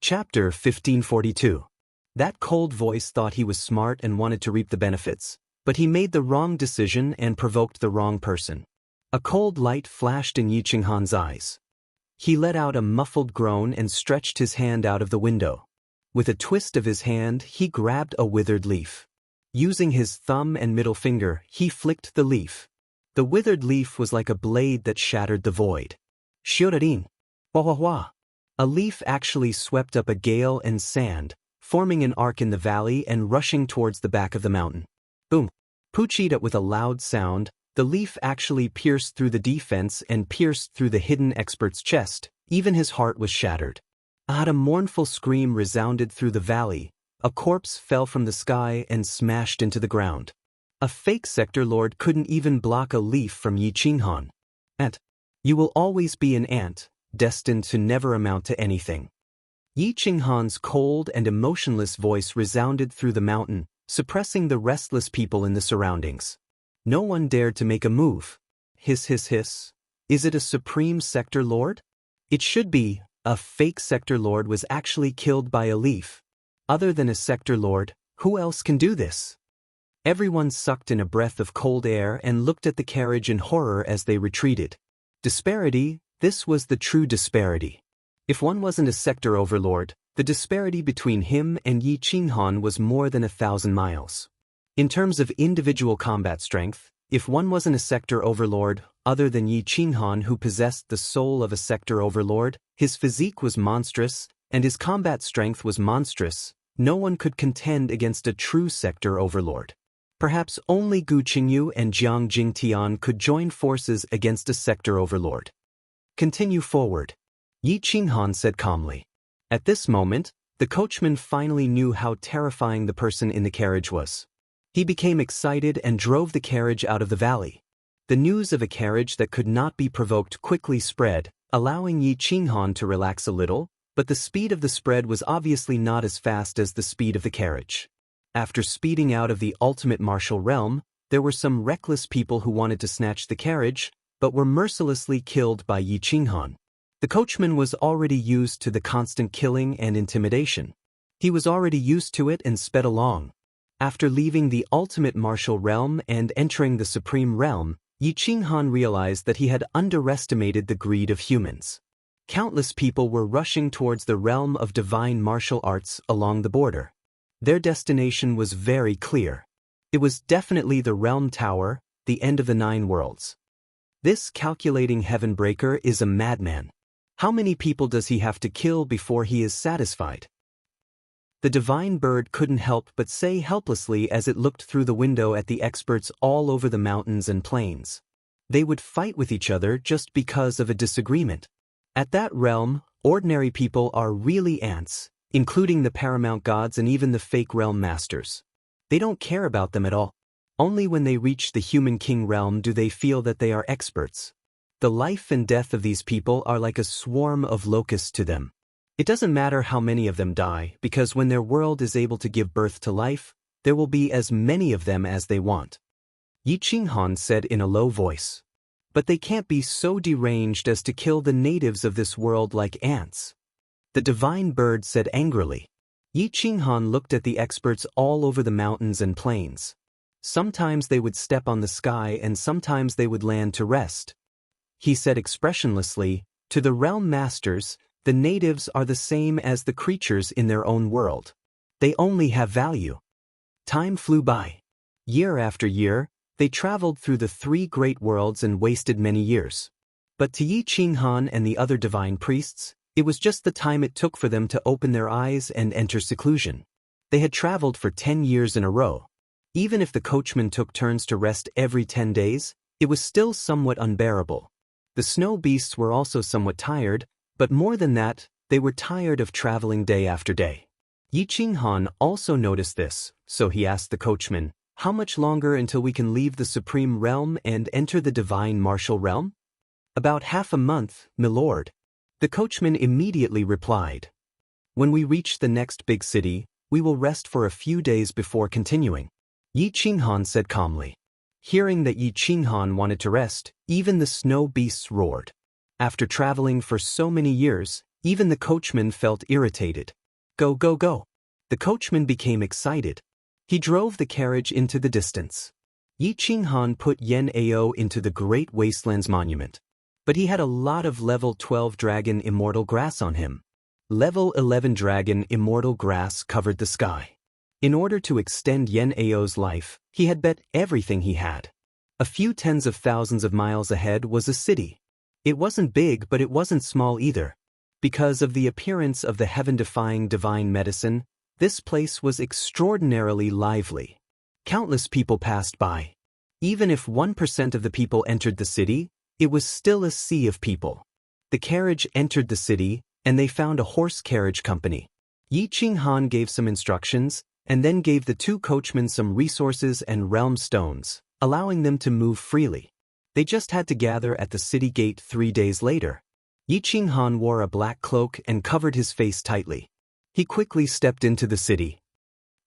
Chapter 1542. That cold voice thought he was smart and wanted to reap the benefits, but he made the wrong decision and provoked the wrong person. A cold light flashed in Yi Qinghan's eyes. He let out a muffled groan and stretched his hand out of the window. With a twist of his hand, he grabbed a withered leaf. Using his thumb and middle finger, he flicked the leaf. The withered leaf was like a blade that shattered the void. Shiodarin. Wah wah wah. A leaf actually swept up a gale and sand, forming an arc in the valley and rushing towards the back of the mountain. Boom. Puchita with a loud sound, the leaf actually pierced through the defense and pierced through the hidden expert's chest. Even his heart was shattered. A mournful scream resounded through the valley. A corpse fell from the sky and smashed into the ground. A fake sector lord couldn't even block a leaf from Yi Qinghan. Ant. You will always be an ant, destined to never amount to anything. Yi Qinghan's cold and emotionless voice resounded through the mountain, suppressing the restless people in the surroundings. No one dared to make a move. Hiss hiss hiss. Is it a supreme sector lord? It should be. A fake sector lord was actually killed by a leaf. Other than a sector lord, who else can do this? Everyone sucked in a breath of cold air and looked at the carriage in horror as they retreated. Disparity. This was the true disparity. If one wasn't a sector overlord, the disparity between him and Yi Qinghan was more than 1,000 miles. In terms of individual combat strength, if one wasn't a sector overlord, other than Yi Qinghan who possessed the soul of a sector overlord, his physique was monstrous, and his combat strength was monstrous, no one could contend against a true sector overlord. Perhaps only Gu Qingyu and Jiang Jingtian could join forces against a sector overlord. Continue forward, Yi Qinghan said calmly. At this moment, the coachman finally knew how terrifying the person in the carriage was. He became excited and drove the carriage out of the valley. The news of a carriage that could not be provoked quickly spread, allowing Yi Qinghan to relax a little, but the speed of the spread was obviously not as fast as the speed of the carriage. After speeding out of the ultimate martial realm, there were some reckless people who wanted to snatch the carriage, but were mercilessly killed by Yi Qinghan. The coachman was already used to the constant killing and intimidation. He was already used to it and sped along. After leaving the ultimate martial realm and entering the supreme realm, Yi Qinghan realized that he had underestimated the greed of humans. Countless people were rushing towards the realm of divine martial arts along the border. Their destination was very clear. It was definitely the Realm Tower, the end of the 9 worlds. This calculating heaven breaker is a madman. How many people does he have to kill before he is satisfied? The divine bird couldn't help but say helplessly as it looked through the window at the experts all over the mountains and plains. They would fight with each other just because of a disagreement. At that realm, ordinary people are really ants, including the paramount gods and even the fake realm masters. They don't care about them at all. Only when they reach the human king realm do they feel that they are experts. The life and death of these people are like a swarm of locusts to them. It doesn't matter how many of them die, because when their world is able to give birth to life, there will be as many of them as they want. Yi Qinghan said in a low voice. But they can't be so deranged as to kill the natives of this world like ants. The divine bird said angrily. Yi Qinghan looked at the experts all over the mountains and plains. Sometimes they would step on the sky and sometimes they would land to rest. He said expressionlessly, to the realm masters, the natives are the same as the creatures in their own world. They only have value. Time flew by. Year after year, they traveled through the 3 great worlds and wasted many years. But to Yi Qinghan and the other divine priests, it was just the time it took for them to open their eyes and enter seclusion. They had traveled for 10 years in a row. Even if the coachman took turns to rest every 10 days, it was still somewhat unbearable. The snow beasts were also somewhat tired, but more than that, they were tired of traveling day after day. Yi Qinghan also noticed this, so he asked the coachman, "How much longer until we can leave the supreme realm and enter the divine martial realm?" "About half a month, milord." The coachman immediately replied. "When we reach the next big city, we will rest for a few days before continuing," Yi Qinghan said calmly. Hearing that Yi Qinghan wanted to rest, even the snow beasts roared. After traveling for so many years, Even the coachman felt irritated. Go, go, go. The coachman became excited. He drove the carriage into the distance. Yi Qinghan put Yan Ao into the Great Wastelands Monument. But he had a lot of level 12 dragon immortal grass on him. Level 11 dragon immortal grass covered the sky. In order to extend Yan Ao's life, he had bet everything he had. A few tens of thousands of miles ahead was a city. It wasn't big, but it wasn't small either. Because of the appearance of the heaven-defying divine medicine, this place was extraordinarily lively. Countless people passed by. Even if 1% of the people entered the city, it was still a sea of people. The carriage entered the city, and they found a horse carriage company. Yi Qinghan gave some instructions, and then gave the two coachmen some resources and realm stones, allowing them to move freely. They just had to gather at the city gate 3 days later. Yi Qinghan wore a black cloak and covered his face tightly. He quickly stepped into the city.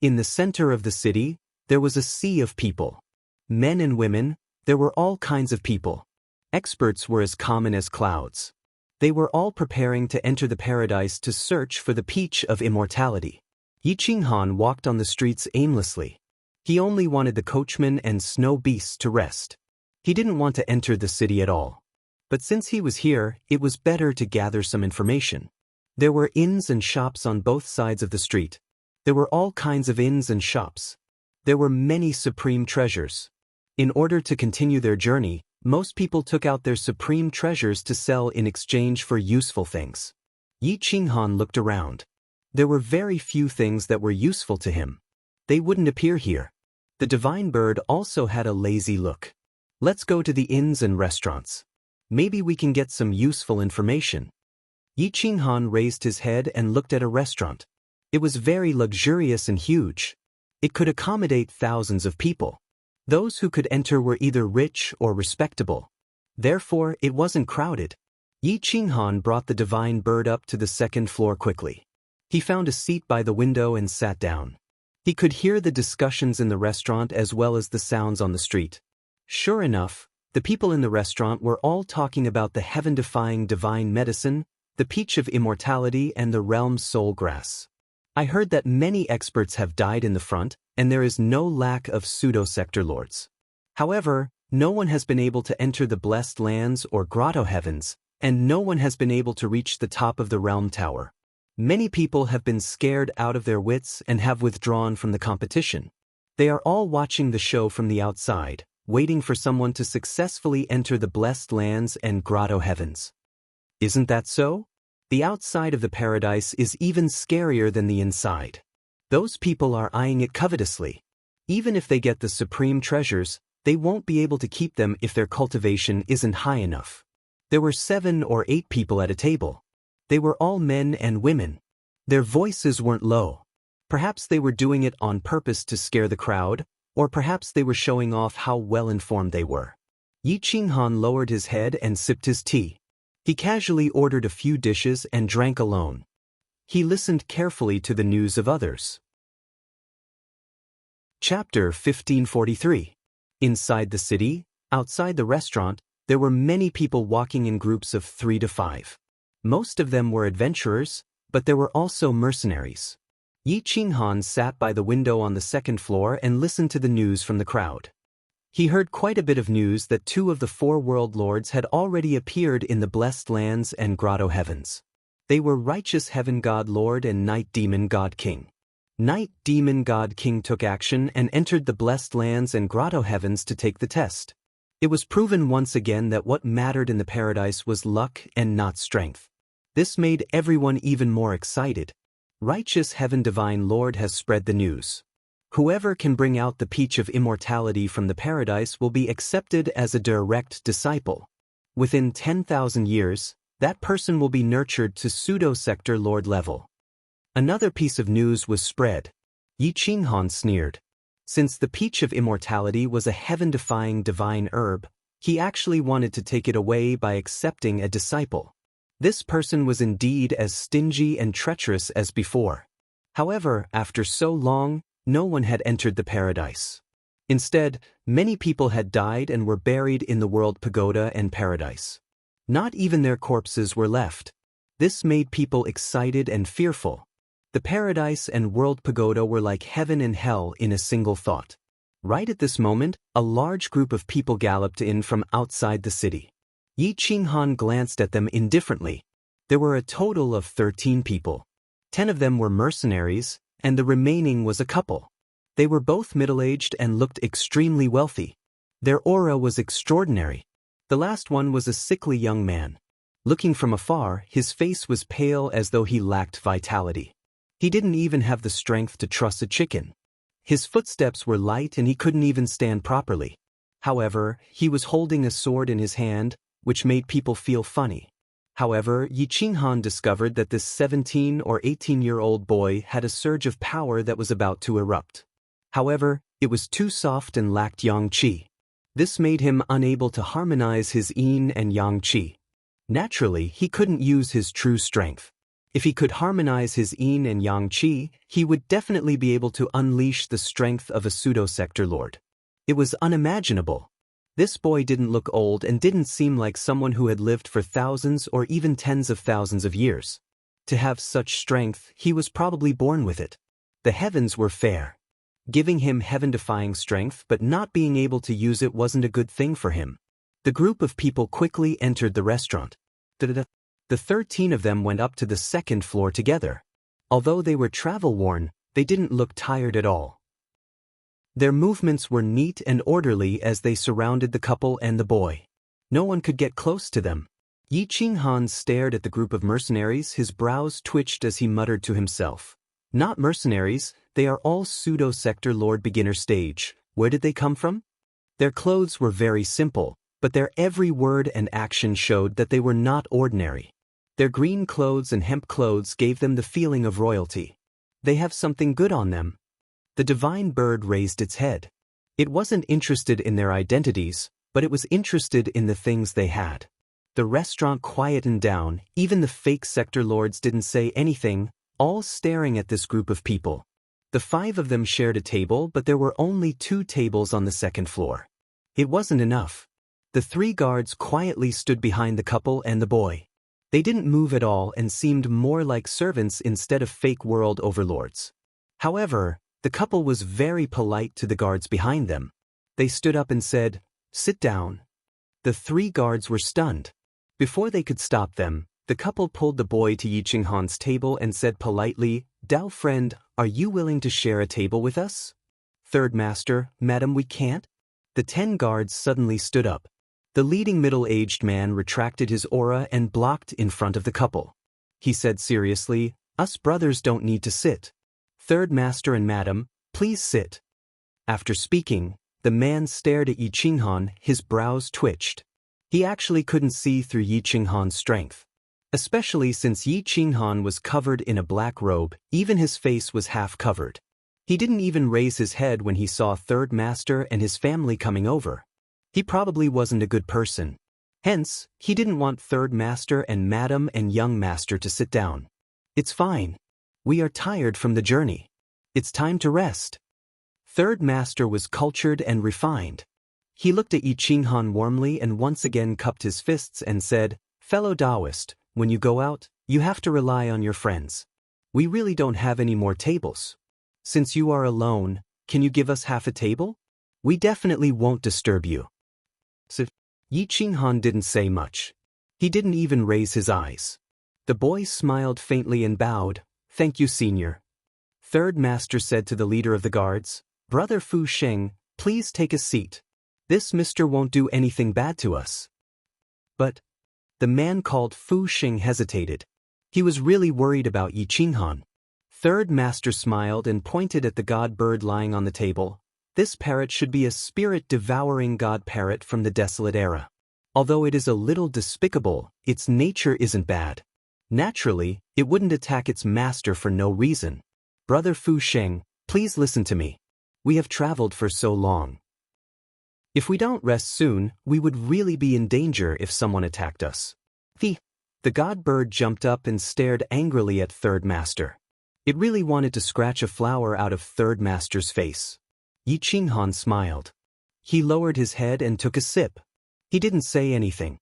In the center of the city, there was a sea of people. Men and women, there were all kinds of people. Experts were as common as clouds. They were all preparing to enter the paradise to search for the peach of immortality. Yi Qinghan walked on the streets aimlessly. He only wanted the coachman and snow beasts to rest. He didn't want to enter the city at all. But since he was here, it was better to gather some information. There were inns and shops on both sides of the street. There were all kinds of inns and shops. There were many supreme treasures. In order to continue their journey, most people took out their supreme treasures to sell in exchange for useful things. Yi Qinghan looked around. There were very few things that were useful to him. They wouldn't appear here. The divine bird also had a lazy look. Let's go to the inns and restaurants. Maybe we can get some useful information. Yi Qinghan raised his head and looked at a restaurant. It was very luxurious and huge. It could accommodate thousands of people. Those who could enter were either rich or respectable. Therefore, it wasn't crowded. Yi Qinghan brought the divine bird up to the second floor quickly. He found a seat by the window and sat down. He could hear the discussions in the restaurant as well as the sounds on the street. Sure enough, the people in the restaurant were all talking about the heaven-defying divine medicine, the peach of immortality, and the realm's soul grass. I heard that many experts have died in the front, and there is no lack of pseudo-sector lords. However, no one has been able to enter the blessed lands or grotto heavens, and no one has been able to reach the top of the realm tower. Many people have been scared out of their wits and have withdrawn from the competition. They are all watching the show from the outside, waiting for someone to successfully enter the blessed lands and grotto heavens. Isn't that so? The outside of the paradise is even scarier than the inside. Those people are eyeing it covetously. Even if they get the supreme treasures, they won't be able to keep them if their cultivation isn't high enough. There were 7 or 8 people at a table. They were all men and women. Their voices weren't low. Perhaps they were doing it on purpose to scare the crowd, or perhaps they were showing off how well-informed they were. Yi Qinghan lowered his head and sipped his tea. He casually ordered a few dishes and drank alone. He listened carefully to the news of others. Chapter 1543. Inside the city, outside the restaurant, there were many people walking in groups of 3 to 5. Most of them were adventurers, but there were also mercenaries. Yi Qinghan sat by the window on the second floor and listened to the news from the crowd. He heard quite a bit of news that 2 of the 4 world lords had already appeared in the blessed lands and grotto heavens. They were Righteous Heaven God Lord and Night Demon God King. Night Demon God King took action and entered the blessed lands and grotto heavens to take the test. It was proven once again that what mattered in the paradise was luck and not strength. This made everyone even more excited. Righteous Heaven Divine Lord has spread the news. Whoever can bring out the peach of immortality from the paradise will be accepted as a direct disciple. Within 10,000 years, that person will be nurtured to pseudo-sector lord level. Another piece of news was spread. Yi Qinghan sneered. Since the peach of immortality was a heaven-defying divine herb, he actually wanted to take it away by accepting a disciple. This person was indeed as stingy and treacherous as before. However, after so long, no one had entered the paradise. Instead, many people had died and were buried in the world pagoda and paradise. Not even their corpses were left. This made people excited and fearful. The paradise and world pagoda were like heaven and hell in a single thought. Right at this moment, a large group of people galloped in from outside the city. Yi Qinghan glanced at them indifferently. There were a total of 13 people. 10 of them were mercenaries, and the remaining was a couple. They were both middle-aged and looked extremely wealthy. Their aura was extraordinary. The last one was a sickly young man. Looking from afar, his face was pale as though he lacked vitality. He didn't even have the strength to truss a chicken. His footsteps were light and he couldn't even stand properly. However, he was holding a sword in his hand, which made people feel funny. However, Yi Qinghan discovered that this 17 or 18-year-old boy had a surge of power that was about to erupt. However, it was too soft and lacked yang qi. This made him unable to harmonize his yin and yang qi. Naturally, he couldn't use his true strength. If he could harmonize his yin and yang qi, he would definitely be able to unleash the strength of a pseudo-sector lord. It was unimaginable. This boy didn't look old and didn't seem like someone who had lived for thousands or even tens of thousands of years. To have such strength, he was probably born with it. The heavens were fair. Giving him heaven-defying strength but not being able to use it wasn't a good thing for him. The group of people quickly entered the restaurant. The 13 of them went up to the second floor together. Although they were travel-worn, they didn't look tired at all. Their movements were neat and orderly as they surrounded the couple and the boy. No one could get close to them. Yi Qinghan stared at the group of mercenaries, his brows twitched as he muttered to himself. Not mercenaries, they are all pseudo-sector lord beginner stage. Where did they come from? Their clothes were very simple, but their every word and action showed that they were not ordinary. Their green clothes and hemp clothes gave them the feeling of royalty. They have something good on them. The divine bird raised its head. It wasn't interested in their identities, but it was interested in the things they had. The restaurant quietened down, even the fake sector lords didn't say anything, all staring at this group of people. The 5 of them shared a table, but there were only 2 tables on the second floor. It wasn't enough. The 3 guards quietly stood behind the couple and the boy. They didn't move at all and seemed more like servants instead of fake world overlords. However, the couple was very polite to the guards behind them. They stood up and said, "Sit down." The 3 guards were stunned. Before they could stop them, the couple pulled the boy to Yi Qinghan's table and said politely, "Dao friend, are you willing to share a table with us?" "Third master, madam, we can't." The 10 guards suddenly stood up. The leading middle-aged man retracted his aura and blocked in front of the couple. He said seriously, "Us brothers don't need to sit. Third master and madam, please sit." After speaking, the man stared at Yi Qinghan, his brows twitched. He actually couldn't see through Yi Qinghan's strength. Especially since Yi Qinghan was covered in a black robe, even his face was half covered. He didn't even raise his head when he saw Third Master and his family coming over. He probably wasn't a good person. Hence, he didn't want Third Master and Madam and Young Master to sit down. "It's fine. We are tired from the journey. It's time to rest." Third Master was cultured and refined. He looked at Yi Qinghan warmly and once again cupped his fists and said, "Fellow Taoist, when you go out, you have to rely on your friends. We really don't have any more tables. Since you are alone, can you give us half a table? We definitely won't disturb you." So, Yi Qinghan didn't say much. He didn't even raise his eyes. The boy smiled faintly and bowed, "Thank you, senior." Third Master said to the leader of the guards, "Brother Fu Sheng, please take a seat. This mister won't do anything bad to us." But the man called Fu Sheng hesitated. He was really worried about Yi Qinghan. Third Master smiled and pointed at the god bird lying on the table. This parrot should be a spirit-devouring god parrot from the desolate era. Although it is a little despicable, its nature isn't bad. Naturally, it wouldn't attack its master for no reason. "Brother Fu Sheng, please listen to me. We have traveled for so long. If we don't rest soon, we would really be in danger if someone attacked us." The god bird jumped up and stared angrily at Third Master. It really wanted to scratch a flower out of Third Master's face. Yi Qinghan smiled. He lowered his head and took a sip. He didn't say anything.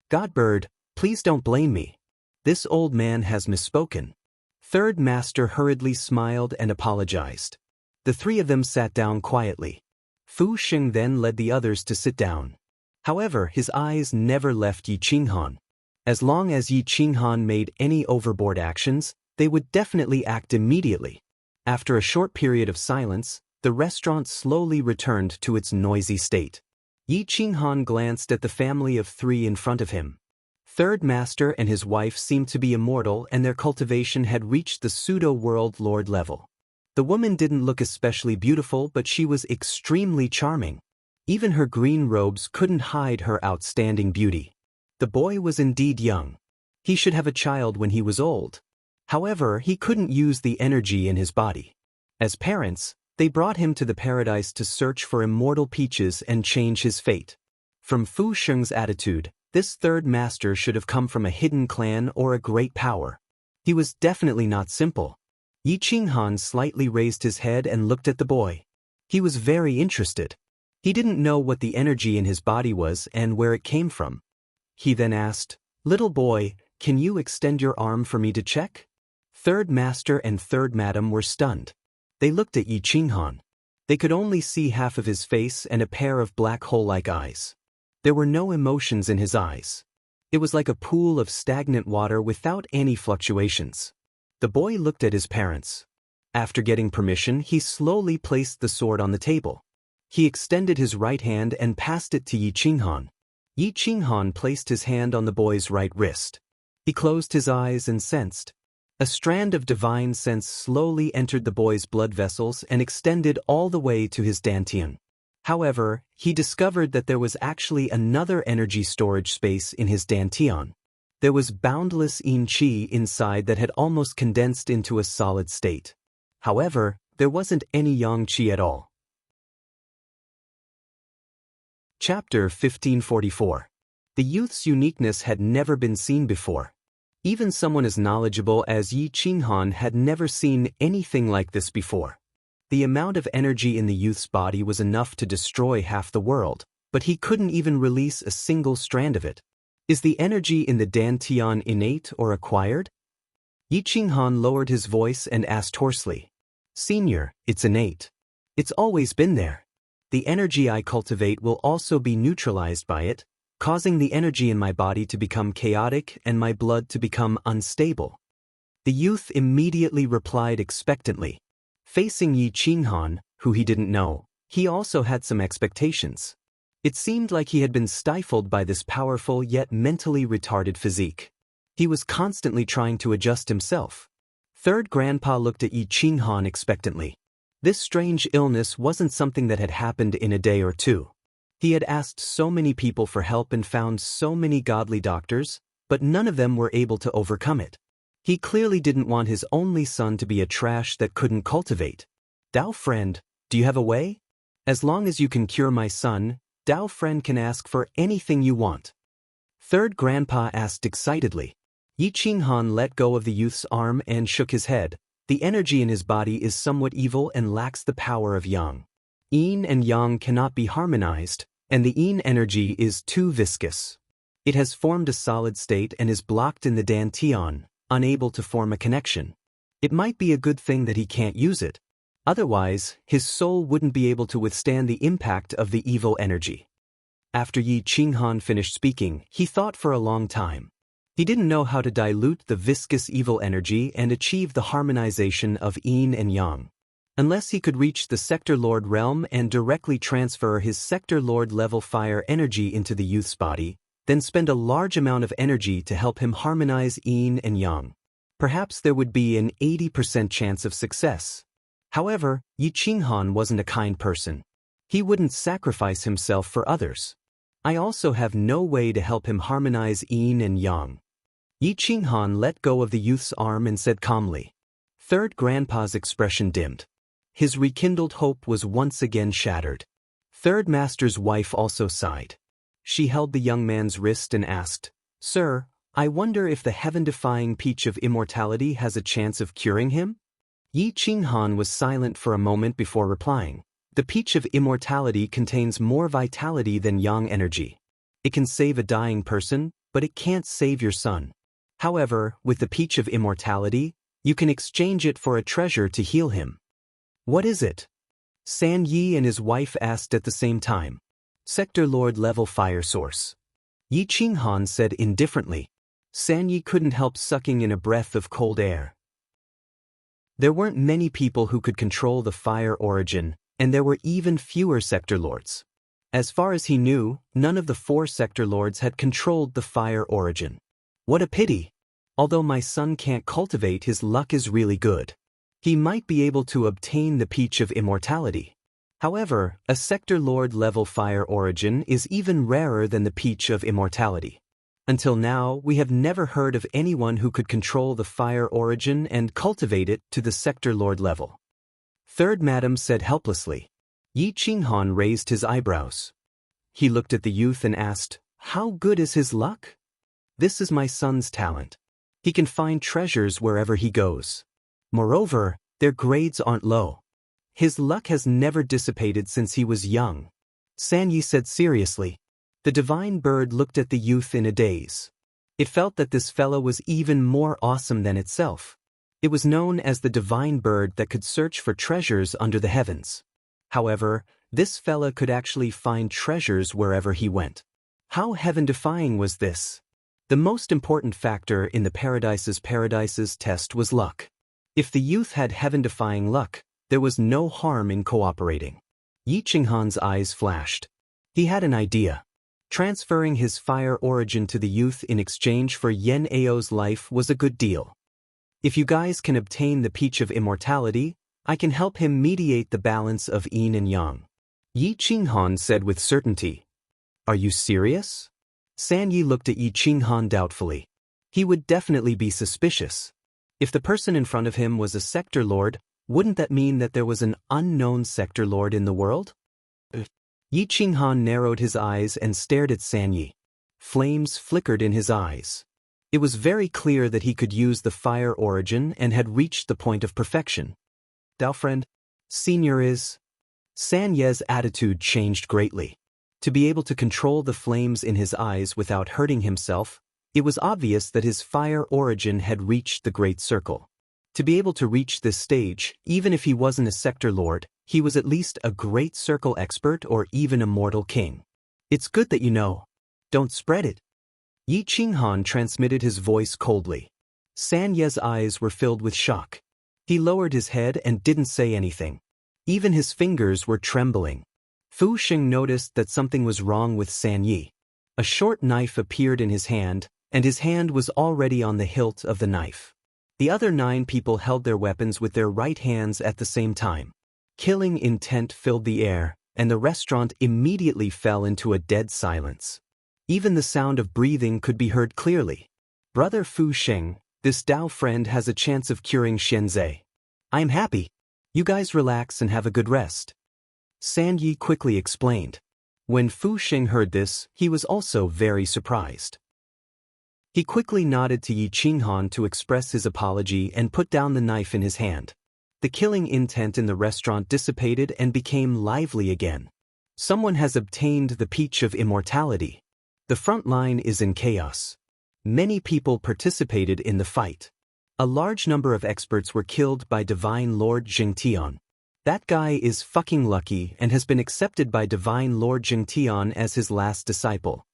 "God bird, please don't blame me. This old man has misspoken. Third master hurriedly smiled and apologized. The three of them sat down quietly. Fu Xing then led the others to sit down. However, his eyes never left Yi Qinghan. As long as Yi Qinghan made any overboard actions, they would definitely act immediately. After a short period of silence, the restaurant slowly returned to its noisy state. Yi Qinghan glanced at the family of three in front of him. Third master and his wife seemed to be immortal, and their cultivation had reached the pseudo-world lord level. The woman didn't look especially beautiful, but she was extremely charming. Even her green robes couldn't hide her outstanding beauty. The boy was indeed young. He should have a child when he was old. However, he couldn't use the energy in his body. As parents, they brought him to the paradise to search for immortal peaches and change his fate. From Fu Sheng's attitude, this third master should have come from a hidden clan or a great power. He was definitely not simple. Yi Qinghan slightly raised his head and looked at the boy. He was very interested. He didn't know what the energy in his body was and where it came from. He then asked, "Little boy, can you extend your arm for me to check?" Third master and third madam were stunned. They looked at Yi Qinghan. They could only see half of his face and a pair of black hole-like eyes. There were no emotions in his eyes. It was like a pool of stagnant water without any fluctuations. The boy looked at his parents. After getting permission, he slowly placed the sword on the table. He extended his right hand and passed it to Yi Qinghan. Yi Qinghan placed his hand on the boy's right wrist. He closed his eyes and sensed. A strand of divine sense slowly entered the boy's blood vessels and extended all the way to his dantian. However, he discovered that there was actually another energy storage space in his dantian. There was boundless yin qi inside that had almost condensed into a solid state. However, there wasn't any yang qi at all. Chapter 1544. The youth's uniqueness had never been seen before. Even someone as knowledgeable as Yi Qinghan had never seen anything like this before. The amount of energy in the youth's body was enough to destroy half the world, but he couldn't even release a single strand of it. Is the energy in the dantian innate or acquired? Yi Qinghan lowered his voice and asked hoarsely. "Senior, it's innate. It's always been there. The energy I cultivate will also be neutralized by it, causing the energy in my body to become chaotic and my blood to become unstable." The youth immediately replied expectantly. Facing Yi Qinghan, who he didn't know, he also had some expectations. It seemed like he had been stifled by this powerful yet mentally retarded physique. He was constantly trying to adjust himself. Third grandpa looked at Yi Qinghan expectantly. This strange illness wasn't something that had happened in a day or two. He had asked so many people for help and found so many godly doctors, but none of them were able to overcome it. He clearly didn't want his only son to be a trash that couldn't cultivate. "Dao friend, do you have a way? As long as you can cure my son, Dao friend can ask for anything you want." Third grandpa asked excitedly. Yi Qinghan let go of the youth's arm and shook his head. The energy in his body is somewhat evil and lacks the power of yang. Yin and yang cannot be harmonized, and the yin energy is too viscous. It has formed a solid state and is blocked in the dantian, unable to form a connection. It might be a good thing that he can't use it. Otherwise, his soul wouldn't be able to withstand the impact of the evil energy. After Yi Qinghan finished speaking, he thought for a long time. He didn't know how to dilute the viscous evil energy and achieve the harmonization of yin and yang. Unless he could reach the Sector Lord realm and directly transfer his Sector Lord level fire energy into the youth's body, then spend a large amount of energy to help him harmonize yin and yang. Perhaps there would be an 80% chance of success. However, Yi Qinghan wasn't a kind person. He wouldn't sacrifice himself for others. I also have no way to help him harmonize yin and yang. Yi Qinghan let go of the youth's arm and said calmly. Third grandpa's expression dimmed. His rekindled hope was once again shattered. Third master's wife also sighed. She held the young man's wrist and asked, "Sir, I wonder if the heaven-defying peach of immortality has a chance of curing him?" Yi Qinghan was silent for a moment before replying. The peach of immortality contains more vitality than yang energy. It can save a dying person, but it can't save your son. However, with the peach of immortality, you can exchange it for a treasure to heal him. What is it? San Yi and his wife asked at the same time. Sector Lord level fire source. Yi Qinghan said indifferently. San Yi couldn't help sucking in a breath of cold air. There weren't many people who could control the fire origin, and there were even fewer sector lords. As far as he knew, none of the 4 sector lords had controlled the fire origin. What a pity! Although my son can't cultivate, his luck is really good. He might be able to obtain the peach of immortality. However, a sector lord level fire origin is even rarer than the peach of immortality. Until now, we have never heard of anyone who could control the fire origin and cultivate it to the sector lord level. Third Madam said helplessly. Yi Qinghan raised his eyebrows. He looked at the youth and asked, "How good is his luck?" "This is my son's talent. He can find treasures wherever he goes. Moreover, their grades aren't low. His luck has never dissipated since he was young," San Yi said seriously. The divine bird looked at the youth in a daze. It felt that this fellow was even more awesome than itself. It was known as the divine bird that could search for treasures under the heavens. However, this fella could actually find treasures wherever he went. How heaven-defying was this? The most important factor in the Paradises test was luck. If the youth had heaven-defying luck, there was no harm in cooperating. Yi Qinghan's eyes flashed. He had an idea. Transferring his fire origin to the youth in exchange for Yen Ao's life was a good deal. If you guys can obtain the peach of immortality, I can help him mediate the balance of yin and yang, Yi Qinghan said with certainty. Are you serious? San Yi looked at Yi Qinghan doubtfully. He would definitely be suspicious. If the person in front of him was a sector lord, wouldn't that mean that there was an unknown sector lord in the world? Yi Qinghan narrowed his eyes and stared at San Yi. Flames flickered in his eyes. It was very clear that he could use the fire origin and had reached the point of perfection. Dao friend, senior is... San Ye's attitude changed greatly. To be able to control the flames in his eyes without hurting himself, it was obvious that his fire origin had reached the Great Circle. To be able to reach this stage, even if he wasn't a sector lord, he was at least a Great Circle expert or even a mortal king. It's good that you know. Don't spread it. Yi Qinghan transmitted his voice coldly. San Ye's eyes were filled with shock. He lowered his head and didn't say anything. Even his fingers were trembling. Fu Xing noticed that something was wrong with San Yi. A short knife appeared in his hand, and his hand was already on the hilt of the knife. The other 9 people held their weapons with their right hands at the same time. Killing intent filled the air, and the restaurant immediately fell into a dead silence. Even the sound of breathing could be heard clearly. Brother Fu Xing, this Dao friend has a chance of curing Xianzhe. I am happy. You guys relax and have a good rest. San Yi quickly explained. When Fu Xing heard this, he was also very surprised. He quickly nodded to Yi Qinghan to express his apology and put down the knife in his hand. The killing intent in the restaurant dissipated and became lively again. Someone has obtained the peach of immortality. The front line is in chaos. Many people participated in the fight. A large number of experts were killed by Divine Lord Jingtian. That guy is fucking lucky and has been accepted by Divine Lord Jingtian as his last disciple.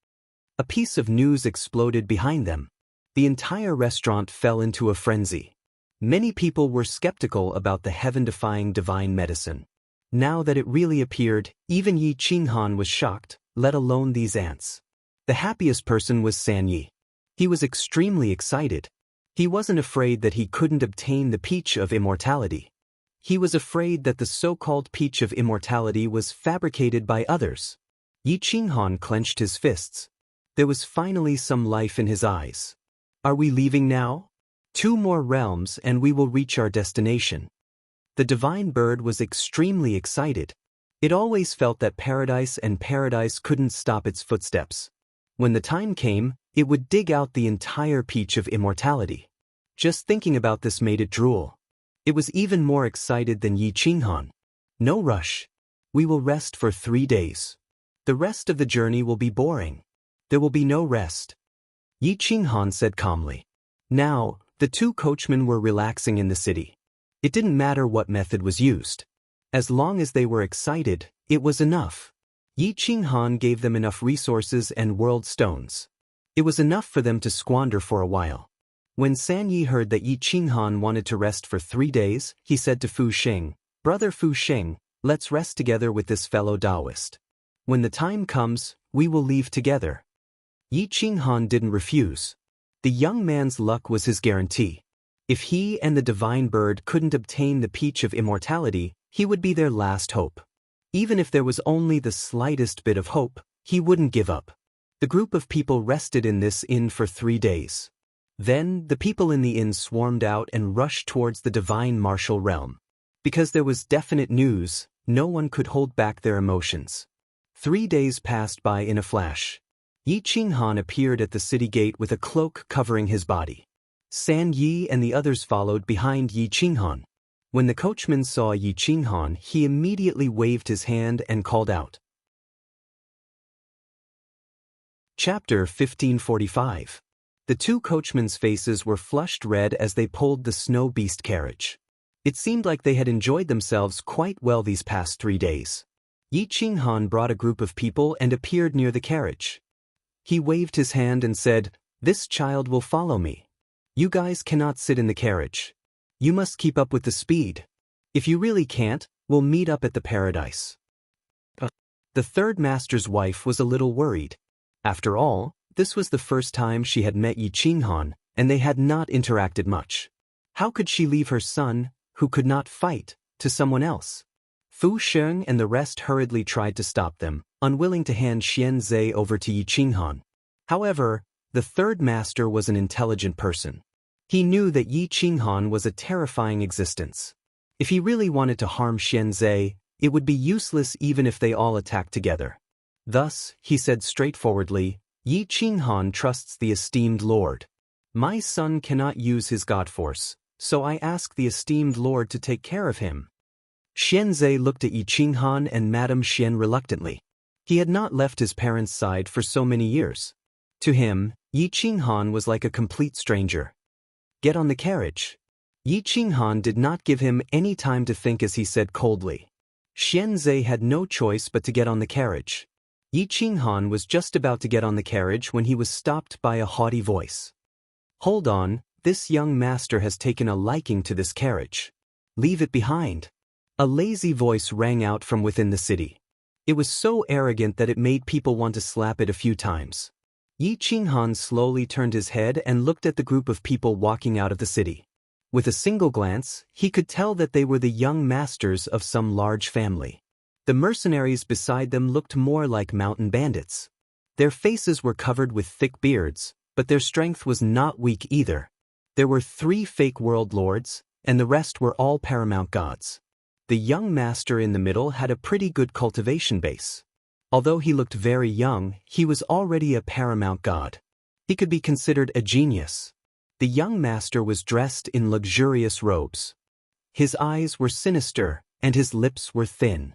A piece of news exploded behind them. The entire restaurant fell into a frenzy. Many people were skeptical about the heaven-defying divine medicine. Now that it really appeared, even Yi Qinghan was shocked, let alone these ants. The happiest person was San Yi. He was extremely excited. He wasn't afraid that he couldn't obtain the peach of immortality. He was afraid that the so-called peach of immortality was fabricated by others. Yi Qinghan clenched his fists. There was finally some life in his eyes. Are we leaving now? 2 more realms and we will reach our destination. The divine bird was extremely excited. It always felt that paradise couldn't stop its footsteps. When the time came, it would dig out the entire peach of immortality. Just thinking about this made it drool. It was even more excited than Yi Qinghan. No rush. We will rest for 3 days. The rest of the journey will be boring. There will be no rest. Yi Qinghan said calmly. Now, the two coachmen were relaxing in the city. It didn't matter what method was used. As long as they were excited, it was enough. Yi Qinghan gave them enough resources and world stones. It was enough for them to squander for a while. When San Yi heard that Yi Qinghan wanted to rest for 3 days, he said to Fu Sheng, "Brother Fu Sheng, let's rest together with this fellow Taoist. When the time comes, we will leave together." Yi Qinghan didn't refuse. The young man's luck was his guarantee. If he and the divine bird couldn't obtain the peach of immortality, he would be their last hope. Even if there was only the slightest bit of hope, he wouldn't give up. The group of people rested in this inn for 3 days. Then, the people in the inn swarmed out and rushed towards the divine martial realm. Because there was definite news, no one could hold back their emotions. 3 days passed by in a flash. Yi Qinghan appeared at the city gate with a cloak covering his body. San Yi and the others followed behind Yi Qinghan. When the coachman saw Yi Qinghan, he immediately waved his hand and called out. Chapter 1545. The two coachmen's faces were flushed red as they pulled the snow beast carriage. It seemed like they had enjoyed themselves quite well these past 3 days. Yi Qinghan brought a group of people and appeared near the carriage. He waved his hand and said, "This child will follow me. You guys cannot sit in the carriage. You must keep up with the speed. If you really can't, we'll meet up at the paradise." The third master's wife was a little worried. After all, this was the first time she had met Yi Qinghan, and they had not interacted much. How could she leave her son, who could not fight, to someone else? Fu Sheng and the rest hurriedly tried to stop them, unwilling to hand Xian Zhe over to Yi Qinghan. However, the third master was an intelligent person. He knew that Yi Qinghan was a terrifying existence. If he really wanted to harm Xian Zhe, it would be useless even if they all attacked together. Thus, he said straightforwardly, "Yi Qinghan trusts the esteemed lord. My son cannot use his god force, so I ask the esteemed lord to take care of him." Xian Zhe looked at Yi Qinghan and Madame Xian reluctantly. He had not left his parents' side for so many years. To him, Yi Qinghan was like a complete stranger. "Get on the carriage." Yi Qinghan did not give him any time to think as he said coldly. Xian Zhe had no choice but to get on the carriage. Yi Qinghan was just about to get on the carriage when he was stopped by a haughty voice. "Hold on, this young master has taken a liking to this carriage. Leave it behind." A lazy voice rang out from within the city. It was so arrogant that it made people want to slap it a few times. Yi Qinghan slowly turned his head and looked at the group of people walking out of the city. With a single glance, he could tell that they were the young masters of some large family. The mercenaries beside them looked more like mountain bandits. Their faces were covered with thick beards, but their strength was not weak either. There were 3 fake world lords, and the rest were all paramount gods. The young master in the middle had a pretty good cultivation base. Although he looked very young, he was already a paramount god. He could be considered a genius. The young master was dressed in luxurious robes. His eyes were sinister, and his lips were thin.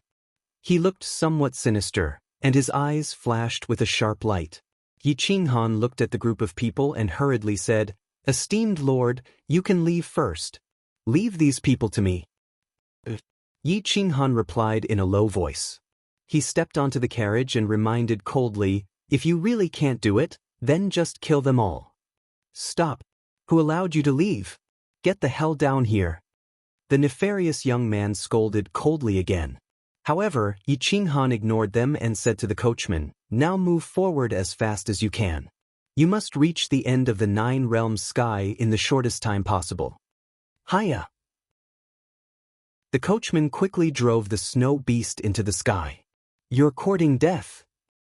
He looked somewhat sinister, and his eyes flashed with a sharp light. Yi Qinghan looked at the group of people and hurriedly said, "Esteemed lord, you can leave first. Leave these people to me." Yi Qinghan replied in a low voice. He stepped onto the carriage and reminded coldly, "If you really can't do it, then just kill them all." "Stop. Who allowed you to leave? Get the hell down here." The nefarious young man scolded coldly again. However, Yi Qinghan ignored them and said to the coachman, "Now move forward as fast as you can. You must reach the end of the 9 realms sky in the shortest time possible." "Hiya!" The coachman quickly drove the snow beast into the sky. "You're courting death."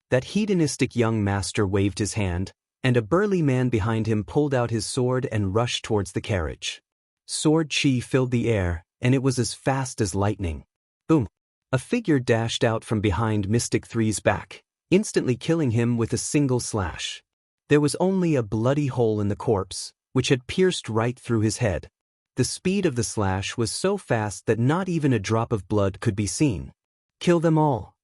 That hedonistic young master waved his hand, and a burly man behind him pulled out his sword and rushed towards the carriage. Sword chi filled the air, and it was as fast as lightning. Boom! A figure dashed out from behind Mystic Three's back, instantly killing him with a single slash. There was only a bloody hole in the corpse, which had pierced right through his head. The speed of the slash was so fast that not even a drop of blood could be seen. "Kill them all."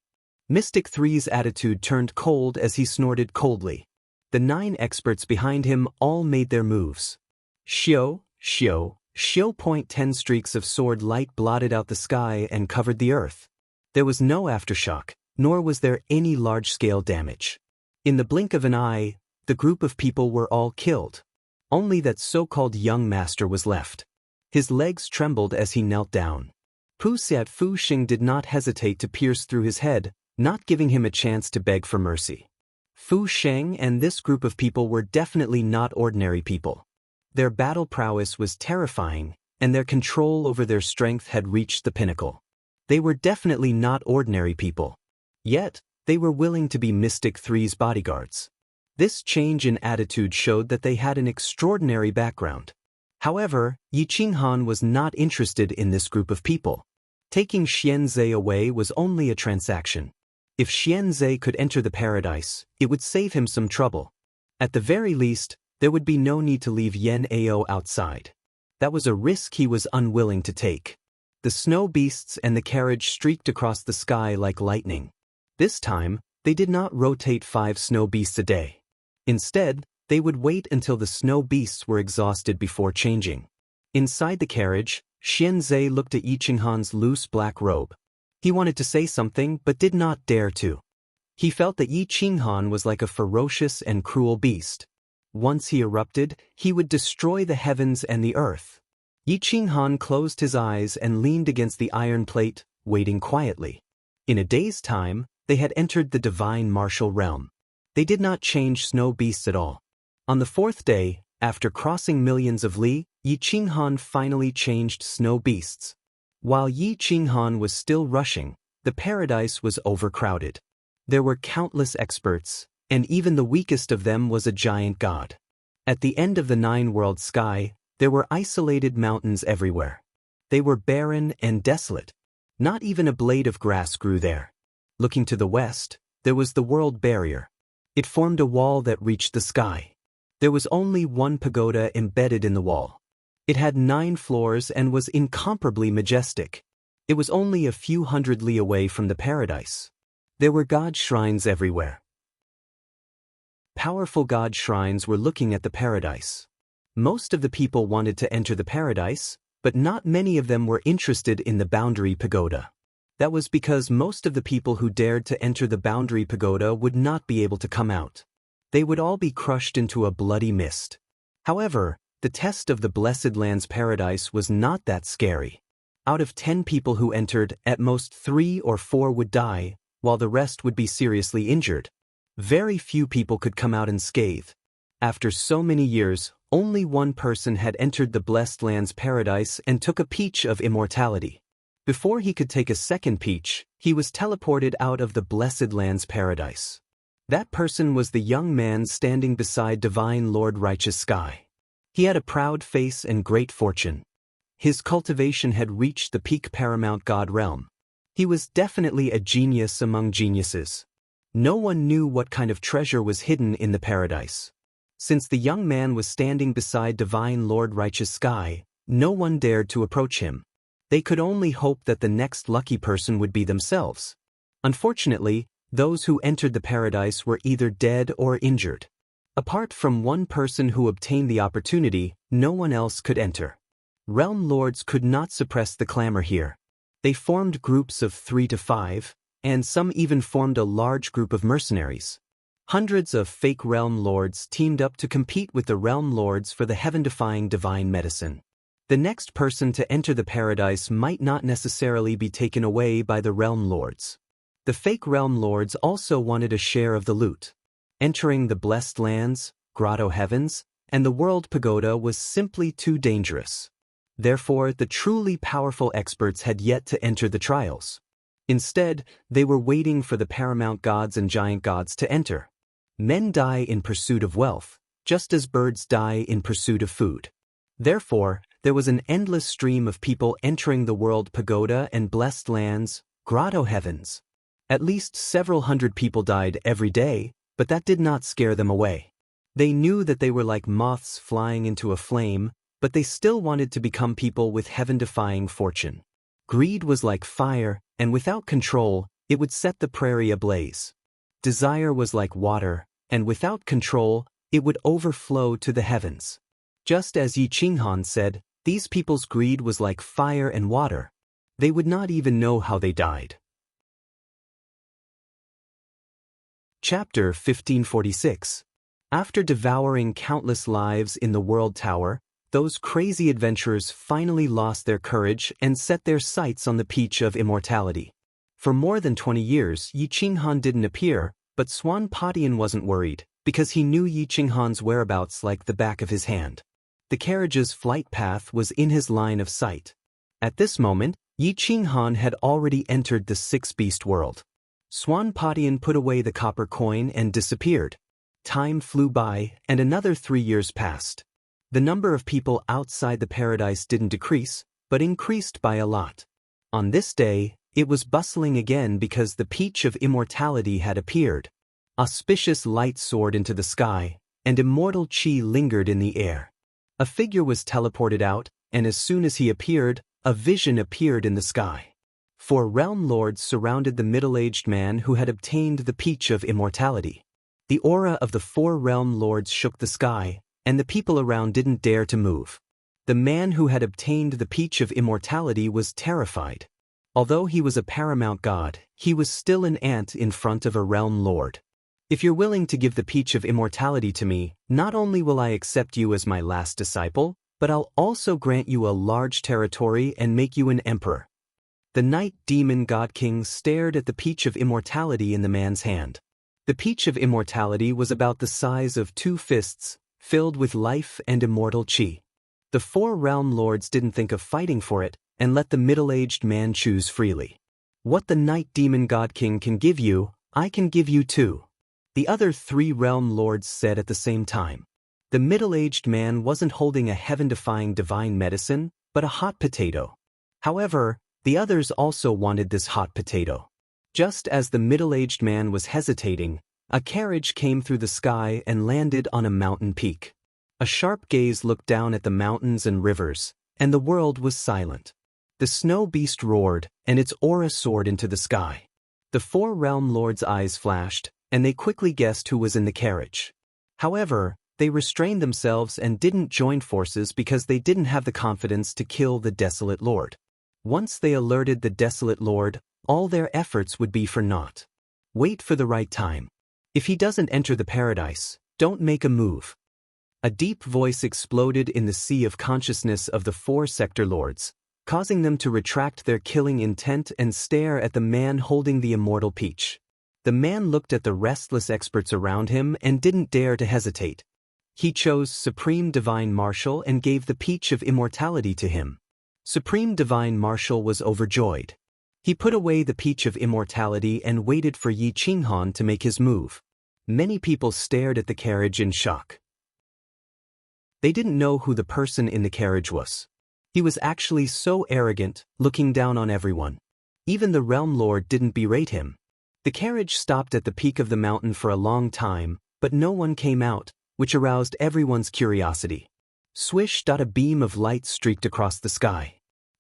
Mystic Three's attitude turned cold as he snorted coldly. The 9 experts behind him all made their moves. Shio, shio, shio. 10 streaks of sword light blotted out the sky and covered the earth. There was no aftershock, nor was there any large-scale damage. In the blink of an eye, the group of people were all killed. Only that so-called young master was left. His legs trembled as he knelt down. Pu Xing did not hesitate to pierce through his head, not giving him a chance to beg for mercy. Fu Sheng and this group of people were definitely not ordinary people. Their battle prowess was terrifying, and their control over their strength had reached the pinnacle. They were definitely not ordinary people. Yet, they were willing to be Mystic Three's bodyguards. This change in attitude showed that they had an extraordinary background. However, Yi Qinghan was not interested in this group of people. Taking Xianzhe away was only a transaction. If Xianzhe could enter the paradise, it would save him some trouble. At the very least, there would be no need to leave Yan Ao outside. That was a risk he was unwilling to take. The snow beasts and the carriage streaked across the sky like lightning. This time, they did not rotate 5 snow beasts a day. Instead, they would wait until the snow beasts were exhausted before changing. Inside the carriage, Xianzhe looked at Yi Qinghan's loose black robe. He wanted to say something but did not dare to. He felt that Yi Qinghan was like a ferocious and cruel beast. Once he erupted, he would destroy the heavens and the earth. Yi Qinghan closed his eyes and leaned against the iron plate, waiting quietly. In a day's time, they had entered the divine martial realm. They did not change snow beasts at all. On the 4th day, after crossing millions of li, Yi Qinghan finally changed snow beasts. While Yi Qinghan was still rushing, the paradise was overcrowded. There were countless experts, and even the weakest of them was a giant god. At the end of the 9-world sky, there were isolated mountains everywhere. They were barren and desolate. Not even a blade of grass grew there. Looking to the west, there was the world barrier. It formed a wall that reached the sky. There was only one pagoda embedded in the wall. It had 9 floors and was incomparably majestic. It was only a few hundred li away from the paradise. There were god shrines everywhere. Powerful god shrines were looking at the paradise. Most of the people wanted to enter the paradise, but not many of them were interested in the boundary pagoda. That was because most of the people who dared to enter the boundary pagoda would not be able to come out. They would all be crushed into a bloody mist. However, the test of the Blessed Land's paradise was not that scary. Out of 10 people who entered, at most 3 or 4 would die, while the rest would be seriously injured. Very few people could come out unscathed. After so many years, only one person had entered the Blessed Land's paradise and took a peach of immortality. Before he could take a second peach, he was teleported out of the Blessed Land's paradise. That person was the young man standing beside Divine Lord Righteous Sky. He had a proud face and great fortune. His cultivation had reached the peak paramount god realm. He was definitely a genius among geniuses. No one knew what kind of treasure was hidden in the paradise. Since the young man was standing beside Divine Lord Righteous Sky, no one dared to approach him. They could only hope that the next lucky person would be themselves. Unfortunately, those who entered the paradise were either dead or injured. Apart from one person who obtained the opportunity, no one else could enter. Realm lords could not suppress the clamor here. They formed groups of 3 to 5, and some even formed a large group of mercenaries. Hundreds of fake realm lords teamed up to compete with the realm lords for the heaven-defying divine medicine. The next person to enter the paradise might not necessarily be taken away by the realm lords. The fake realm lords also wanted a share of the loot. Entering the blessed lands, grotto heavens, and the world pagoda was simply too dangerous. Therefore, the truly powerful experts had yet to enter the trials. Instead, they were waiting for the paramount gods and giant gods to enter. Men die in pursuit of wealth, just as birds die in pursuit of food. Therefore, there was an endless stream of people entering the world pagoda and blessed lands, grotto heavens. At least several hundred people died every day, but that did not scare them away. They knew that they were like moths flying into a flame, but they still wanted to become people with heaven-defying fortune. Greed was like fire, and without control, it would set the prairie ablaze. Desire was like water, and without control, it would overflow to the heavens. Just as Yi Qinghan said, these people's greed was like fire and water. They would not even know how they died. Chapter 1546. After devouring countless lives in the World Tower, those crazy adventurers finally lost their courage and set their sights on the peach of immortality. For more than 20 years, Yi Qinghan didn't appear, but Swan Patian wasn't worried, because he knew Yi Qinghan's whereabouts like the back of his hand. The carriage's flight path was in his line of sight. At this moment, Yi Qinghan had already entered the six-beast world. Swan Patian put away the copper coin and disappeared. Time flew by, and another 3 years passed. The number of people outside the paradise didn't decrease, but increased by a lot. On this day, it was bustling again because the peach of immortality had appeared. Auspicious light soared into the sky, and immortal chi lingered in the air. A figure was teleported out, and as soon as he appeared, a vision appeared in the sky. 4 realm lords surrounded the middle-aged man who had obtained the peach of immortality. The aura of the 4 realm lords shook the sky, and the people around didn't dare to move. The man who had obtained the peach of immortality was terrified. Although he was a paramount god, he was still an ant in front of a realm lord. If you're willing to give the peach of immortality to me, not only will I accept you as my last disciple, but I'll also grant you a large territory and make you an emperor. The night demon god king stared at the peach of immortality in the man's hand. The peach of immortality was about the size of 2 fists, filled with life and immortal chi. The 4 realm lords didn't think of fighting for it, and let the middle-aged man choose freely. What the night demon god king can give you, I can give you too. The other 3 realm lords said at the same time. The middle-aged man wasn't holding a heaven-defying divine medicine, but a hot potato. However, the others also wanted this hot potato. Just as the middle-aged man was hesitating, a carriage came through the sky and landed on a mountain peak. A sharp gaze looked down at the mountains and rivers, and the world was silent. The snow beast roared, and its aura soared into the sky. The 4 realm lords' eyes flashed, and they quickly guessed who was in the carriage. However, they restrained themselves and didn't join forces because they didn't have the confidence to kill the desolate lord. Once they alerted the desolate lord, all their efforts would be for naught. Wait for the right time. If he doesn't enter the paradise, don't make a move. A deep voice exploded in the sea of consciousness of the 4 sector lords, causing them to retract their killing intent and stare at the man holding the immortal peach. The man looked at the restless experts around him and didn't dare to hesitate. He chose Supreme Divine Marshal and gave the peach of immortality to him. Supreme Divine Marshal was overjoyed. He put away the peach of immortality and waited for Yi Qinghan to make his move. Many people stared at the carriage in shock. They didn't know who the person in the carriage was. He was actually so arrogant, looking down on everyone. Even the realm lord didn't berate him. The carriage stopped at the peak of the mountain for a long time, but no one came out, which aroused everyone's curiosity. Swish! A beam of light streaked across the sky.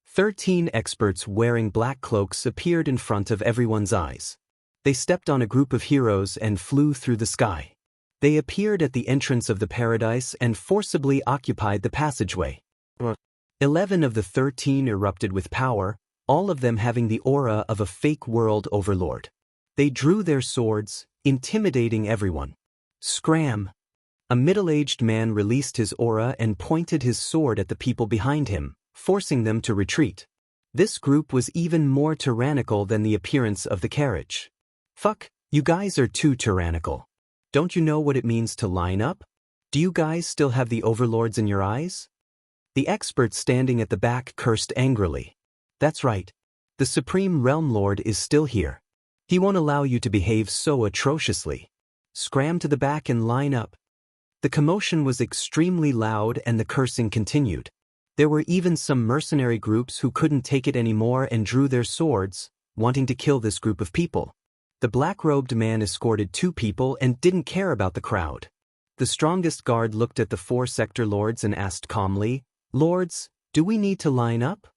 13 experts wearing black cloaks appeared in front of everyone's eyes. They stepped on a group of heroes and flew through the sky. They appeared at the entrance of the paradise and forcibly occupied the passageway. 11 of the 13 erupted with power, all of them having the aura of a fake world overlord. They drew their swords, intimidating everyone. Scram! A middle-aged man released his aura and pointed his sword at the people behind him, forcing them to retreat. This group was even more tyrannical than the appearance of the carriage. Fuck, you guys are too tyrannical. Don't you know what it means to line up? Do you guys still have the overlords in your eyes? The expert standing at the back cursed angrily. That's right. The Supreme Realm Lord is still here. He won't allow you to behave so atrociously. Scram to the back and line up. The commotion was extremely loud and the cursing continued. There were even some mercenary groups who couldn't take it anymore and drew their swords, wanting to kill this group of people. The black-robed man escorted 2 people and didn't care about the crowd. The strongest guard looked at the 4 sector lords and asked calmly, "Lords, do we need to line up?"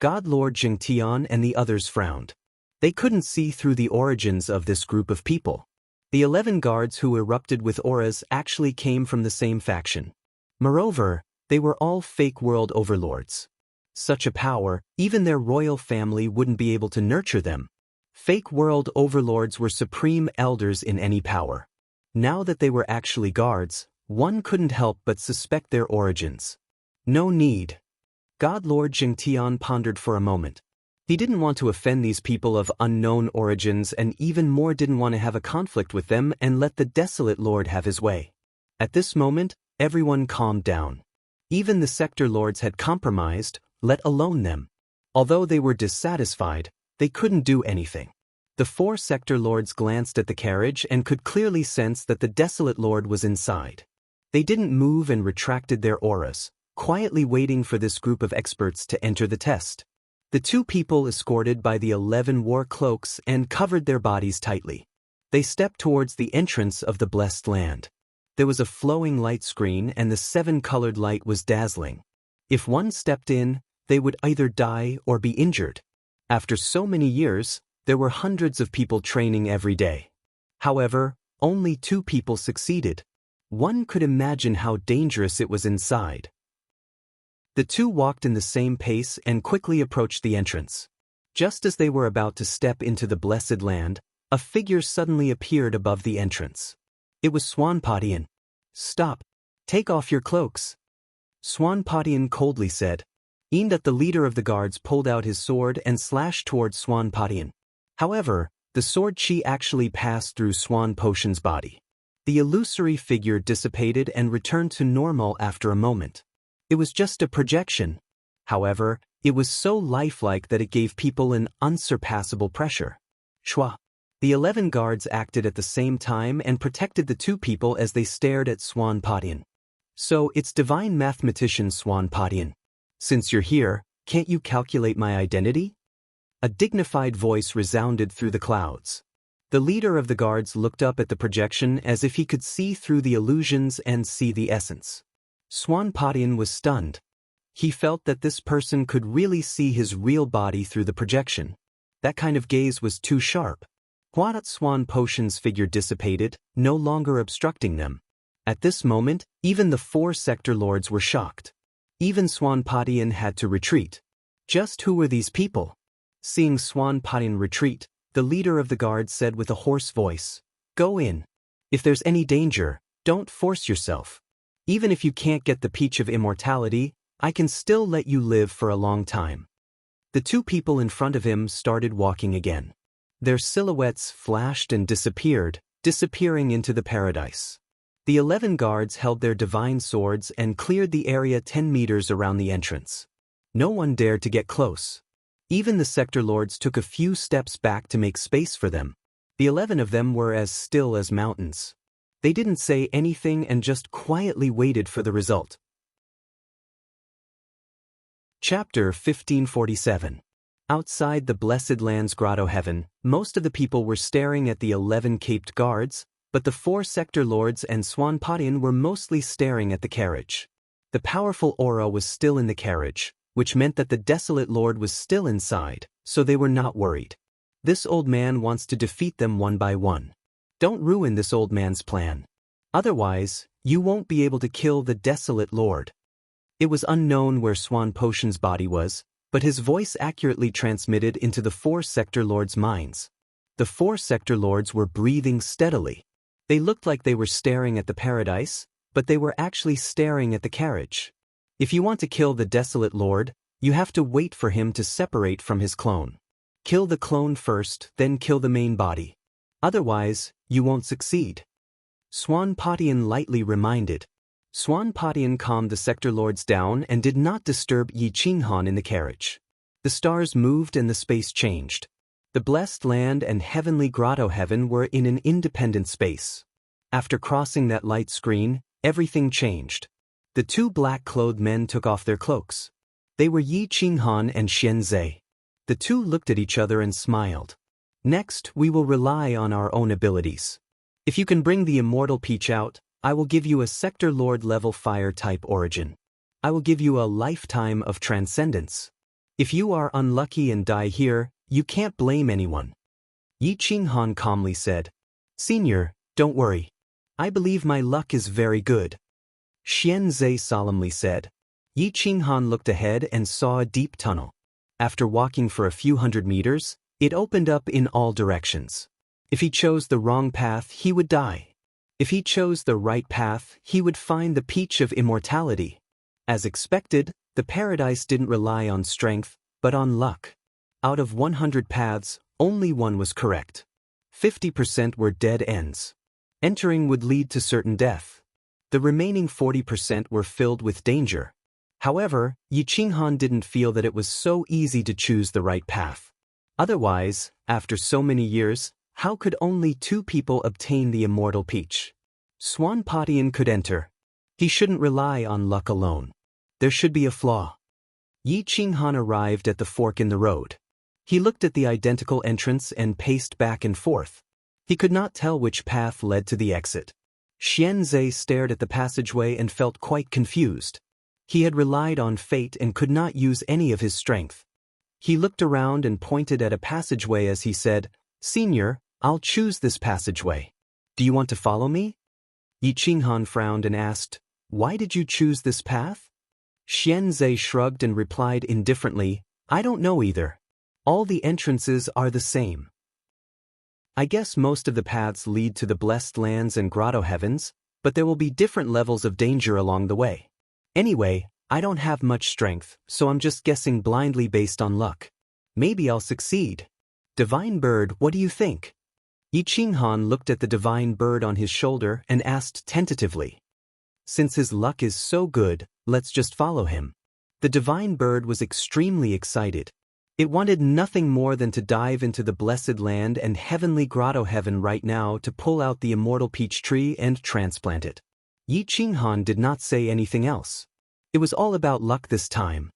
God Lord Jingtian and the others frowned. They couldn't see through the origins of this group of people. The 11 guards who erupted with auras actually came from the same faction. Moreover, They were all fake world overlords. Such a power, even their royal family wouldn't be able to nurture them. Fake world overlords were supreme elders in any power. Now that they were actually guards, one couldn't help but suspect their origins. No need. God Lord Jingtian pondered for a moment. He didn't want to offend these people of unknown origins and even more didn't want to have a conflict with them and let the desolate lord have his way. At this moment, everyone calmed down. Even the sector lords had compromised, let alone them. Although they were dissatisfied, they couldn't do anything. The 4 sector lords glanced at the carriage and could clearly sense that the desolate lord was inside. They didn't move and retracted their auras, quietly waiting for this group of experts to enter the test. The 2 people escorted by the 11 wore cloaks and covered their bodies tightly. They stepped towards the entrance of the blessed land. There was a flowing light screen and the 7-colored light was dazzling. If one stepped in, they would either die or be injured. After so many years, there were hundreds of people training every day. However, only 2 people succeeded. One could imagine how dangerous it was inside. The 2 walked in the same pace and quickly approached the entrance. Just as they were about to step into the blessed land, a figure suddenly appeared above the entrance. It was Swanpatian. "Stop. Take off your cloaks." Swanpatian coldly said. That the leader of the guards pulled out his sword and slashed towards Swanpatian. However, the sword chi actually passed through Swanpotion's body. The illusory figure dissipated and returned to normal after a moment. It was just a projection. However, it was so lifelike that it gave people an unsurpassable pressure. Shwa. The 11 guards acted at the same time and protected the 2 people as they stared at Swanpatian. "So it's divine mathematician Swanpatian. Since you're here, can't you calculate my identity?" A dignified voice resounded through the clouds. The leader of the guards looked up at the projection as if he could see through the illusions and see the essence. Swanpatian was stunned. He felt that this person could really see his real body through the projection. That kind of gaze was too sharp. Hwadat Swanpotion's figure dissipated, no longer obstructing them. At this moment, even the 4 sector lords were shocked. Even Swanpatian had to retreat. Just who were these people? Seeing Swanpatian retreat, the leader of the guards said with a hoarse voice, "Go in. If there's any danger, don't force yourself. Even if you can't get the peach of immortality, I can still let you live for a long time." The 2 people in front of him started walking again. Their silhouettes flashed and disappeared, disappearing into the paradise. The 11 guards held their divine swords and cleared the area 10 meters around the entrance. No one dared to get close. Even the sector lords took a few steps back to make space for them. The 11 of them were as still as mountains. They didn't say anything and just quietly waited for the result. Chapter 1547. Outside the Blessed Land's grotto heaven, most of the people were staring at the 11 caped guards, but the 4 sector lords and Swanpatian were mostly staring at the carriage. The powerful aura was still in the carriage, which meant that the desolate lord was still inside, so they were not worried. This old man wants to defeat them one by one. Don't ruin this old man's plan. Otherwise, you won't be able to kill the desolate lord. It was unknown where Swanpotion's body was, but his voice accurately transmitted into the 4 sector lords' minds. The 4 sector lords were breathing steadily. They looked like they were staring at the paradise, but they were actually staring at the carriage. If you want to kill the desolate lord, you have to wait for him to separate from his clone. Kill the clone first, then kill the main body. Otherwise, you won't succeed. Swanpatian lightly reminded. Swanpatian calmed the sector lords down and did not disturb Yi Qinghan in the carriage. The stars moved and the space changed. The blessed land and heavenly grotto heaven were in an independent space. After crossing that light screen, everything changed. The 2 black-clothed men took off their cloaks. They were Yi Qinghan and Xianzhe. The 2 looked at each other and smiled. "Next, we will rely on our own abilities. If you can bring the immortal peach out, I will give you a sector lord level fire type origin. I will give you a lifetime of transcendence. If you are unlucky and die here, you can't blame anyone." Yi Qinghan calmly said, "Senior, don't worry. I believe my luck is very good." Xianzhe solemnly said, Yi Qinghan looked ahead and saw a deep tunnel. After walking for a few hundred meters, it opened up in all directions. If he chose the wrong path, he would die. If he chose the right path, he would find the peach of immortality. As expected, the paradise didn't rely on strength, but on luck. Out of 100 paths, only one was correct. 50% were dead ends. Entering would lead to certain death. The remaining 40% were filled with danger. However, Yi Qinghan didn't feel that it was so easy to choose the right path. Otherwise, after so many years, how could only 2 people obtain the immortal peach? Swanpatian could enter. He shouldn't rely on luck alone. There should be a flaw. Yi Qinghan arrived at the fork in the road. He looked at the identical entrance and paced back and forth. He could not tell which path led to the exit. Xianzhe stared at the passageway and felt quite confused. He had relied on fate and could not use any of his strength. He looked around and pointed at a passageway as he said, "Senior, I'll choose this passageway. Do you want to follow me?" Yi Qinghan frowned and asked, "Why did you choose this path?" Xianzhe shrugged and replied indifferently, "I don't know either. All the entrances are the same. I guess most of the paths lead to the blessed lands and grotto heavens, but there will be different levels of danger along the way. Anyway, I don't have much strength, so I'm just guessing blindly based on luck. Maybe I'll succeed. Divine bird, what do you think?" Yi Qinghan looked at the divine bird on his shoulder and asked tentatively. Since his luck is so good, let's just follow him. The divine bird was extremely excited. It wanted nothing more than to dive into the blessed land and heavenly grotto heaven right now to pull out the immortal peach tree and transplant it. Yi Qinghan did not say anything else. It was all about luck this time.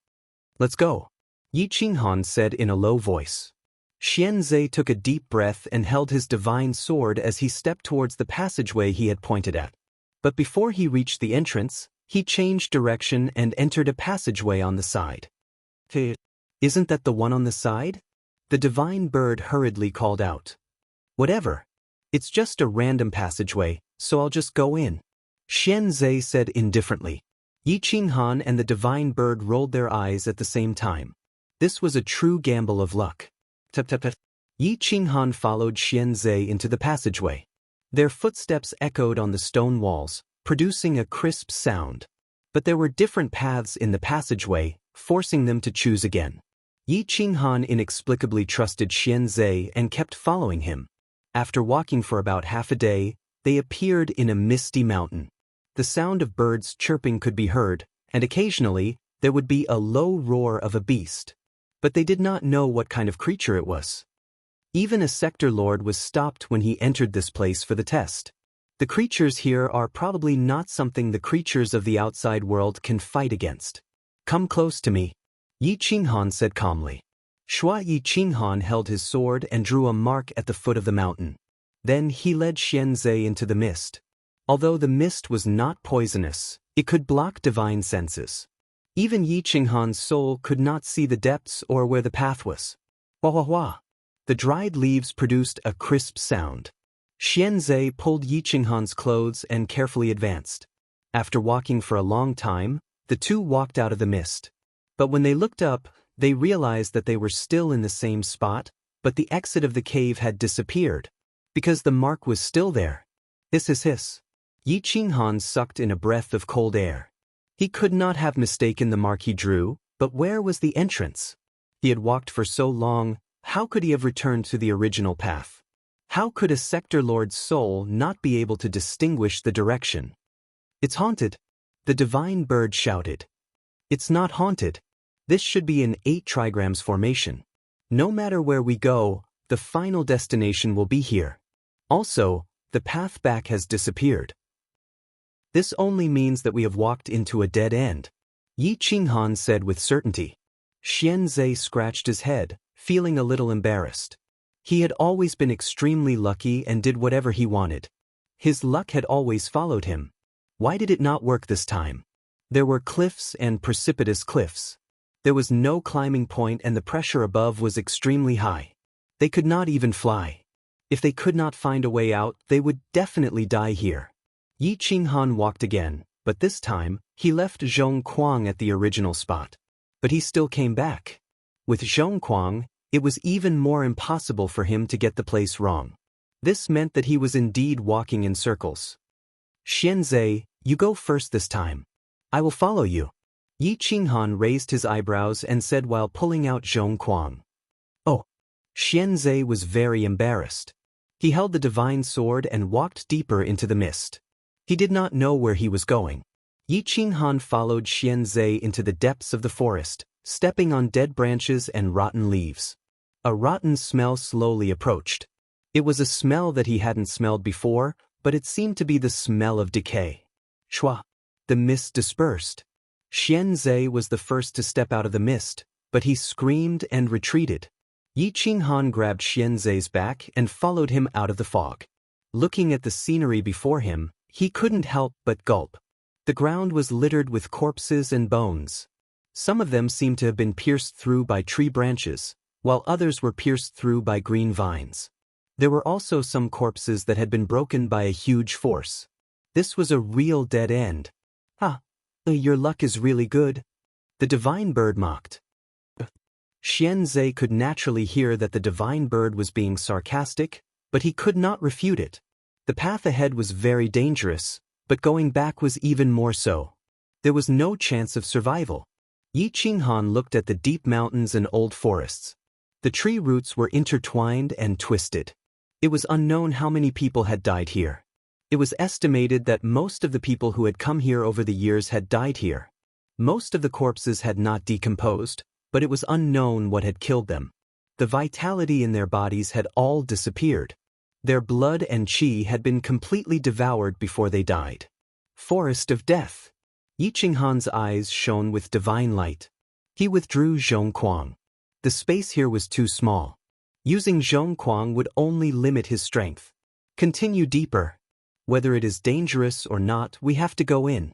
"Let's go," Yi Qinghan said in a low voice. Xianzhe took a deep breath and held his divine sword as he stepped towards the passageway he had pointed at. But before he reached the entrance, he changed direction and entered a passageway on the side. "Isn't that the one on the side?" The divine bird hurriedly called out. "Whatever. It's just a random passageway, so I'll just go in," Xianzhe said indifferently. Yi Qinghan and the divine bird rolled their eyes at the same time. This was a true gamble of luck. Tap tap tap. Yi Qinghan followed Xianzhe into the passageway. Their footsteps echoed on the stone walls, producing a crisp sound. But there were different paths in the passageway, forcing them to choose again. Yi Qinghan inexplicably trusted Xianzhe and kept following him. After walking for about half a day, they appeared in a misty mountain. The sound of birds chirping could be heard, and occasionally, there would be a low roar of a beast. But they did not know what kind of creature it was. Even a sector lord was stopped when he entered this place for the test. The creatures here are probably not something the creatures of the outside world can fight against. "Come close to me," Yi Qinghan said calmly. Yi Qinghan held his sword and drew a mark at the foot of the mountain. Then he led Xianzhe into the mist. Although the mist was not poisonous, it could block divine senses. Even Yi Qinghan's soul could not see the depths or where the path was. Wah wah wah. The dried leaves produced a crisp sound. Xianzhe pulled Yi Qinghan's clothes and carefully advanced. After walking for a long time, the two walked out of the mist. But when they looked up, they realized that they were still in the same spot, but the exit of the cave had disappeared. Because the mark was still there. Hiss hiss hiss. Yi Qinghan sucked in a breath of cold air. He could not have mistaken the mark he drew, but where was the entrance? He had walked for so long, how could he have returned to the original path? How could a sector lord's soul not be able to distinguish the direction? "It's haunted," the divine bird shouted. "It's not haunted. This should be an 8 trigrams formation. No matter where we go, the final destination will be here. Also, the path back has disappeared. This only means that we have walked into a dead end," Yi Qinghan said with certainty. Xianzhe scratched his head, feeling a little embarrassed. He had always been extremely lucky and did whatever he wanted. His luck had always followed him. Why did it not work this time? There were cliffs and precipitous cliffs. There was no climbing point and the pressure above was extremely high. They could not even fly. If they could not find a way out, they would definitely die here. Yi Qinghan walked again, but this time, he left Zhongquang at the original spot. But he still came back. With Zhongquang, it was even more impossible for him to get the place wrong. This meant that he was indeed walking in circles. Xianzhe, you go first this time. I will follow you. Yi Qinghan raised his eyebrows and said while pulling out Zhongquang. Oh. Xianzhe was very embarrassed. He held the divine sword and walked deeper into the mist. He did not know where he was going. Yi Qinghan followed Xianzhe into the depths of the forest, stepping on dead branches and rotten leaves. A rotten smell slowly approached. It was a smell that he hadn't smelled before, but it seemed to be the smell of decay. Shua! The mist dispersed. Xianzhe was the first to step out of the mist, but he screamed and retreated. Yi Qinghan grabbed Xianzhe's back and followed him out of the fog. Looking at the scenery before him, he couldn't help but gulp. The ground was littered with corpses and bones. Some of them seemed to have been pierced through by tree branches, while others were pierced through by green vines. There were also some corpses that had been broken by a huge force. This was a real dead end. Ah, your luck is really good. The divine bird mocked. Xianzhe could naturally hear that the divine bird was being sarcastic, but he could not refute it. The path ahead was very dangerous, but going back was even more so. There was no chance of survival. Yi Qinghan looked at the deep mountains and old forests. The tree roots were intertwined and twisted. It was unknown how many people had died here. It was estimated that most of the people who had come here over the years had died here. Most of the corpses had not decomposed, but it was unknown what had killed them. The vitality in their bodies had all disappeared. Their blood and qi had been completely devoured before they died. Forest of Death. Yi Qinghan's eyes shone with divine light. He withdrew Zhongquang. The space here was too small. Using Zhongquang would only limit his strength. Continue deeper. Whether it is dangerous or not, we have to go in.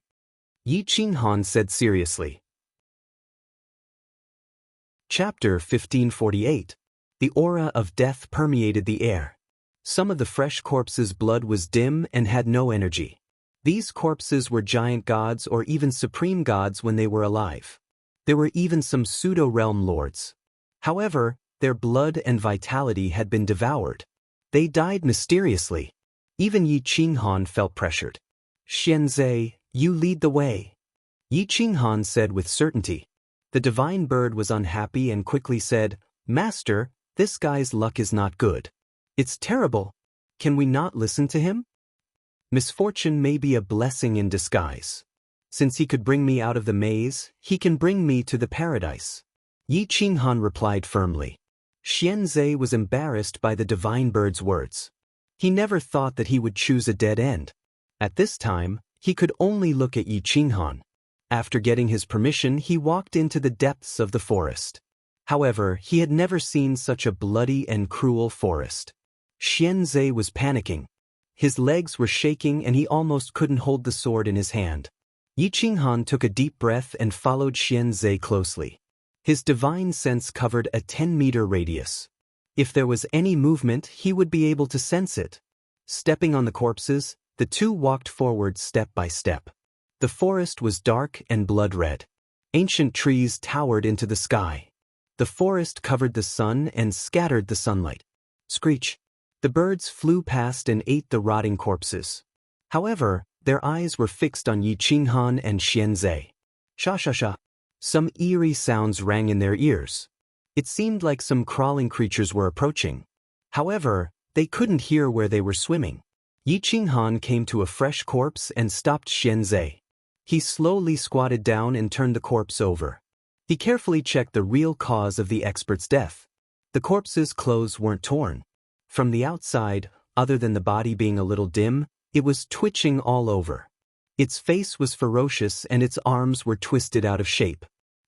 Yi Qinghan said seriously. Chapter 1548. The aura of death permeated the air. Some of the fresh corpses' blood was dim and had no energy. These corpses were giant gods or even supreme gods when they were alive. There were even some pseudo-realm lords. However, their blood and vitality had been devoured. They died mysteriously. Even Yi Qinghan felt pressured. Xianzhe, you lead the way. Yi Qinghan said with certainty. The divine bird was unhappy and quickly said, Master, this guy's luck is not good. It's terrible. Can we not listen to him? Misfortune may be a blessing in disguise. Since he could bring me out of the maze, he can bring me to the paradise. Yi Qinghan replied firmly. Xianzhe was embarrassed by the divine bird's words. He never thought that he would choose a dead end. At this time, he could only look at Yi Qinghan. After getting his permission, he walked into the depths of the forest. However, he had never seen such a bloody and cruel forest. Xianzhe was panicking. His legs were shaking and he almost couldn't hold the sword in his hand. Yi Qinghan took a deep breath and followed Xianzhe closely. His divine sense covered a 10-meter radius. If there was any movement, he would be able to sense it. Stepping on the corpses, the two walked forward step by step. The forest was dark and blood-red. Ancient trees towered into the sky. The forest covered the sun and scattered the sunlight. Screech! The birds flew past and ate the rotting corpses. However, their eyes were fixed on Yi Qinghan and Xianzhe. Sha-sha-sha! Some eerie sounds rang in their ears. It seemed like some crawling creatures were approaching. However, they couldn't hear where they were swimming. Yi Qinghan came to a fresh corpse and stopped Xianzhe. He slowly squatted down and turned the corpse over. He carefully checked the real cause of the expert's death. The corpse's clothes weren't torn. From the outside, other than the body being a little dim, it was twitching all over. Its face was ferocious and its arms were twisted out of shape.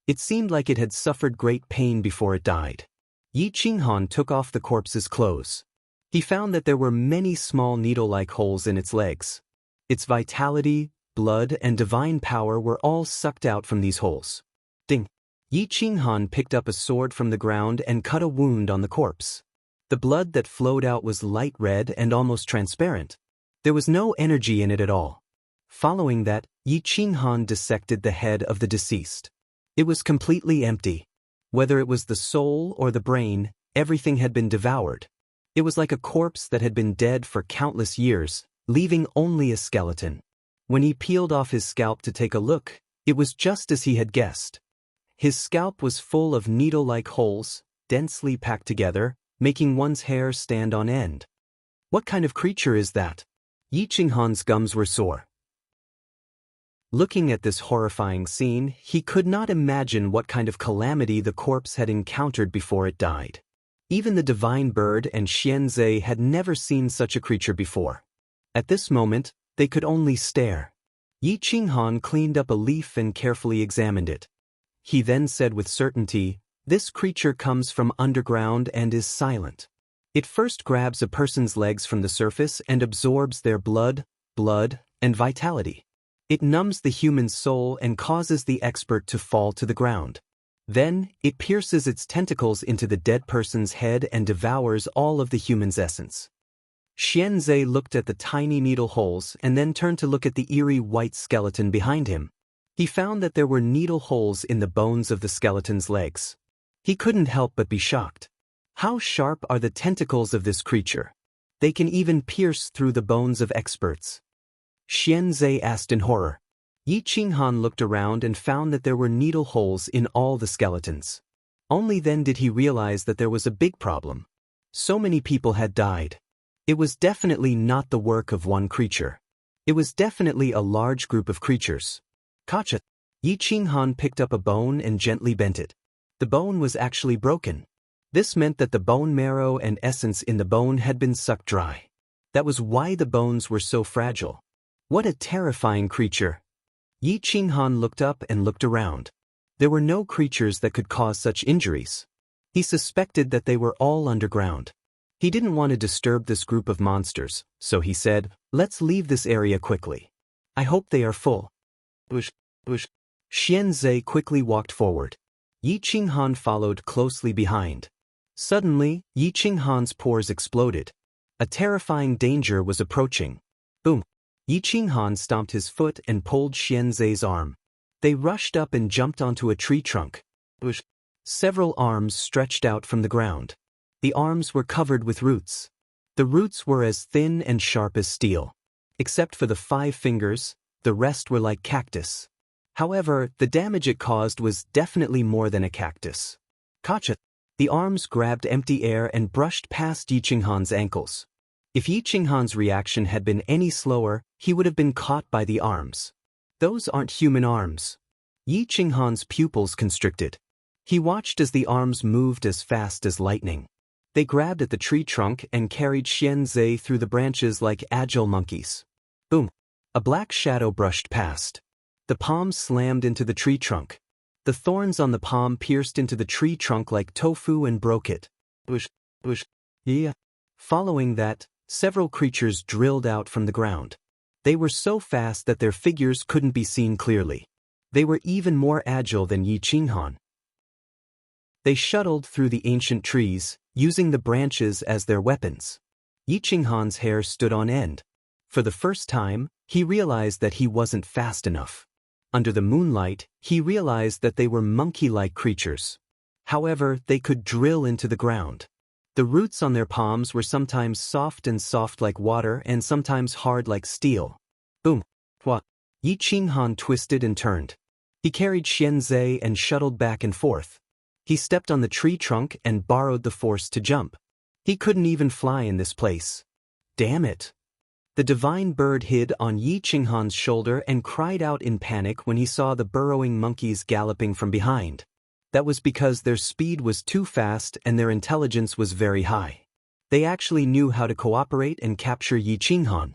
It seemed like it had suffered great pain before it died. Yi Qinghan took off the corpse's clothes. He found that there were many small needle-like holes in its legs. Its vitality, blood, and divine power were all sucked out from these holes. Ding! Yi Qinghan picked up a sword from the ground and cut a wound on the corpse. The blood that flowed out was light red and almost transparent. There was no energy in it at all. Following that, Yi Qinghan dissected the head of the deceased. It was completely empty. Whether it was the soul or the brain, everything had been devoured. It was like a corpse that had been dead for countless years, leaving only a skeleton. When he peeled off his scalp to take a look, it was just as he had guessed. His scalp was full of needle-like holes, densely packed together, making one's hair stand on end. What kind of creature is that? Yi Qinghan's gums were sore. Looking at this horrifying scene, he could not imagine what kind of calamity the corpse had encountered before it died. Even the divine bird and Xianzhe had never seen such a creature before. At this moment, they could only stare. Yi Qinghan cleaned up a leaf and carefully examined it. He then said with certainty, "This creature comes from underground and is silent. It first grabs a person's legs from the surface and absorbs their blood, and vitality. It numbs the human soul and causes the expert to fall to the ground. Then, it pierces its tentacles into the dead person's head and devours all of the human's essence." Xianzhe looked at the tiny needle holes and then turned to look at the eerie white skeleton behind him. He found that there were needle holes in the bones of the skeleton's legs. He couldn't help but be shocked. How sharp are the tentacles of this creature? They can even pierce through the bones of experts. Xianzhe asked in horror. Yi Qinghan looked around and found that there were needle holes in all the skeletons. Only then did he realize that there was a big problem. So many people had died. It was definitely not the work of one creature. It was definitely a large group of creatures. Gotcha. Yi Qinghan picked up a bone and gently bent it. The bone was actually broken. This meant that the bone marrow and essence in the bone had been sucked dry. That was why the bones were so fragile. What a terrifying creature. Yi Qinghan looked up and looked around. There were no creatures that could cause such injuries. He suspected that they were all underground. He didn't want to disturb this group of monsters, so he said, "Let's leave this area quickly. I hope they are full." Bush. Xianzhe quickly walked forward. Yi Qinghan followed closely behind. Suddenly, Yi Qinghan's pores exploded. A terrifying danger was approaching. Boom! Yi Qinghan stomped his foot and pulled Xianzhe's arm. They rushed up and jumped onto a tree trunk. Bush. Several arms stretched out from the ground. The arms were covered with roots. The roots were as thin and sharp as steel. Except for the 5 fingers, the rest were like cactus. However, the damage it caused was definitely more than a cactus. Gotcha! The arms grabbed empty air and brushed past Yi Qinghan's ankles. If Yi Qinghan's reaction had been any slower, he would have been caught by the arms. Those aren't human arms. Yi Qinghan's pupils constricted. He watched as the arms moved as fast as lightning. They grabbed at the tree trunk and carried Xianzhe through the branches like agile monkeys. Boom! A black shadow brushed past. The palm slammed into the tree trunk. The thorns on the palm pierced into the tree trunk like tofu and broke it. Bush. Yeah. Following that, several creatures drilled out from the ground. They were so fast that their figures couldn't be seen clearly. They were even more agile than Yi Qinghan. They shuttled through the ancient trees, using the branches as their weapons. Yi Qinghan's hair stood on end. For the first time, he realized that he wasn't fast enough. Under the moonlight, he realized that they were monkey-like creatures. However, they could drill into the ground. The roots on their palms were sometimes soft like water and sometimes hard like steel. Boom! Hua! Yi Qinghan twisted and turned. He carried Xianzhe and shuttled back and forth. He stepped on the tree trunk and borrowed the force to jump. He couldn't even fly in this place. Damn it! The divine bird hid on Yi Qinghan's shoulder and cried out in panic when he saw the burrowing monkeys galloping from behind. That was because their speed was too fast and their intelligence was very high. They actually knew how to cooperate and capture Yi Qinghan.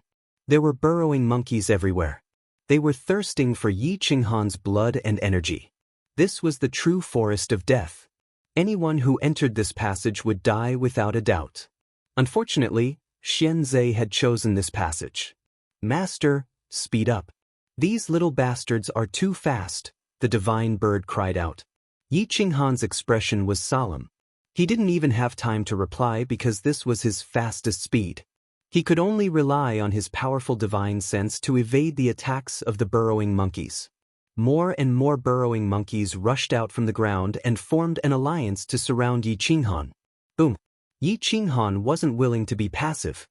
There were burrowing monkeys everywhere. They were thirsting for Yi Qinghan's blood and energy. This was the true forest of death. Anyone who entered this passage would die without a doubt. Unfortunately, Xianzhe had chosen this passage. "Master, speed up. These little bastards are too fast," the divine bird cried out. Yi Qinghan's expression was solemn. He didn't even have time to reply because this was his fastest speed. He could only rely on his powerful divine sense to evade the attacks of the burrowing monkeys. More and more burrowing monkeys rushed out from the ground and formed an alliance to surround Yi Qinghan. Boom! Yi Qinghan wasn't willing to be passive.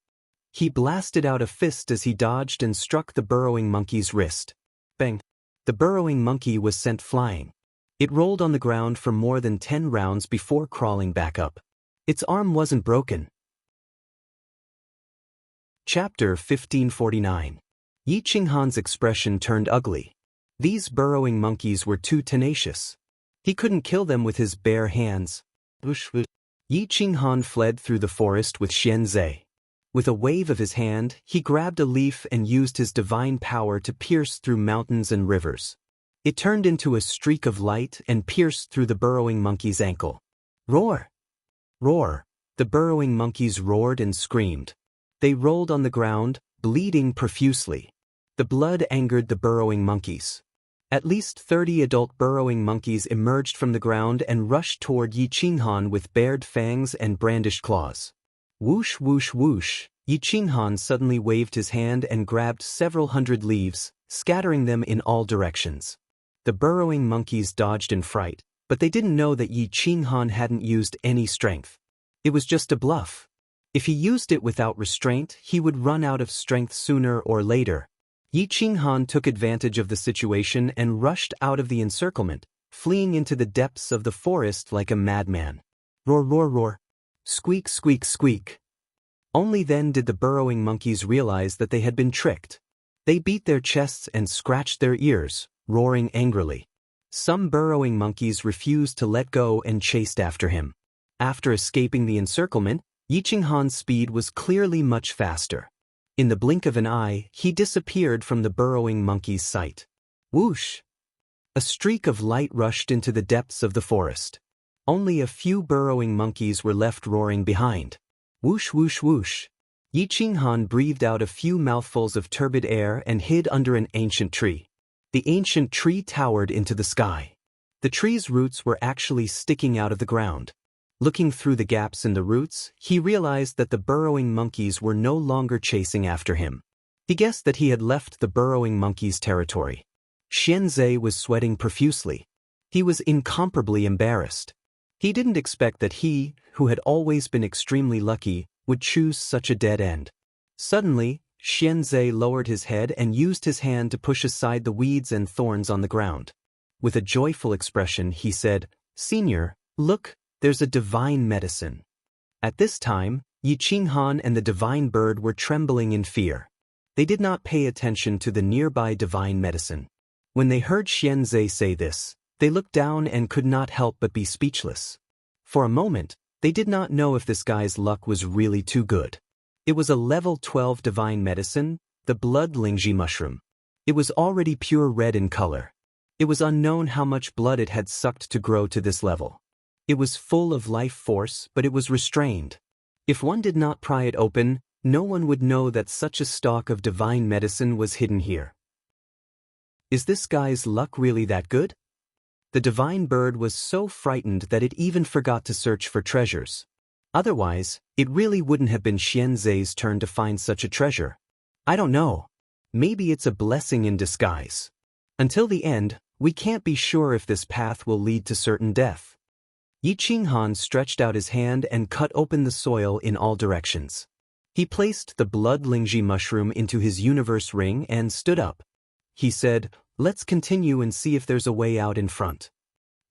He blasted out a fist as he dodged and struck the burrowing monkey's wrist. Bang! The burrowing monkey was sent flying. It rolled on the ground for more than 10 rounds before crawling back up. Its arm wasn't broken. Chapter 1549. Yi Qinghan's expression turned ugly. These burrowing monkeys were too tenacious. He couldn't kill them with his bare hands. Yi Qinghan fled through the forest with Xianzhe. With a wave of his hand, he grabbed a leaf and used his divine power to pierce through mountains and rivers. It turned into a streak of light and pierced through the burrowing monkey's ankle. Roar! Roar! The burrowing monkeys roared and screamed. They rolled on the ground, bleeding profusely. The blood angered the burrowing monkeys. At least 30 adult burrowing monkeys emerged from the ground and rushed toward Yi Qinghan with bared fangs and brandished claws. Whoosh whoosh whoosh, Yi Qinghan suddenly waved his hand and grabbed several hundred leaves, scattering them in all directions. The burrowing monkeys dodged in fright, but they didn't know that Yi Qinghan hadn't used any strength. It was just a bluff. If he used it without restraint, he would run out of strength sooner or later. Yi Qinghan took advantage of the situation and rushed out of the encirclement, fleeing into the depths of the forest like a madman. Roar roar roar. Squeak squeak squeak. Only then did the burrowing monkeys realize that they had been tricked. They beat their chests and scratched their ears, roaring angrily. Some burrowing monkeys refused to let go and chased after him. After escaping the encirclement, Yi Qinghan's speed was clearly much faster. In the blink of an eye, he disappeared from the burrowing monkey's sight. Whoosh! A streak of light rushed into the depths of the forest. Only a few burrowing monkeys were left roaring behind. Whoosh whoosh whoosh. Yi Qinghan breathed out a few mouthfuls of turbid air and hid under an ancient tree. The ancient tree towered into the sky. The tree's roots were actually sticking out of the ground. Looking through the gaps in the roots, he realized that the burrowing monkeys were no longer chasing after him. He guessed that he had left the burrowing monkeys' territory. Xianzhe was sweating profusely. He was incomparably embarrassed. He didn't expect that he, who had always been extremely lucky, would choose such a dead end. Suddenly, Xianzhe lowered his head and used his hand to push aside the weeds and thorns on the ground. With a joyful expression, he said, "Senior, look, there's a divine medicine." At this time, Yi Qinghan and the divine bird were trembling in fear. They did not pay attention to the nearby divine medicine. When they heard Xianzhe say this, they looked down and could not help but be speechless. For a moment, they did not know if this guy's luck was really too good. It was a level 12 divine medicine, the blood lingji mushroom. It was already pure red in color. It was unknown how much blood it had sucked to grow to this level. It was full of life force, but it was restrained. If one did not pry it open, no one would know that such a stalk of divine medicine was hidden here. Is this guy's luck really that good? The divine bird was so frightened that it even forgot to search for treasures. Otherwise, it really wouldn't have been Xianzhe's turn to find such a treasure. I don't know. Maybe it's a blessing in disguise. Until the end, we can't be sure if this path will lead to certain death. Yi Qinghan stretched out his hand and cut open the soil in all directions. He placed the blood lingji mushroom into his universe ring and stood up. He said, "Let's continue and see if there's a way out in front."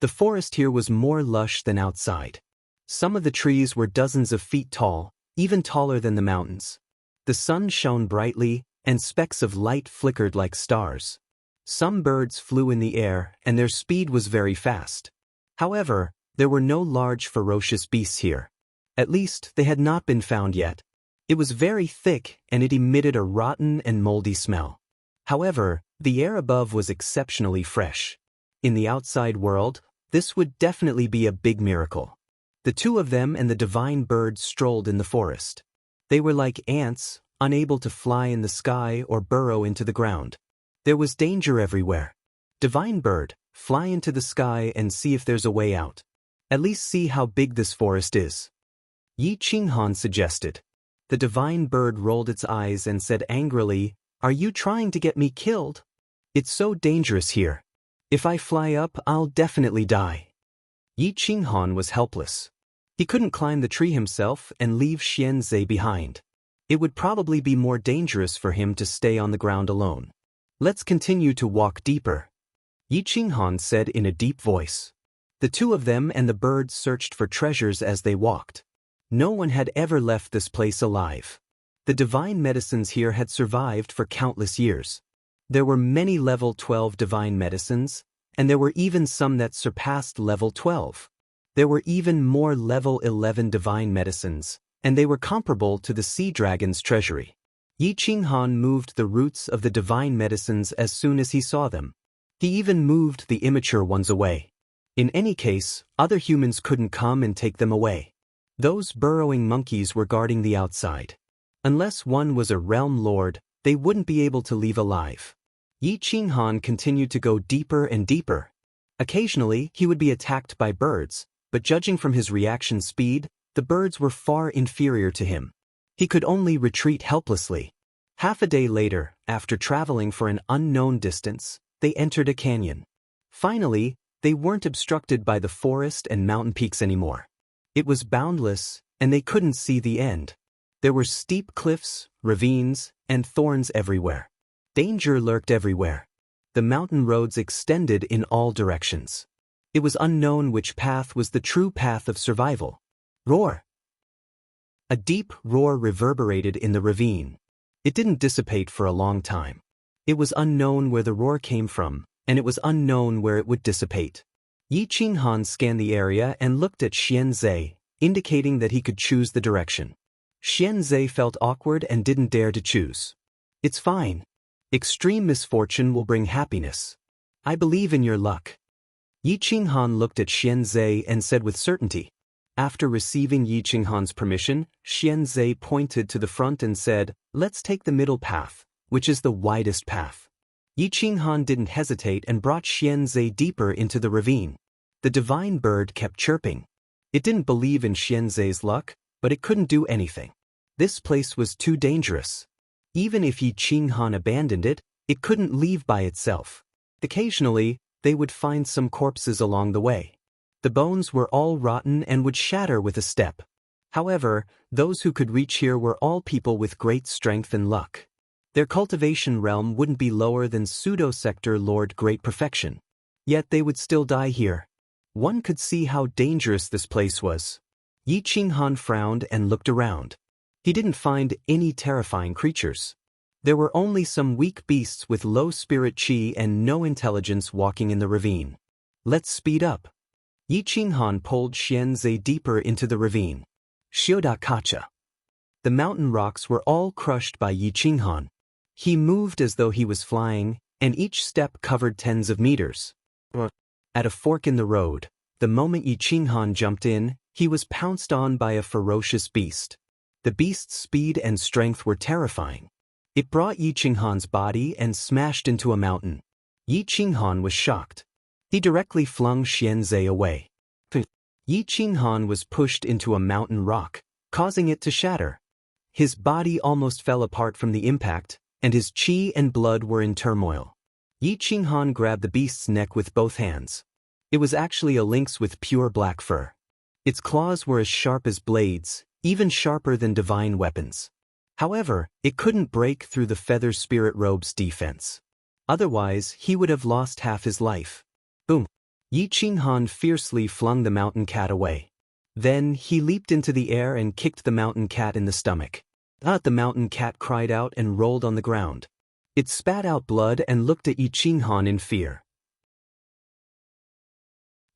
The forest here was more lush than outside. Some of the trees were dozens of feet tall, even taller than the mountains. The sun shone brightly, and specks of light flickered like stars. Some birds flew in the air, and their speed was very fast. However, there were no large ferocious beasts here. At least, they had not been found yet. It was very thick, and it emitted a rotten and moldy smell. However, the air above was exceptionally fresh. In the outside world, this would definitely be a big miracle. The two of them and the divine bird strolled in the forest. They were like ants, unable to fly in the sky or burrow into the ground. There was danger everywhere. Divine bird, fly into the sky and see if there's a way out. At least see how big this forest is. Yi Qinghan suggested. The divine bird rolled its eyes and said angrily, "Are you trying to get me killed? It's so dangerous here. If I fly up, I'll definitely die." Yi Qinghan was helpless. He couldn't climb the tree himself and leave Xianzhe behind. It would probably be more dangerous for him to stay on the ground alone. "Let's continue to walk deeper," Yi Qinghan said in a deep voice. The two of them and the birds searched for treasures as they walked. No one had ever left this place alive. The divine medicines here had survived for countless years. There were many level 12 divine medicines, and there were even some that surpassed level 12. There were even more level 11 divine medicines, and they were comparable to the sea dragon's treasury. Yi Qinghan moved the roots of the divine medicines as soon as he saw them. He even moved the immature ones away. In any case, other humans couldn't come and take them away. Those burrowing monkeys were guarding the outside. Unless one was a realm lord, they wouldn't be able to leave alive. Yi Qinghan continued to go deeper and deeper. Occasionally, he would be attacked by birds, but judging from his reaction speed, the birds were far inferior to him. He could only retreat helplessly. Half a day later, after traveling for an unknown distance, they entered a canyon. Finally, they weren't obstructed by the forest and mountain peaks anymore. It was boundless, and they couldn't see the end. There were steep cliffs, ravines, and thorns everywhere. Danger lurked everywhere. The mountain roads extended in all directions. It was unknown which path was the true path of survival. Roar! A deep roar reverberated in the ravine. It didn't dissipate for a long time. It was unknown where the roar came from, and it was unknown where it would dissipate. Yi Qinghan scanned the area and looked at Xianzhe, indicating that he could choose the direction. Xianzhe felt awkward and didn't dare to choose. "It's fine. Extreme misfortune will bring happiness. I believe in your luck." Yi Qinghan looked at Xianzhe and said with certainty. After receiving Yi Qinghan's permission, Xianzhe pointed to the front and said, "Let's take the middle path, which is the widest path." Yi Qinghan didn't hesitate and brought Xianzhe deeper into the ravine. The divine bird kept chirping. It didn't believe in Xianzhe's luck, but it couldn't do anything. This place was too dangerous. Even if Yi Qinghan abandoned it, it couldn't leave by itself. Occasionally, they would find some corpses along the way. The bones were all rotten and would shatter with a step. However, those who could reach here were all people with great strength and luck. Their cultivation realm wouldn't be lower than pseudo-sector Lord Great Perfection. Yet they would still die here. One could see how dangerous this place was. Yi Qinghan frowned and looked around. He didn't find any terrifying creatures. There were only some weak beasts with low spirit chi and no intelligence walking in the ravine. "Let's speed up." Yi Qinghan pulled Xianzhe deeper into the ravine. Shioda Kacha. The mountain rocks were all crushed by Yi Qinghan. He moved as though he was flying, and each step covered tens of meters. At a fork in the road, the moment Yi Qinghan jumped in, he was pounced on by a ferocious beast. The beast's speed and strength were terrifying. It brought Yi Qinghan's body and smashed into a mountain. Yi Qinghan was shocked. He directly flung Xianzhe away. Yi Qinghan was pushed into a mountain rock, causing it to shatter. His body almost fell apart from the impact, and his chi and blood were in turmoil. Yi Qinghan grabbed the beast's neck with both hands. It was actually a lynx with pure black fur. Its claws were as sharp as blades, even sharper than divine weapons. However, it couldn't break through the feather spirit robe's defense. Otherwise, he would have lost half his life. Boom! Yi Qinghan fiercely flung the mountain cat away. Then, he leaped into the air and kicked the mountain cat in the stomach. The mountain cat cried out and rolled on the ground. It spat out blood and looked at Yi Qinghan in fear.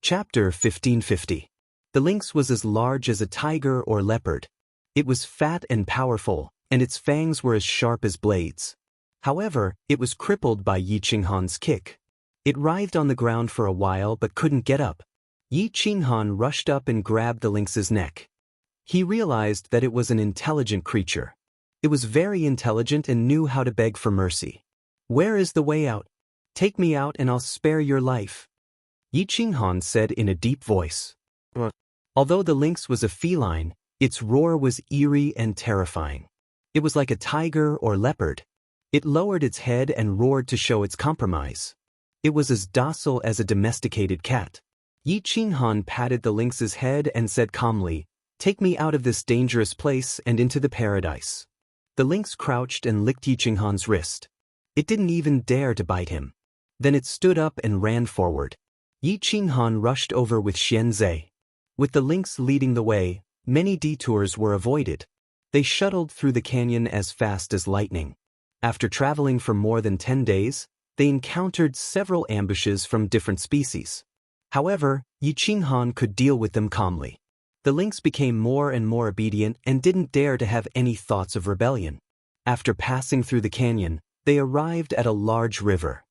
Chapter 1550. The lynx was as large as a tiger or leopard. It was fat and powerful, and its fangs were as sharp as blades. However, it was crippled by Yi Qinghan's kick. It writhed on the ground for a while but couldn't get up. Yi Qinghan rushed up and grabbed the lynx's neck. He realized that it was an intelligent creature. It was very intelligent and knew how to beg for mercy. "Where is the way out? Take me out and I'll spare your life," Yi Qinghan said in a deep voice. Although the lynx was a feline, its roar was eerie and terrifying. It was like a tiger or leopard. It lowered its head and roared to show its compromise. It was as docile as a domesticated cat. Yi Qinghan patted the lynx's head and said calmly, "Take me out of this dangerous place and into the paradise." The lynx crouched and licked Yi Qinghan's wrist. It didn't even dare to bite him. Then it stood up and ran forward. Yi Qinghan rushed over with Xianzhe. With the lynx leading the way, many detours were avoided. They shuttled through the canyon as fast as lightning. After traveling for more than 10 days, they encountered several ambushes from different species. However, Yi Qinghan could deal with them calmly. The lynx became more and more obedient and didn't dare to have any thoughts of rebellion. After passing through the canyon, they arrived at a large river.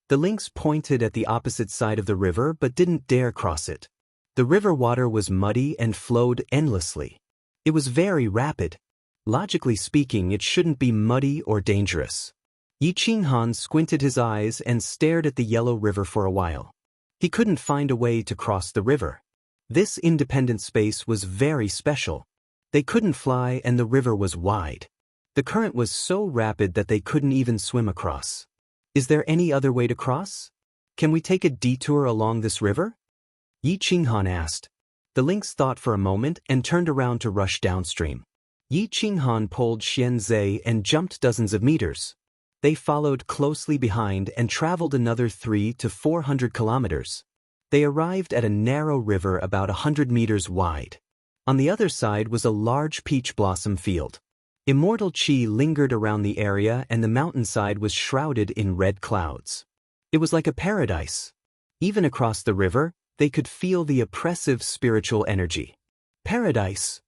The lynx pointed at the opposite side of the river but didn't dare cross it. The river water was muddy and flowed endlessly. It was very rapid. Logically speaking, it shouldn't be muddy or dangerous. Yi Qinghan squinted his eyes and stared at the yellow river for a while. He couldn't find a way to cross the river. This independent space was very special. They couldn't fly and the river was wide. The current was so rapid that they couldn't even swim across. Is there any other way to cross? Can we take a detour along this river? Yi Qinghan asked. The lynx thought for a moment and turned around to rush downstream. Yi Qinghan pulled Xianzhe and jumped dozens of meters. They followed closely behind and traveled another 300 to 400 kilometers. They arrived at a narrow river about 100 meters wide. On the other side was a large peach blossom field. Immortal qi lingered around the area and the mountainside was shrouded in red clouds. It was like a paradise. Even across the river, they could feel the oppressive spiritual energy. Paradise?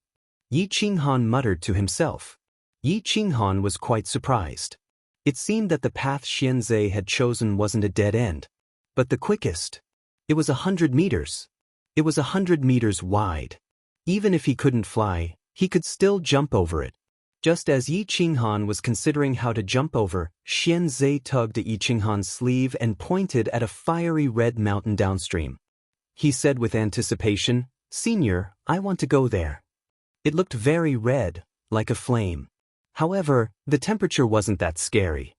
Yi Qinghan muttered to himself. Yi Qinghan was quite surprised. It seemed that the path Xianzhe had chosen wasn't a dead end, but the quickest. It was 100 meters. It was 100 meters wide. Even if he couldn't fly, he could still jump over it. Just as Yi Qinghan was considering how to jump over, Xianzhe tugged at Yi Qinghan's sleeve and pointed at a fiery red mountain downstream. He said with anticipation, "Senior, I want to go there." It looked very red, like a flame. However, the temperature wasn't that scary.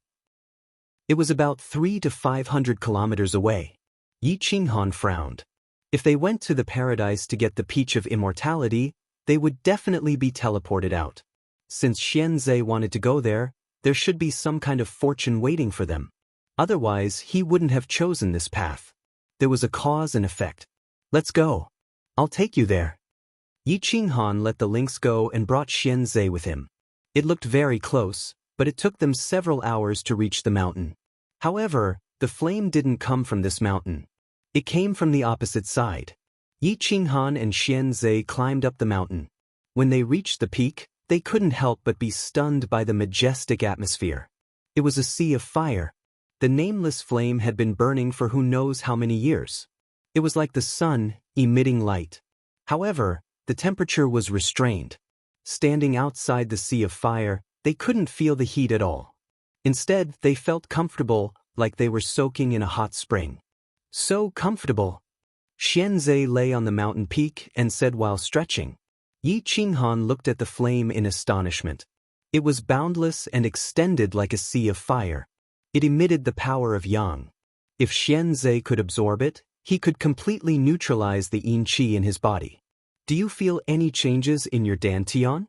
It was about 300 to 500 kilometers away. Yi Qinghan frowned. If they went to the paradise to get the peach of immortality, they would definitely be teleported out. Since Xianzhe wanted to go there, there should be some kind of fortune waiting for them. Otherwise, he wouldn't have chosen this path. There was a cause and effect. "Let's go. I'll take you there." Yi Qinghan let the lynx go and brought Xianzhe with him. It looked very close, but it took them several hours to reach the mountain. However, the flame didn't come from this mountain. It came from the opposite side. Yi Qinghan and Xianzhe climbed up the mountain. When they reached the peak, they couldn't help but be stunned by the majestic atmosphere. It was a sea of fire. The nameless flame had been burning for who knows how many years. It was like the sun, emitting light. However, the temperature was restrained. Standing outside the sea of fire, they couldn't feel the heat at all. Instead, they felt comfortable, like they were soaking in a hot spring. So comfortable. Xianzhe lay on the mountain peak and said while stretching. Yi Qinghan looked at the flame in astonishment. It was boundless and extended like a sea of fire. It emitted the power of yang. If Xianzhe could absorb it, he could completely neutralize the yin qi in his body. "Do you feel any changes in your dantian?"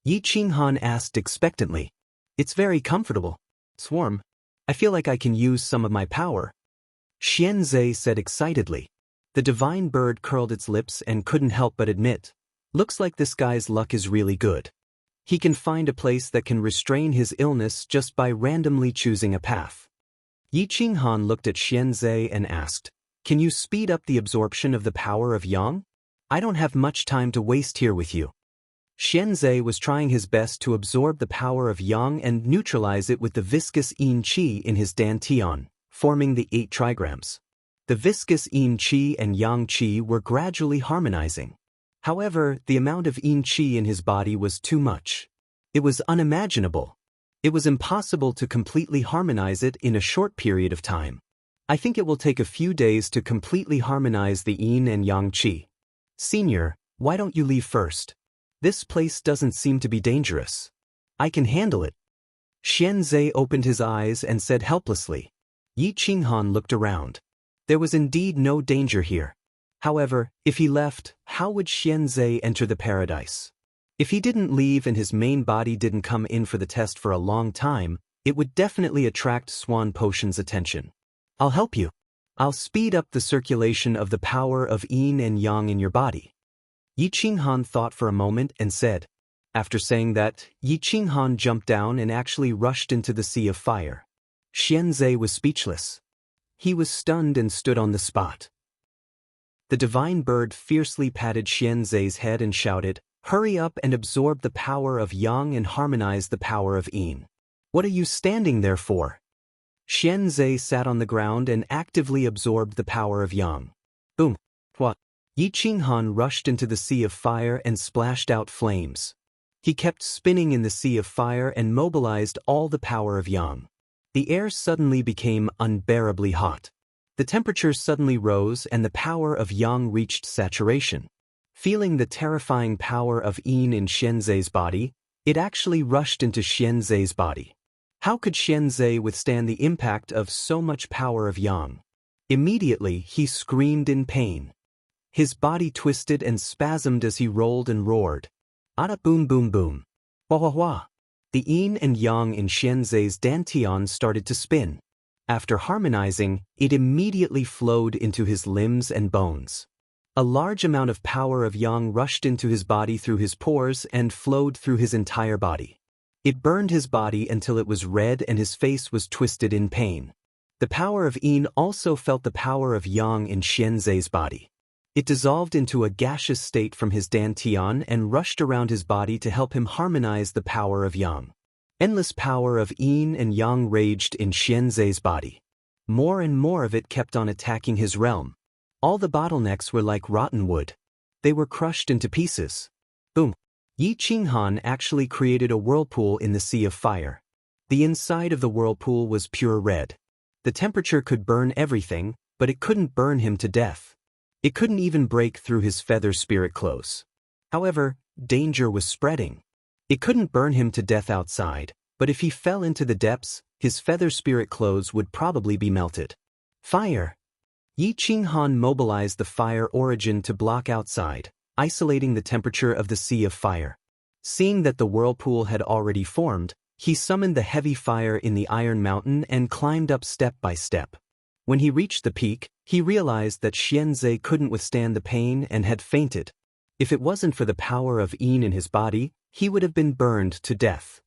Yi Qinghan asked expectantly. "It's very comfortable. It's warm. I feel like I can use some of my power." Xianzhe said excitedly. The divine bird curled its lips and couldn't help but admit, "Looks like this guy's luck is really good. He can find a place that can restrain his illness just by randomly choosing a path." Yi Qinghan looked at Xianzhe and asked, "Can you speed up the absorption of the power of yang? I don't have much time to waste here with you." Xianzhe was trying his best to absorb the power of yang and neutralize it with the viscous yin qi in his dantian, forming the 8 trigrams. The viscous yin qi and yang qi were gradually harmonizing. However, the amount of yin qi in his body was too much. It was unimaginable. It was impossible to completely harmonize it in a short period of time. "I think it will take a few days to completely harmonize the yin and yang qi. Senior, why don't you leave first? This place doesn't seem to be dangerous." I can handle it. Xianzhe opened his eyes and said helplessly. Yi Qinghan looked around. There was indeed no danger here. However, if he left, how would Xianzhe enter the paradise? If he didn't leave and his main body didn't come in for the test for a long time, it would definitely attract Swan Potion's attention. I'll help you. I'll speed up the circulation of the power of yin and yang in your body. Yi Qinghan thought for a moment and said. After saying that, Yi Qinghan jumped down and actually rushed into the sea of fire. Xianzhe was speechless. He was stunned and stood on the spot. The divine bird fiercely patted Xianzhe's head and shouted, "Hurry up and absorb the power of yang and harmonize the power of yin. What are you standing there for?" Xianzhe sat on the ground and actively absorbed the power of yang. Boom! What? Yi Qinghan rushed into the sea of fire and splashed out flames. He kept spinning in the sea of fire and mobilized all the power of yang. The air suddenly became unbearably hot. The temperature suddenly rose and the power of yang reached saturation. Feeling the terrifying power of yin in Xianzhe's body, it actually rushed into Xianzhe's body. How could Xianzhe withstand the impact of so much power of yang? Immediately, he screamed in pain. His body twisted and spasmed as he rolled and roared. Ada boom boom boom. Wah wah wah. The yin and yang in Xianzhe's dantian started to spin. After harmonizing, it immediately flowed into his limbs and bones. A large amount of power of yang rushed into his body through his pores and flowed through his entire body. It burned his body until it was red and his face was twisted in pain. The power of yin also felt the power of yang in Xianzhe's body. It dissolved into a gaseous state from his dantian and rushed around his body to help him harmonize the power of yang. Endless power of yin and yang raged in Xianzhe's body. More and more of it kept on attacking his realm. All the bottlenecks were like rotten wood. They were crushed into pieces. Boom! Yi Qinghan actually created a whirlpool in the sea of fire. The inside of the whirlpool was pure red. The temperature could burn everything, but it couldn't burn him to death. It couldn't even break through his feather spirit clothes. However, danger was spreading. It couldn't burn him to death outside, but if he fell into the depths, his feather spirit clothes would probably be melted. Fire! Yi Qinghan mobilized the fire origin to block outside, isolating the temperature of the sea of fire. Seeing that the whirlpool had already formed, he summoned the heavy fire in the Iron Mountain and climbed up step by step. When he reached the peak, he realized that Xianzhe couldn't withstand the pain and had fainted. If it wasn't for the power of yin in his body, he would have been burned to death.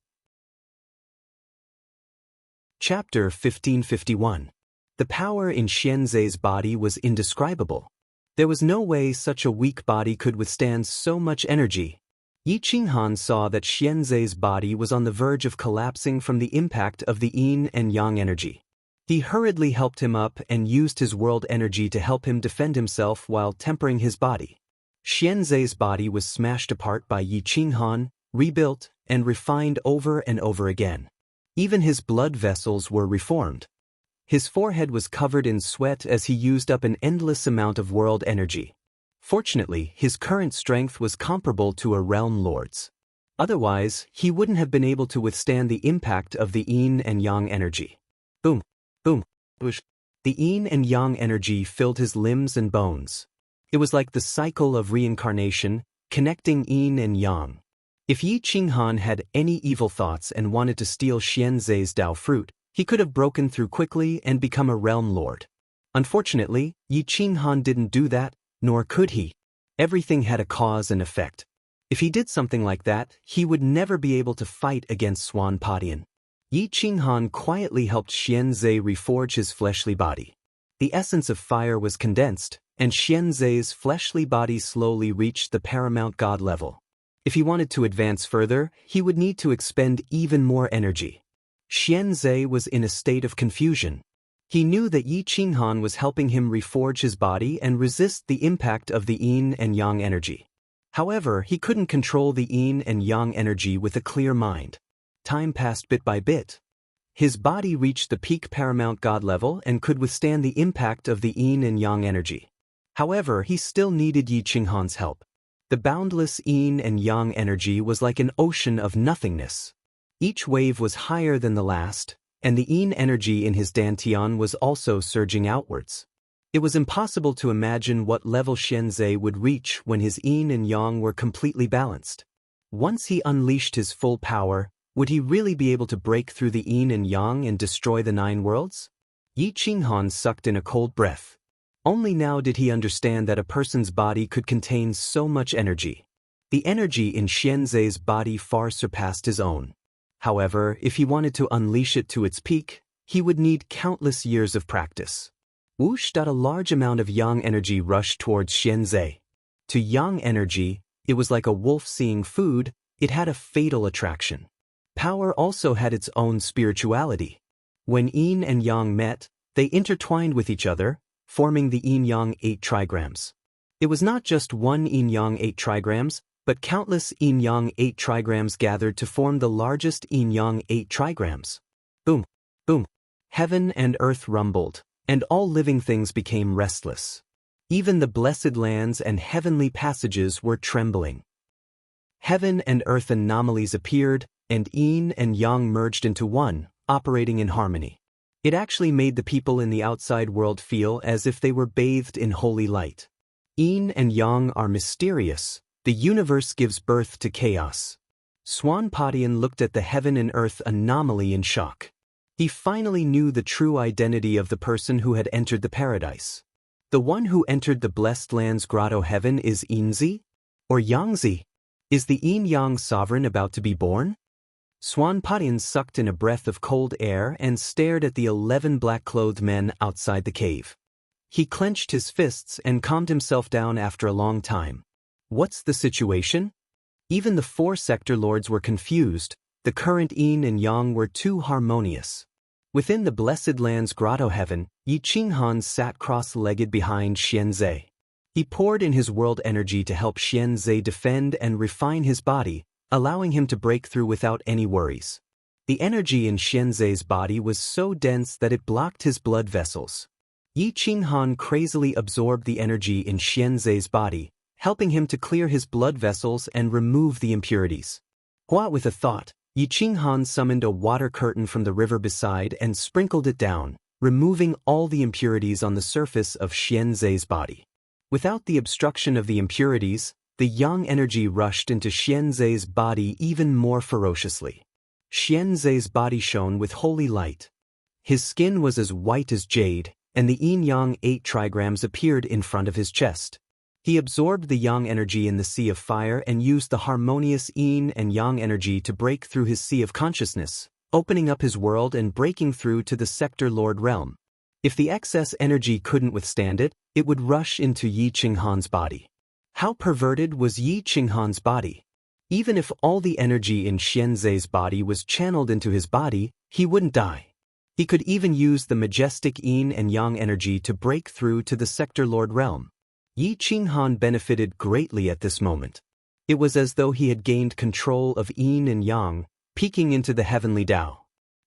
Chapter 1551. The power in Xianzhe's body was indescribable. There was no way such a weak body could withstand so much energy. Yi Qinghan saw that Xianzhe's body was on the verge of collapsing from the impact of the yin and yang energy. He hurriedly helped him up and used his world energy to help him defend himself while tempering his body. Xianzhe's body was smashed apart by Yi Qinghan, rebuilt, and refined over and over again. Even his blood vessels were reformed. His forehead was covered in sweat as he used up an endless amount of world energy. Fortunately, his current strength was comparable to a realm lord's. Otherwise, he wouldn't have been able to withstand the impact of the yin and yang energy. Boom! Boom! Whoosh! The yin and yang energy filled his limbs and bones. It was like the cycle of reincarnation, connecting yin and yang. If Yi Qinghan had any evil thoughts and wanted to steal Xianzhe's Dao fruit, he could have broken through quickly and become a realm lord. Unfortunately, Yi Qinghan didn't do that, nor could he. Everything had a cause and effect. If he did something like that, he would never be able to fight against Swan Padian. Yi Qinghan quietly helped Xianzhe reforge his fleshly body. The essence of fire was condensed, and Xianzhe's fleshly body slowly reached the paramount god level. If he wanted to advance further, he would need to expend even more energy. Xianzhe was in a state of confusion. He knew that Yi Qinghan was helping him reforge his body and resist the impact of the yin and yang energy. However, he couldn't control the yin and yang energy with a clear mind. Time passed bit by bit. His body reached the peak paramount god level and could withstand the impact of the yin and yang energy. However, he still needed Yi Qinghan's help. The boundless yin and yang energy was like an ocean of nothingness. Each wave was higher than the last, and the yin energy in his dantian was also surging outwards. It was impossible to imagine what level Xianzhe would reach when his yin and yang were completely balanced. Once he unleashed his full power, would he really be able to break through the yin and yang and destroy the 9 worlds? Yi Qinghan sucked in a cold breath. Only now did he understand that a person's body could contain so much energy. The energy in Xianzhe's body far surpassed his own. However, if he wanted to unleash it to its peak, he would need countless years of practice. Whoosh! A large amount of yang energy rushed towards Xianzhe. To yang energy, it was like a wolf seeing food, it had a fatal attraction. Power also had its own spirituality. When yin and yang met, they intertwined with each other, forming the yin-yang 8 trigrams. It was not just one yin-yang 8 trigrams, but countless yin-yang 8 trigrams gathered to form the largest yin-yang 8 trigrams. Boom, boom. Heaven and earth rumbled, and all living things became restless. Even the blessed lands and heavenly passages were trembling. Heaven and earth anomalies appeared, and yin and yang merged into one, operating in harmony. It actually made the people in the outside world feel as if they were bathed in holy light. Yin and yang are mysterious. The universe gives birth to chaos. Swanpadian looked at the heaven and earth anomaly in shock. He finally knew the true identity of the person who had entered the paradise. The one who entered the blessed land's grotto heaven is Yinzi? Or Yangzi? Is the yin-yang sovereign about to be born? Swanpadian sucked in a breath of cold air and stared at the 11 black-clothed men outside the cave. He clenched his fists and calmed himself down after a long time. What's the situation? Even the 4 sector lords were confused. The current yin and yang were too harmonious. Within the blessed land's grotto heaven, Yi Qinghan sat cross-legged behind Xianzhe. He poured in his world energy to help Xianzhe defend and refine his body, allowing him to break through without any worries. The energy in Xianzhe's body was so dense that it blocked his blood vessels. Yi Qinghan crazily absorbed the energy in Xianzhe's body, helping him to clear his blood vessels and remove the impurities. With a thought, Yi Qinghan summoned a water curtain from the river beside and sprinkled it down, removing all the impurities on the surface of Xianzhe's body. Without the obstruction of the impurities, the yang energy rushed into Xianzhe's body even more ferociously. Xianzhe's body shone with holy light. His skin was as white as jade, and the yin-yang 8 trigrams appeared in front of his chest. He absorbed the yang energy in the sea of fire and used the harmonious yin and yang energy to break through his sea of consciousness, opening up his world and breaking through to the sector lord realm. If the excess energy couldn't withstand it, it would rush into Yi Qinghan's body. How perverted was Yi Qinghan's body? Even if all the energy in Xianzhe's body was channeled into his body, he wouldn't die. He could even use the majestic yin and yang energy to break through to the sector lord realm. Yi Qinghan benefited greatly at this moment. It was as though he had gained control of yin and yang, peeking into the heavenly Tao.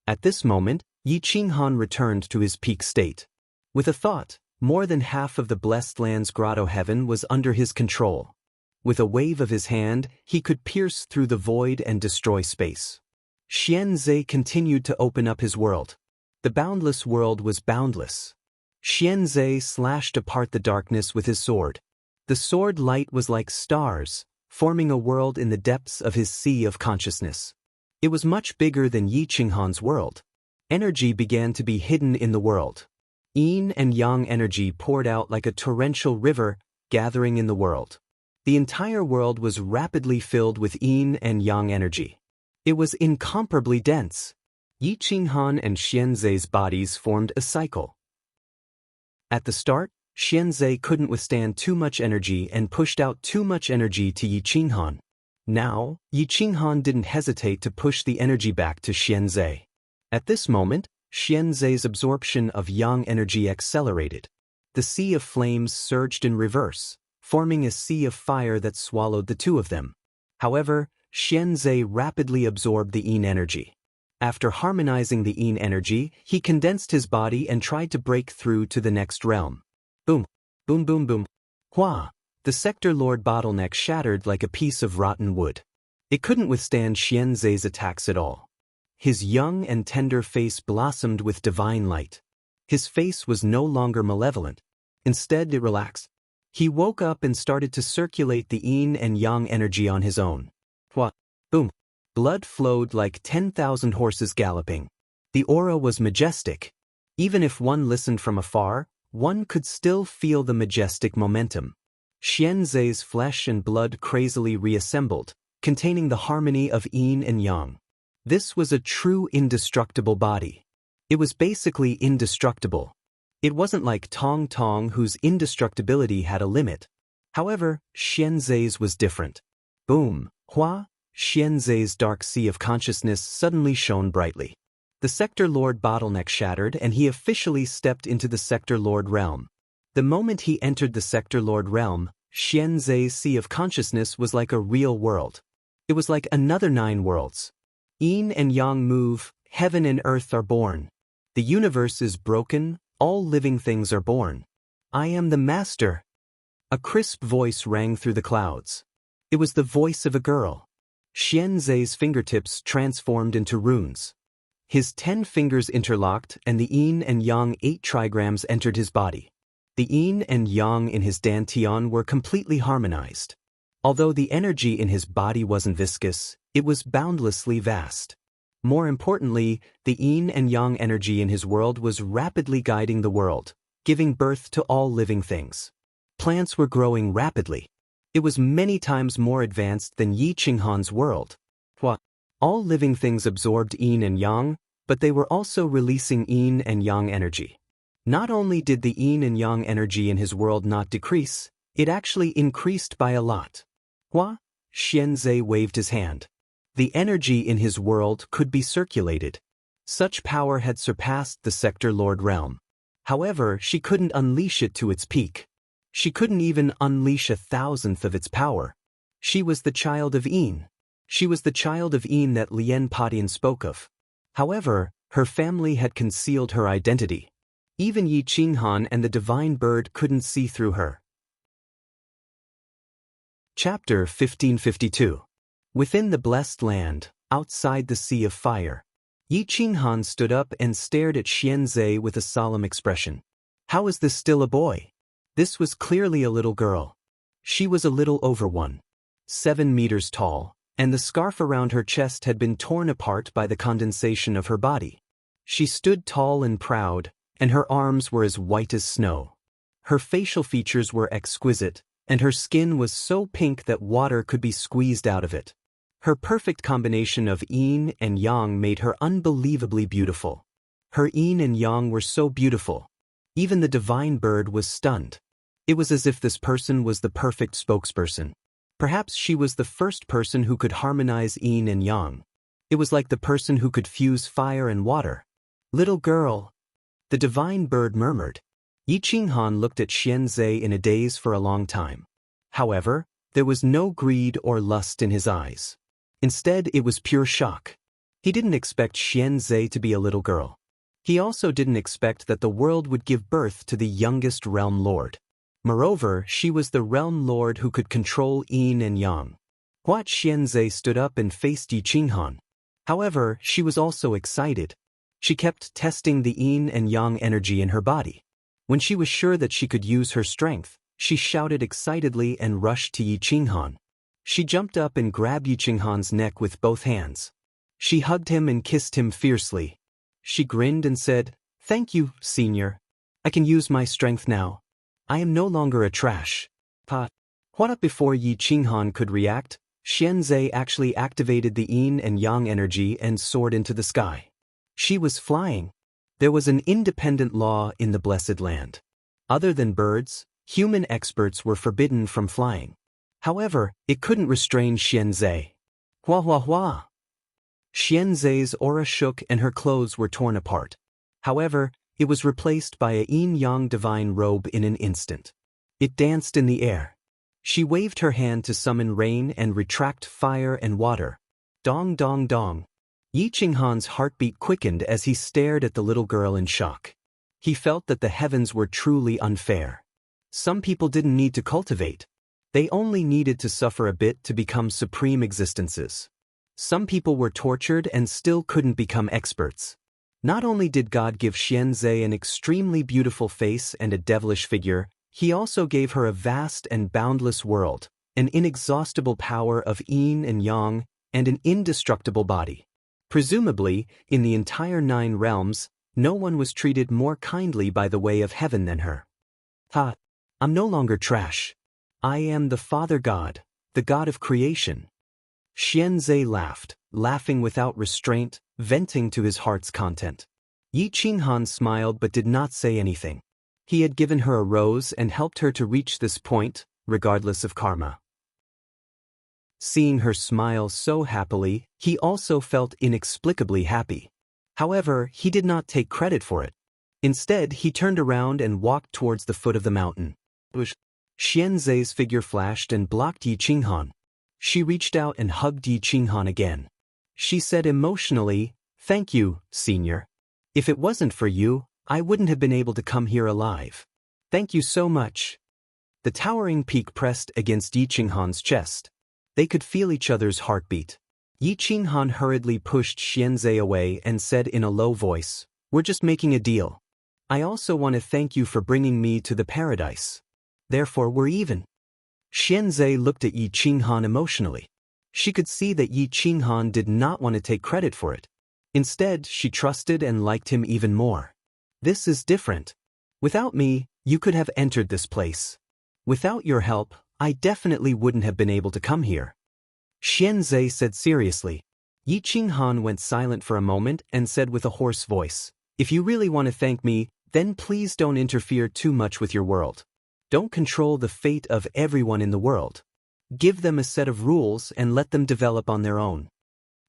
At this moment, Yi Qinghan returned to his peak state. With a thought, more than half of the blessed land's grotto heaven was under his control. With a wave of his hand, he could pierce through the void and destroy space. Xianzhe continued to open up his world. The boundless world was boundless. Xianzhe slashed apart the darkness with his sword. The sword light was like stars, forming a world in the depths of his sea of consciousness. It was much bigger than Yi Qinghan's world. Energy began to be hidden in the world. Yin and yang energy poured out like a torrential river, gathering in the world. The entire world was rapidly filled with yin and yang energy. It was incomparably dense. Yi Qinghan and Xianzhe's bodies formed a cycle. At the start, Xianzhe couldn't withstand too much energy and pushed out too much energy to Yi Qinghan. Now, Yi Qinghan didn't hesitate to push the energy back to Xianzhe. At this moment, Xianzhe's absorption of yang energy accelerated. The sea of flames surged in reverse, forming a sea of fire that swallowed the two of them. However, Xianzhe rapidly absorbed the yin energy. After harmonizing the yin energy, he condensed his body and tried to break through to the next realm. Boom, boom, boom, boom. Hua! The sector lord bottleneck shattered like a piece of rotten wood. It couldn't withstand Xianzhe's attacks at all. His young and tender face blossomed with divine light. His face was no longer malevolent. Instead, it relaxed. He woke up and started to circulate the yin and yang energy on his own. Hua! Boom! Blood flowed like 10,000 horses galloping. The aura was majestic. Even if one listened from afar, one could still feel the majestic momentum. Xianzhe's flesh and blood crazily reassembled, containing the harmony of yin and yang. This was a true indestructible body. It was basically indestructible. It wasn't like Tong Tong, whose indestructibility had a limit. However, Xianzhe's was different. Boom! Hua! Xianzhe's dark sea of consciousness suddenly shone brightly. The Sector Lord bottleneck shattered and he officially stepped into the Sector Lord realm. The moment he entered the Sector Lord realm, Xianzhe's sea of consciousness was like a real world. It was like another 9 worlds. Yin and yang move, heaven and earth are born. The universe is broken, all living things are born. I am the master. A crisp voice rang through the clouds. It was the voice of a girl. Xianzhe's fingertips transformed into runes. His 10 fingers interlocked and the yin and yang 8 trigrams entered his body. The yin and yang in his dantian were completely harmonized. Although the energy in his body wasn't viscous, it was boundlessly vast. More importantly, the yin and yang energy in his world was rapidly guiding the world, giving birth to all living things. Plants were growing rapidly. It was many times more advanced than Yi Qinghan's world. All living things absorbed yin and yang, but they were also releasing yin and yang energy. Not only did the yin and yang energy in his world not decrease, it actually increased by a lot. Xianzhe waved his hand. The energy in his world could be circulated. Such power had surpassed the Sector Lord realm. However, she couldn't unleash it to its peak. She couldn't even unleash 1,000th of its power. She was the child of Yin. She was the child of Yin that Lien Padian spoke of. However, her family had concealed her identity. Even Yi Qinghan and the divine bird couldn't see through her. Chapter 1552. Within the blessed land, outside the sea of fire, Yi Qinghan stood up and stared at Xianzhe with a solemn expression. How is this still a boy? This was clearly a little girl. She was a little over 7 meters tall, and the scarf around her chest had been torn apart by the condensation of her body. She stood tall and proud, and her arms were as white as snow. Her facial features were exquisite, and her skin was so pink that water could be squeezed out of it. Her perfect combination of yin and yang made her unbelievably beautiful. Her yin and yang were so beautiful. Even the divine bird was stunned. It was as if this person was the perfect spokesperson. Perhaps she was the first person who could harmonize yin and yang. It was like the person who could fuse fire and water. Little girl, the divine bird murmured. Yi Qinghan looked at Xianzhe in a daze for a long time. However, there was no greed or lust in his eyes. Instead, it was pure shock. He didn't expect Xianzhe to be a little girl. He also didn't expect that the world would give birth to the youngest realm lord. Moreover, she was the realm lord who could control yin and yang. Xianzhe stood up and faced Yi Qinghan. However, she was also excited. She kept testing the yin and yang energy in her body. When she was sure that she could use her strength, she shouted excitedly and rushed to Yi Qinghan. She jumped up and grabbed Yi Qinghan's neck with both hands. She hugged him and kissed him fiercely. She grinned and said, "Thank you, senior. I can use my strength now. I am no longer a trash." Before Yi Qinghan could react, Xianzhe actually activated the yin and yang energy and soared into the sky. She was flying. There was an independent law in the Blessed Land. Other than birds, human experts were forbidden from flying. However, it couldn't restrain Xianzhe. Xianzhe's aura shook and her clothes were torn apart. However, it was replaced by a yin-yang divine robe in an instant. It danced in the air. She waved her hand to summon rain and retract fire and water. Dong dong dong. Yi Qinghan's heartbeat quickened as he stared at the little girl in shock. He felt that the heavens were truly unfair. Some people didn't need to cultivate. They only needed to suffer a bit to become supreme existences. Some people were tortured and still couldn't become experts. Not only did God give Xianzhe an extremely beautiful face and a devilish figure, he also gave her a vast and boundless world, an inexhaustible power of yin and yang, and an indestructible body. Presumably, in the entire 9 realms, no one was treated more kindly by the way of heaven than her. Ha! I'm no longer trash. I am the Father God, the God of creation. Xianzhe laughed, laughing without restraint, venting to his heart's content. Yi Qinghan smiled but did not say anything. He had given her a rose and helped her to reach this point, regardless of karma. Seeing her smile so happily, he also felt inexplicably happy. However, he did not take credit for it. Instead, he turned around and walked towards the foot of the mountain. Xianzhe's figure flashed and blocked Yi Qinghan. She reached out and hugged Yi Qinghan again. She said emotionally, "Thank you, Senior. If it wasn't for you, I wouldn't have been able to come here alive. Thank you so much." The towering peak pressed against Yi Qinghan's chest. They could feel each other's heartbeat. Yi Qinghan hurriedly pushed Xianzhe away and said in a low voice, "We're just making a deal. I also want to thank you for bringing me to the paradise. Therefore we're even." Xianzhe looked at Yi Qinghan emotionally. She could see that Yi Qinghan did not want to take credit for it. Instead, she trusted and liked him even more. "This is different. Without me, you could have entered this place. Without your help, I definitely wouldn't have been able to come here." Xianzhe said seriously. Yi Qinghan went silent for a moment and said with a hoarse voice, "If you really want to thank me, then please don't interfere too much with your world. Don't control the fate of everyone in the world. Give them a set of rules and let them develop on their own."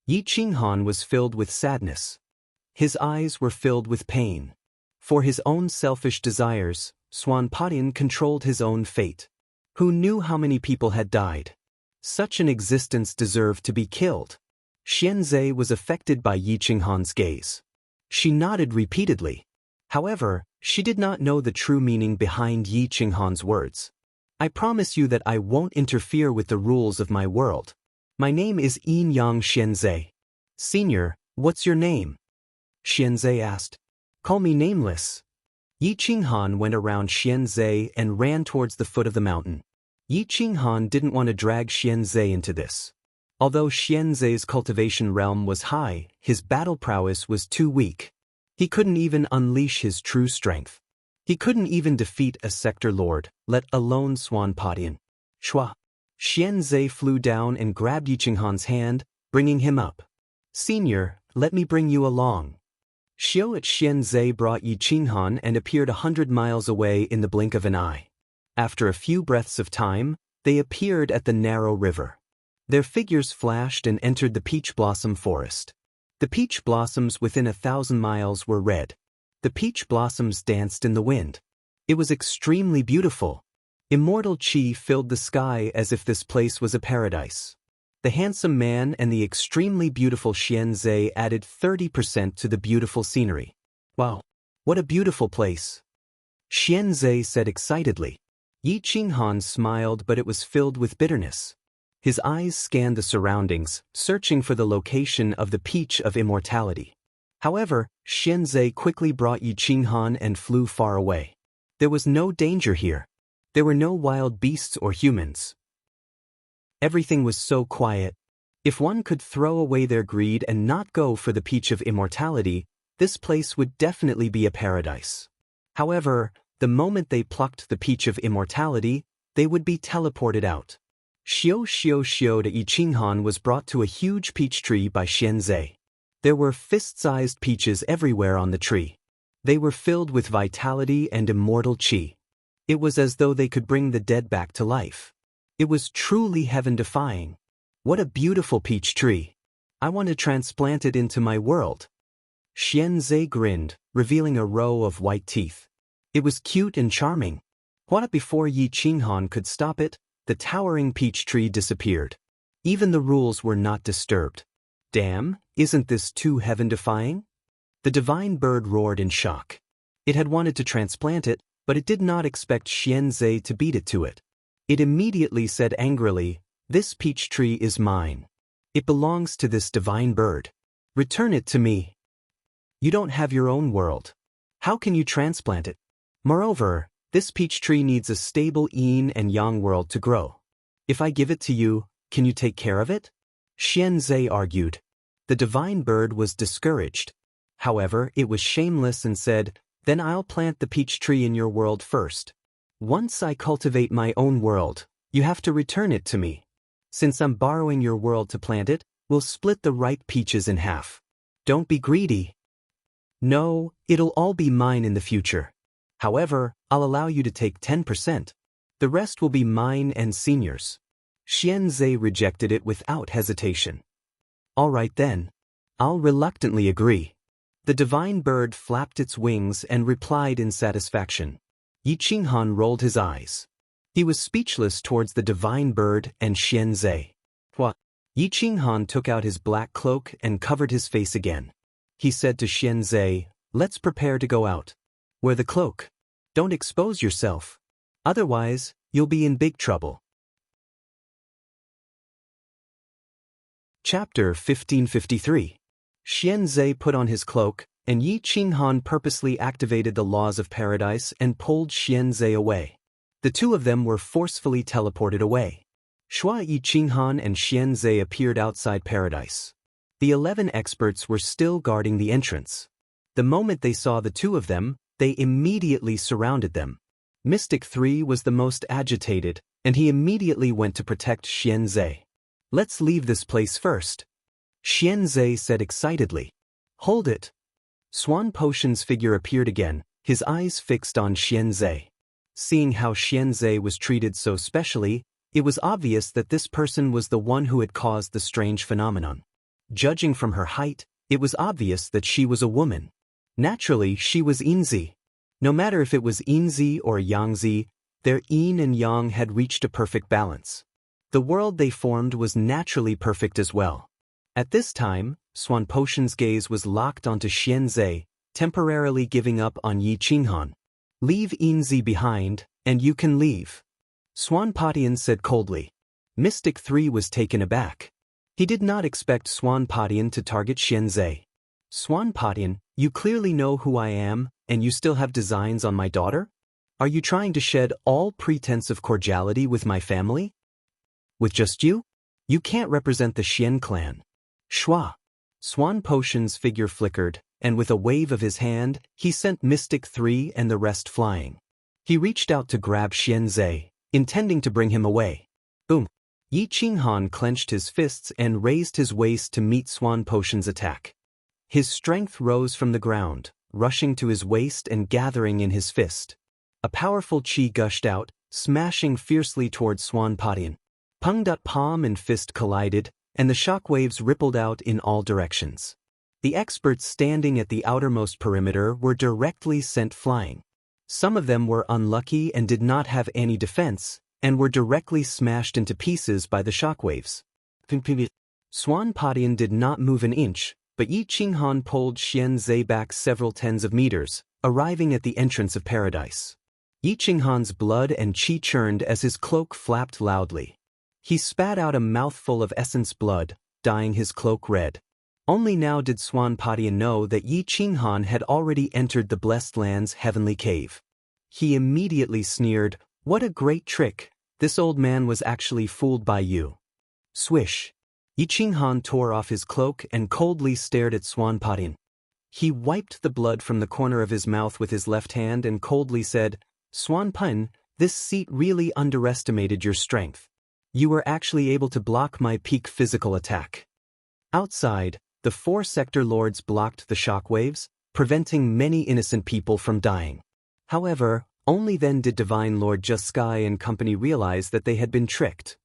Yi Qinghan was filled with sadness. His eyes were filled with pain. For his own selfish desires, Swanpadian controlled his own fate. Who knew how many people had died? Such an existence deserved to be killed. Xianzhe was affected by Yi Qinghan's gaze. She nodded repeatedly. However, she did not know the true meaning behind Yi Qinghan's words. "I promise you that I won't interfere with the rules of my world. My name is Yin Yang Xianzhe." "Senior, what's your name?" Xianzhe asked. "Call me Nameless." Yi Qinghan went around Xianzhe and ran towards the foot of the mountain. Yi Qinghan didn't want to drag Xianzhe into this. Although Xianzhe's cultivation realm was high, his battle prowess was too weak. He couldn't even unleash his true strength. He couldn't even defeat a sector lord, let alone Swanpadian. Shua! Xianzhe flew down and grabbed Yi Qinghan's hand, bringing him up. "Senior, let me bring you along." Xiao at Xianzhe brought Yi Qinghan and appeared 100 miles away in the blink of an eye. After a few breaths of time, they appeared at the narrow river. Their figures flashed and entered the peach blossom forest. The peach blossoms within 1,000 miles were red. The peach blossoms danced in the wind. It was extremely beautiful. Immortal qi filled the sky as if this place was a paradise. The handsome man and the extremely beautiful Xianzhe added 30% to the beautiful scenery. "Wow, what a beautiful place," Xianzhe said excitedly. Yi Qinghan smiled, but it was filled with bitterness. His eyes scanned the surroundings, searching for the location of the peach of immortality. However, Xianzhe quickly brought Yi Qinghan and flew far away. There was no danger here. There were no wild beasts or humans. Everything was so quiet. If one could throw away their greed and not go for the peach of immortality, this place would definitely be a paradise. However, the moment they plucked the peach of immortality, they would be teleported out. Xiao to Yi Qinghan was brought to a huge peach tree by Xianzhe. There were fist-sized peaches everywhere on the tree. They were filled with vitality and immortal qi. It was as though they could bring the dead back to life. It was truly heaven-defying. What a beautiful peach tree. I want to transplant it into my world. Xianzhe grinned, revealing a row of white teeth. It was cute and charming. What? Before Yi Qinghan could stop it, the towering peach tree disappeared. Even the rules were not disturbed. Damn, isn't this too heaven-defying? The divine bird roared in shock. It had wanted to transplant it, but it did not expect Xianzhe to beat it to it. It immediately said angrily, "This peach tree is mine." It belongs to this divine bird. Return it to me. You don't have your own world. How can you transplant it? Moreover, this peach tree needs a stable yin and yang world to grow. If I give it to you, can you take care of it? Xianzhe argued. The divine bird was discouraged. However, it was shameless and said, then I'll plant the peach tree in your world first. Once I cultivate my own world, you have to return it to me. Since I'm borrowing your world to plant it, we'll split the ripe peaches in half. Don't be greedy. No, it'll all be mine in the future. However, I'll allow you to take 10%. The rest will be mine and Senior's. Xianzhe rejected it without hesitation. All right then. I'll reluctantly agree. The divine bird flapped its wings and replied in satisfaction. Yi Qinghan rolled his eyes. He was speechless towards the divine bird and Xianzhe. What? Yi Qinghan took out his black cloak and covered his face again. He said to Xianzhe, let's prepare to go out. Wear the cloak. Don't expose yourself. Otherwise, you'll be in big trouble. Chapter 1553. Xianzhe put on his cloak, and Yi Qinghan purposely activated the laws of paradise and pulled Xianzhe away. The two of them were forcefully teleported away. Shua Yi Qinghan and Xianzhe appeared outside paradise. The 11 experts were still guarding the entrance. The moment they saw the two of them, they immediately surrounded them. Mystic 3 was the most agitated, and he immediately went to protect Xianzhe. Let's leave this place first. Xianzhe said excitedly. Hold it. Swan Potion's figure appeared again, his eyes fixed on Xianzhe. Seeing how Xianzhe was treated so specially, it was obvious that this person was the one who had caused the strange phenomenon. Judging from her height, it was obvious that she was a woman. Naturally, she was Yinzi. No matter if it was Yinzi or Yangzi, their yin and yang had reached a perfect balance. The world they formed was naturally perfect as well. At this time, Swan Potion's gaze was locked onto Xianzhe, temporarily giving up on Yi Qinghan. Leave Yinzi behind, and you can leave. Swan Potion said coldly. Mystic 3 was taken aback. He did not expect Swan Potion to target Xianzhe. Swan Potion, you clearly know who I am, and you still have designs on my daughter? Are you trying to shed all pretense of cordiality with my family? With just you? You can't represent the Xian clan. Shua. Swan Potion's figure flickered, and with a wave of his hand, he sent Mystic 3 and the rest flying. He reached out to grab Xianzhe, intending to bring him away. Boom. Yi Qinghan clenched his fists and raised his waist to meet Swan Potion's attack. His strength rose from the ground, rushing to his waist and gathering in his fist. A powerful qi gushed out, smashing fiercely towards Swan Potion. Palm and fist collided, and the shockwaves rippled out in all directions. The experts standing at the outermost perimeter were directly sent flying. Some of them were unlucky and did not have any defense, and were directly smashed into pieces by the shockwaves. Swan Potion did not move an inch, but Yi Qinghan pulled Xianzhe back several tens of meters, arriving at the entrance of paradise. Yi Qinghan's blood and qi churned as his cloak flapped loudly. He spat out a mouthful of essence blood, dyeing his cloak red. Only now did Swan Potion know that Yi Qinghan had already entered the Blessed Land's heavenly cave. He immediately sneered, "What a great trick! This old man was actually fooled by you." Swish! Yi Qinghan tore off his cloak and coldly stared at Swan Potion. He wiped the blood from the corner of his mouth with his left hand and coldly said, "Swan Potion, this seat really underestimated your strength. You were actually able to block my peak physical attack." Outside, the 4 sector lords blocked the shockwaves, preventing many innocent people from dying. However, only then did Divine Lord Juskai and company realize that they had been tricked.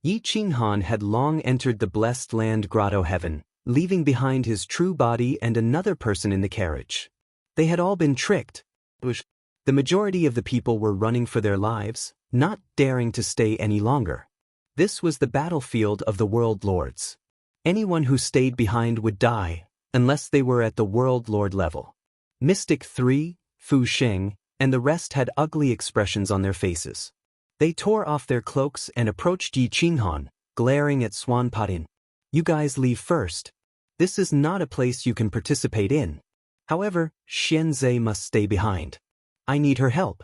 Yi Qinghan had long entered the Blessed Land Grotto Heaven, leaving behind his true body and another person in the carriage. They had all been tricked. The majority of the people were running for their lives, not daring to stay any longer. This was the battlefield of the World Lords. Anyone who stayed behind would die, unless they were at the World Lord level. Mystic 3, Fu Sheng, and the rest had ugly expressions on their faces. They tore off their cloaks and approached Yi Qinghan, glaring at Swanpatin. You guys leave first. This is not a place you can participate in. However, Xianzhe must stay behind. I need her help.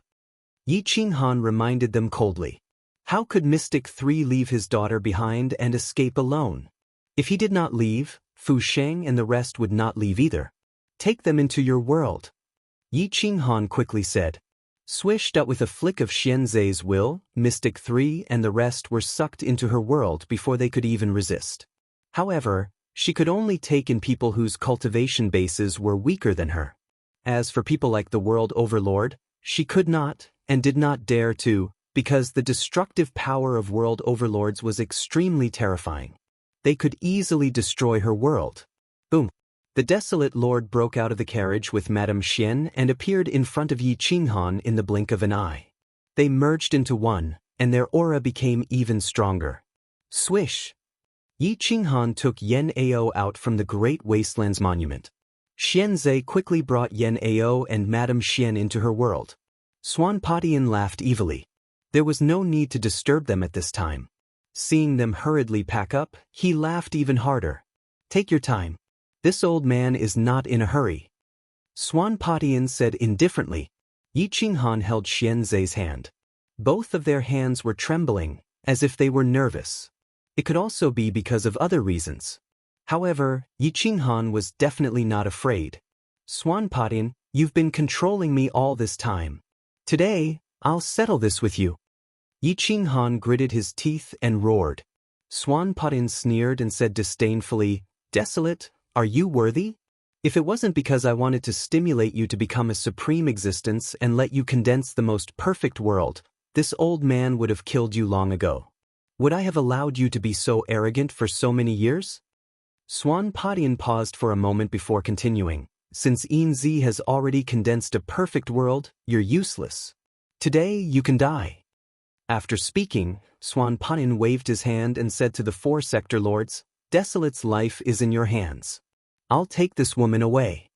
Yi Qinghan reminded them coldly. How could Mystic 3 leave his daughter behind and escape alone? If he did not leave, Fu Sheng and the rest would not leave either. Take them into your world. Yi Qinghan quickly said. Swished out with a flick of Xianzhe's will, Mystic 3 and the rest were sucked into her world before they could even resist. However, she could only take in people whose cultivation bases were weaker than her. As for people like the World Overlord, she could not, and did not dare to, because the destructive power of World Overlords was extremely terrifying. They could easily destroy her world. Boom. The Desolate Lord broke out of the carriage with Madame Xian and appeared in front of Yi Qinghan in the blink of an eye. They merged into one, and their aura became even stronger. Swish! Yi Qinghan took Yan Ao out from the Great Wastelands Monument. Xianzhe quickly brought Yan Ao and Madame Xian into her world. Swanpatian laughed evilly. There was no need to disturb them at this time. Seeing them hurriedly pack up, he laughed even harder. Take your time. This old man is not in a hurry. Swanpatian said indifferently. Yi Qinghan held Xianzhe's hand. Both of their hands were trembling, as if they were nervous. It could also be because of other reasons. However, Yi Qinghan was definitely not afraid. Swanpatian, you've been controlling me all this time. Today, I'll settle this with you. Yi Qinghan gritted his teeth and roared. Swanpatian sneered and said disdainfully, Desolate, are you worthy? If it wasn't because I wanted to stimulate you to become a supreme existence and let you condense the most perfect world, this old man would have killed you long ago. Would I have allowed you to be so arrogant for so many years? Swanpatian paused for a moment before continuing. Since Yin-Zi has already condensed a perfect world, you're useless. Today you can die. After speaking, Swanpatian waved his hand and said to the 4 sector lords, Desolate's life is in your hands. I'll take this woman away.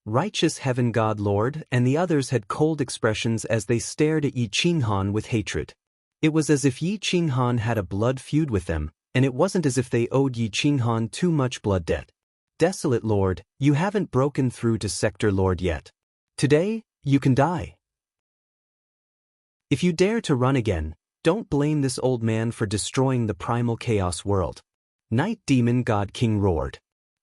Righteous Heaven God Lord and the others had cold expressions as they stared at Yi Qinghan with hatred. It was as if Yi Qinghan had a blood feud with them, and it wasn't as if they owed Yi Qinghan too much blood debt. Desolate Lord, you haven't broken through to Sector Lord yet. Today, you can die. If you dare to run again, don't blame this old man for destroying the primal chaos world. Night Demon God King roared.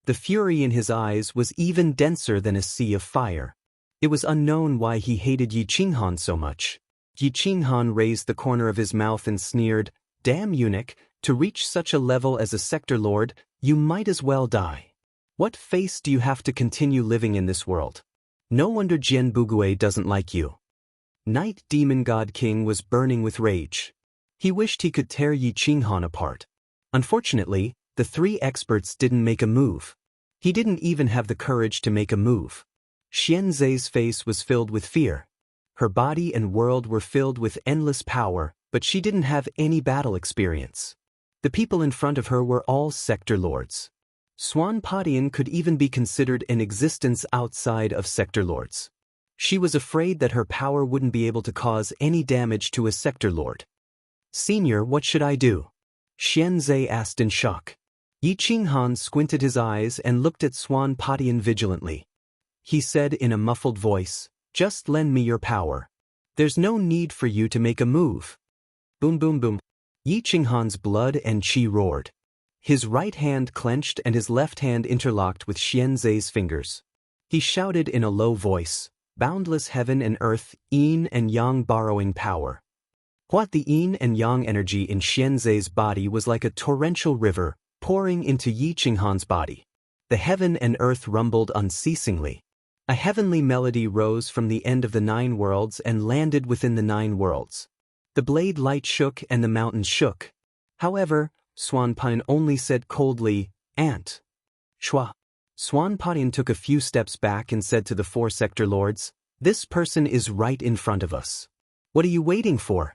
The fury in his eyes was even denser than a sea of fire. It was unknown why he hated Yi Qinghan so much. Yi Qinghan raised the corner of his mouth and sneered, Damn eunuch, to reach such a level as a sector lord, you might as well die. What face do you have to continue living in this world? No wonder Jian Bugui doesn't like you. Night Demon God King was burning with rage. He wished he could tear Yi Qinghan apart. Unfortunately, the 3 experts didn't make a move. He didn't even have the courage to make a move. Xianzhe's face was filled with fear. Her body and world were filled with endless power, but she didn't have any battle experience. The people in front of her were all sector lords. Swanpatian could even be considered an existence outside of sector lords. She was afraid that her power wouldn't be able to cause any damage to a sector lord. Senior, what should I do? Xianzhe asked in shock. Yi Qinghan squinted his eyes and looked at Swanpatian vigilantly. He said in a muffled voice, Just lend me your power. There's no need for you to make a move. Boom boom boom. Yi Qinghan's blood and qi roared. His right hand clenched and his left hand interlocked with Xianzhe's fingers. He shouted in a low voice, Boundless heaven and earth, yin and yang borrowing power. What the yin and yang energy in Xianzhe's body was like a torrential river, pouring into Yi Qinghan's body. The heaven and earth rumbled unceasingly. A heavenly melody rose from the end of the 9 worlds and landed within the 9 worlds. The blade light shook and the mountains shook. However, Swanpatian only said coldly, Ant. Shua. Swanpatian took a few steps back and said to the 4 sector lords, This person is right in front of us. What are you waiting for?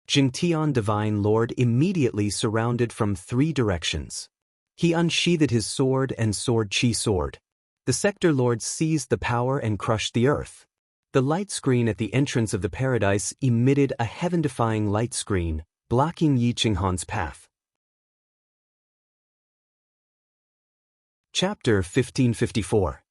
Jingtian Divine Lord immediately surrounded from 3 directions. He unsheathed his sword and sword chi sword. The sector lords seized the power and crushed the earth. The light screen at the entrance of the paradise emitted a heaven-defying light screen, blocking Yi Qinghan's path. Chapter 1554.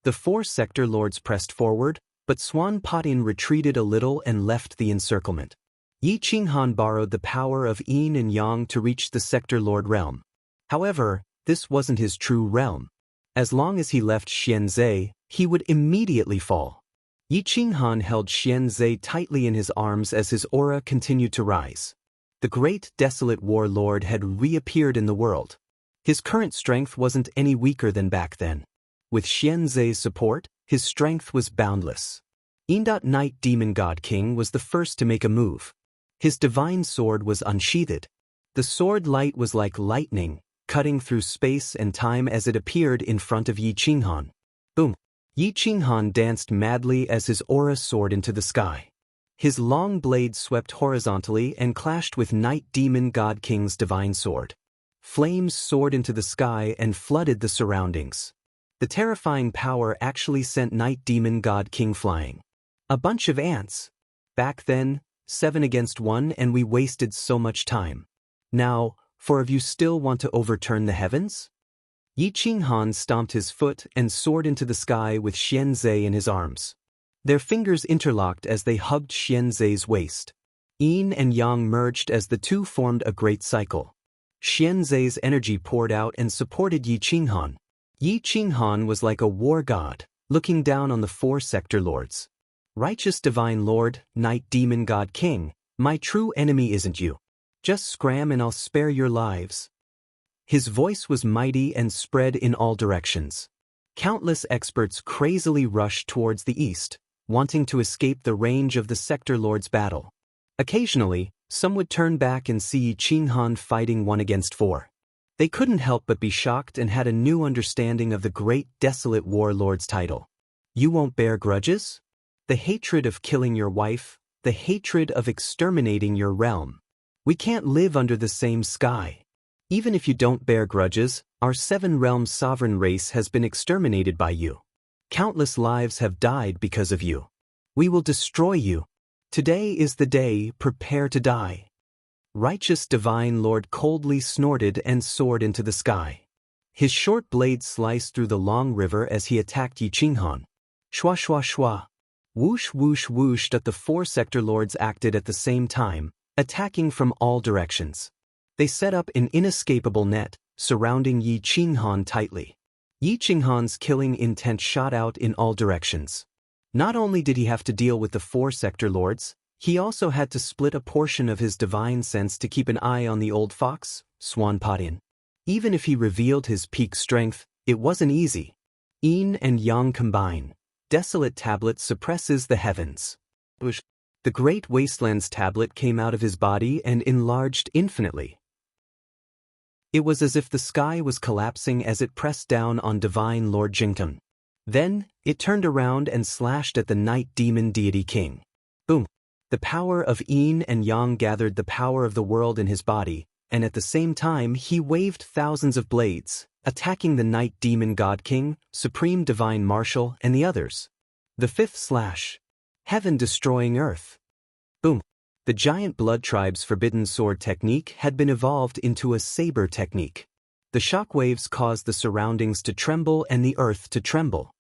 The four sector lords pressed forward, but Swan Patin retreated a little and left the encirclement. Yi Qinghan borrowed the power of Yin and Yang to reach the sector lord realm. However, this wasn't his true realm. As long as he left Xianzhe, he would immediately fall. Yi Qinghan held Xianzhe tightly in his arms as his aura continued to rise. The great desolate warlord had reappeared in the world. His current strength wasn't any weaker than back then. With Xianzhe's support, his strength was boundless. Night Demon God King was the first to make a move. His divine sword was unsheathed. The sword light was like lightning, cutting through space and time as it appeared in front of Yi Qinghan. Boom! Yi Qinghan danced madly as his aura soared into the sky. His long blade swept horizontally and clashed with Night Demon God King's divine sword. Flames soared into the sky and flooded the surroundings. The terrifying power actually sent Night Demon God King flying. A bunch of ants. Back then, 7 against 1 and we wasted so much time. Now, 4 of you still want to overturn the heavens? Yi Qinghan stomped his foot and soared into the sky with Xianzhe in his arms. Their fingers interlocked as they hugged Xianzhe's waist. Yin and Yang merged as the two formed a great cycle. Xianzhe's energy poured out and supported Yi Qinghan. Yi Qinghan was like a war god, looking down on the four sector lords. Righteous divine lord, Night Demon God King, my true enemy isn't you. Just scram and I'll spare your lives. His voice was mighty and spread in all directions. Countless experts crazily rushed towards the east, wanting to escape the range of the sector lord's battle. Occasionally, some would turn back and see Yi Qinghan fighting 1 against 4. They couldn't help but be shocked and had a new understanding of the great desolate warlord's title. You won't bear grudges? The hatred of killing your wife, the hatred of exterminating your realm. We can't live under the same sky. Even if you don't bear grudges, our 7-realm sovereign race has been exterminated by you. Countless lives have died because of you. We will destroy you. Today is the day, prepare to die. Righteous divine lord coldly snorted and soared into the sky. His short blade sliced through the long river as he attacked Yi Qinghan. Shwa shwa shwa. Whoosh whoosh whoosh. The four sector lords acted at the same time, attacking from all directions. They set up an inescapable net, surrounding Yi Qinghan tightly. Yi Qinghan's killing intent shot out in all directions. Not only did he have to deal with the four sector lords, he also had to split a portion of his divine sense to keep an eye on the old fox, Swan Patin. Even if he revealed his peak strength, it wasn't easy. Yin and Yang combine. Desolate tablet suppresses the heavens. The great wastelands tablet came out of his body and enlarged infinitely. It was as if the sky was collapsing as it pressed down on divine Lord Jington. Then, it turned around and slashed at the Night Demon Deity King. Boom! The power of Yin and Yang gathered the power of the world in his body, and at the same time he waved thousands of blades, attacking the Night Demon God King, Supreme Divine Marshal, and the others. The 5th slash. Heaven destroying earth. Boom! The giant blood tribe's forbidden sword technique had been evolved into a saber technique. The shockwaves caused the surroundings to tremble and the earth to tremble.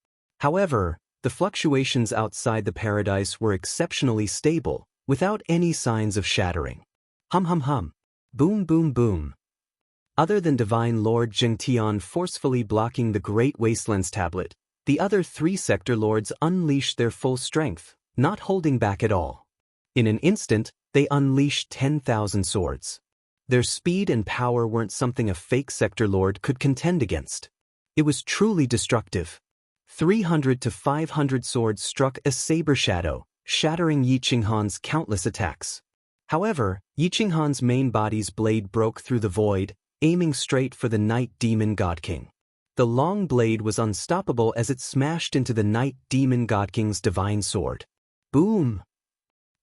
However, the fluctuations outside the paradise were exceptionally stable, without any signs of shattering. Hum hum hum. Boom boom boom. Other than Divine Lord Jingtian forcefully blocking the Great Wastelands tablet, the other 3 sector lords unleashed their full strength, not holding back at all. In an instant, they unleashed 10,000 swords. Their speed and power weren't something a fake sector lord could contend against. It was truly destructive. 300 to 500 swords struck a saber shadow, shattering Yi Qinghan's countless attacks. However, Yi Qinghan's main body's blade broke through the void, aiming straight for the Night Demon God King. The long blade was unstoppable as it smashed into the Night Demon God King's divine sword. Boom!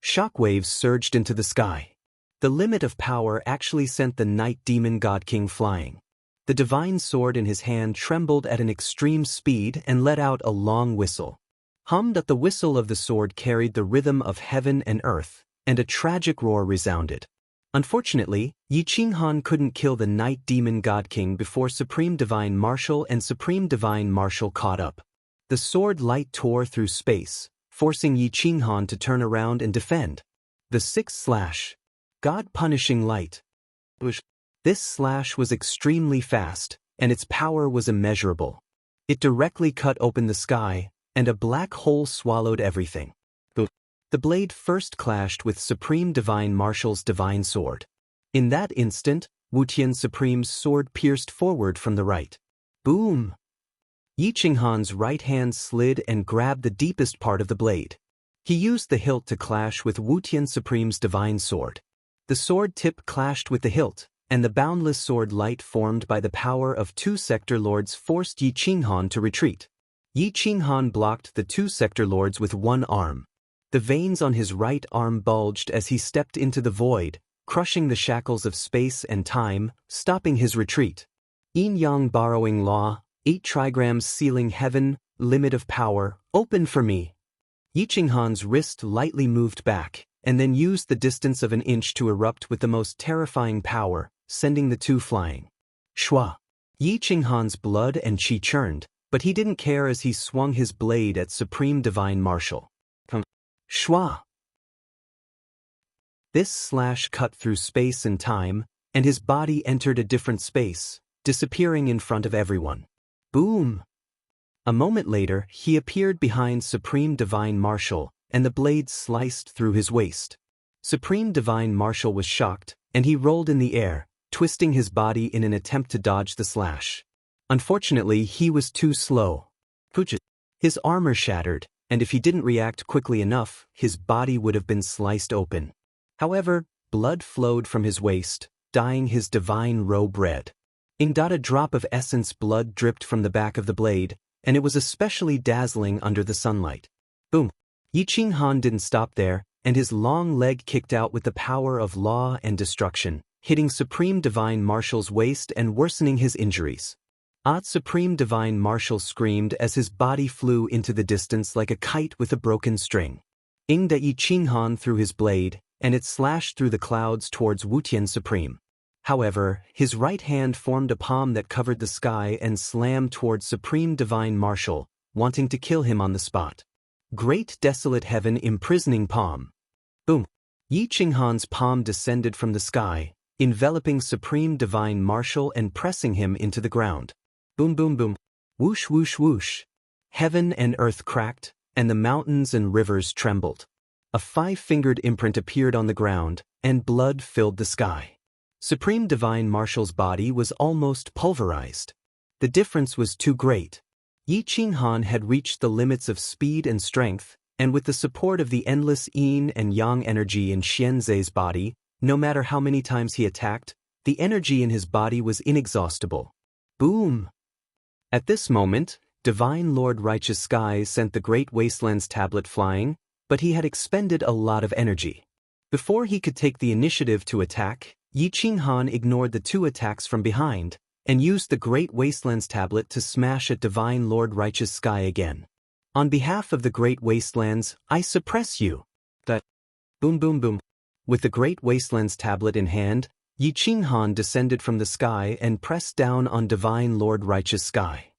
Shockwaves surged into the sky. The limit of power actually sent the Night Demon God King flying. The divine sword in his hand trembled at an extreme speed and let out a long whistle. Hummed at the whistle of the sword carried the rhythm of heaven and earth, and a tragic roar resounded. Unfortunately, Yi Qinghan couldn't kill the Night Demon God King before Supreme Divine Martial and Supreme Divine Martial caught up. The sword light tore through space, forcing Yi Qinghan to turn around and defend. The sixth slash. God Punishing Light. This slash was extremely fast, and its power was immeasurable. It directly cut open the sky, and a black hole swallowed everything. The blade first clashed with Supreme Divine Martial's divine sword. In that instant, Wutian Supreme's sword pierced forward from the right. Boom! Yi Qinghan's right hand slid and grabbed the deepest part of the blade. He used the hilt to clash with Wutian Supreme's divine sword. The sword tip clashed with the hilt, and the boundless sword light formed by the power of two sector lords forced Yi Qinghan to retreat. Yi Qinghan blocked the two sector lords with one arm. The veins on his right arm bulged as he stepped into the void, crushing the shackles of space and time, stopping his retreat. Yin-yang borrowing law, 8 trigrams sealing heaven, limit of power, open for me. Yi Qinghan's wrist lightly moved back, and then used the distance of an inch to erupt with the most terrifying power, sending the two flying. Shua! Yi Qinghan's blood and qi churned, but he didn't care as he swung his blade at Supreme Divine Martial. Shua! This slash cut through space and time, and his body entered a different space, disappearing in front of everyone. Boom! A moment later, he appeared behind Supreme Divine Martial, and the blade sliced through his waist. Supreme Divine Martial was shocked, and he rolled in the air, twisting his body in an attempt to dodge the slash. Unfortunately, he was too slow. His armor shattered, and if he didn't react quickly enough, his body would have been sliced open. However, blood flowed from his waist, dyeing his divine robe red. A drop of essence blood dripped from the back of the blade, and it was especially dazzling under the sunlight. Boom! Yi Qinghan didn't stop there, and his long leg kicked out with the power of law and destruction, hitting Supreme Divine Martial's waist and worsening his injuries. Supreme Divine Martial screamed as his body flew into the distance like a kite with a broken string. Yi Qinghan threw his blade, and it slashed through the clouds towards Wutian Supreme. However, his right hand formed a palm that covered the sky and slammed towards Supreme Divine Martial, wanting to kill him on the spot. Great Desolate Heaven Imprisoning Palm. Boom! Yi Qinghan's palm descended from the sky, enveloping Supreme Divine Martial and pressing him into the ground. Boom boom boom. Whoosh whoosh whoosh. Heaven and earth cracked, and the mountains and rivers trembled. A 5-fingered imprint appeared on the ground, and blood filled the sky. Supreme Divine Martial's body was almost pulverized. The difference was too great. Yi Qinghan had reached the limits of speed and strength, and with the support of the endless yin and yang energy in Xianzhe's body, no matter how many times he attacked, the energy in his body was inexhaustible. Boom! At this moment, Divine Lord Righteous Sky sent the Great Wastelands tablet flying, but he had expended a lot of energy. Before he could take the initiative to attack, Yi Qinghan ignored the 2 attacks from behind, and used the Great Wastelands tablet to smash at Divine Lord Righteous Sky again. On behalf of the Great Wastelands, I suppress you. That. Boom boom boom. With the Great Wastelands tablet in hand, Yi Qinghan descended from the sky and pressed down on Divine Lord Righteous Sky.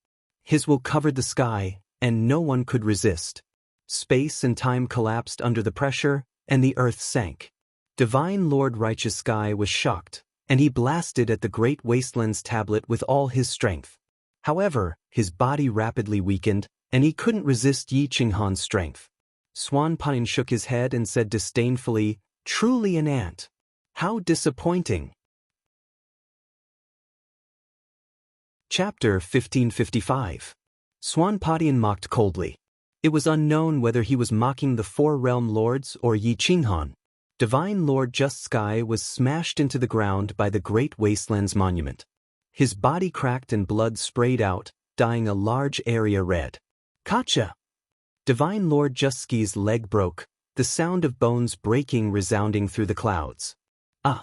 His will covered the sky, and no one could resist. Space and time collapsed under the pressure, and the earth sank. Divine Lord Righteous Sky was shocked, and he blasted at the Great Wastelands tablet with all his strength. However, his body rapidly weakened, and he couldn't resist Yi Qinghan's strength. Swan Pine shook his head and said disdainfully, "Truly an ant. How disappointing." Chapter 1555. Swanpadian mocked coldly. It was unknown whether he was mocking the 4 realm lords or Yi Qinghan. Divine Lord Just Sky was smashed into the ground by the Great Wastelands monument. His body cracked and blood sprayed out, dyeing a large area red. Kacha! Divine Lord Just Sky's leg broke, the sound of bones breaking resounding through the clouds. Ah!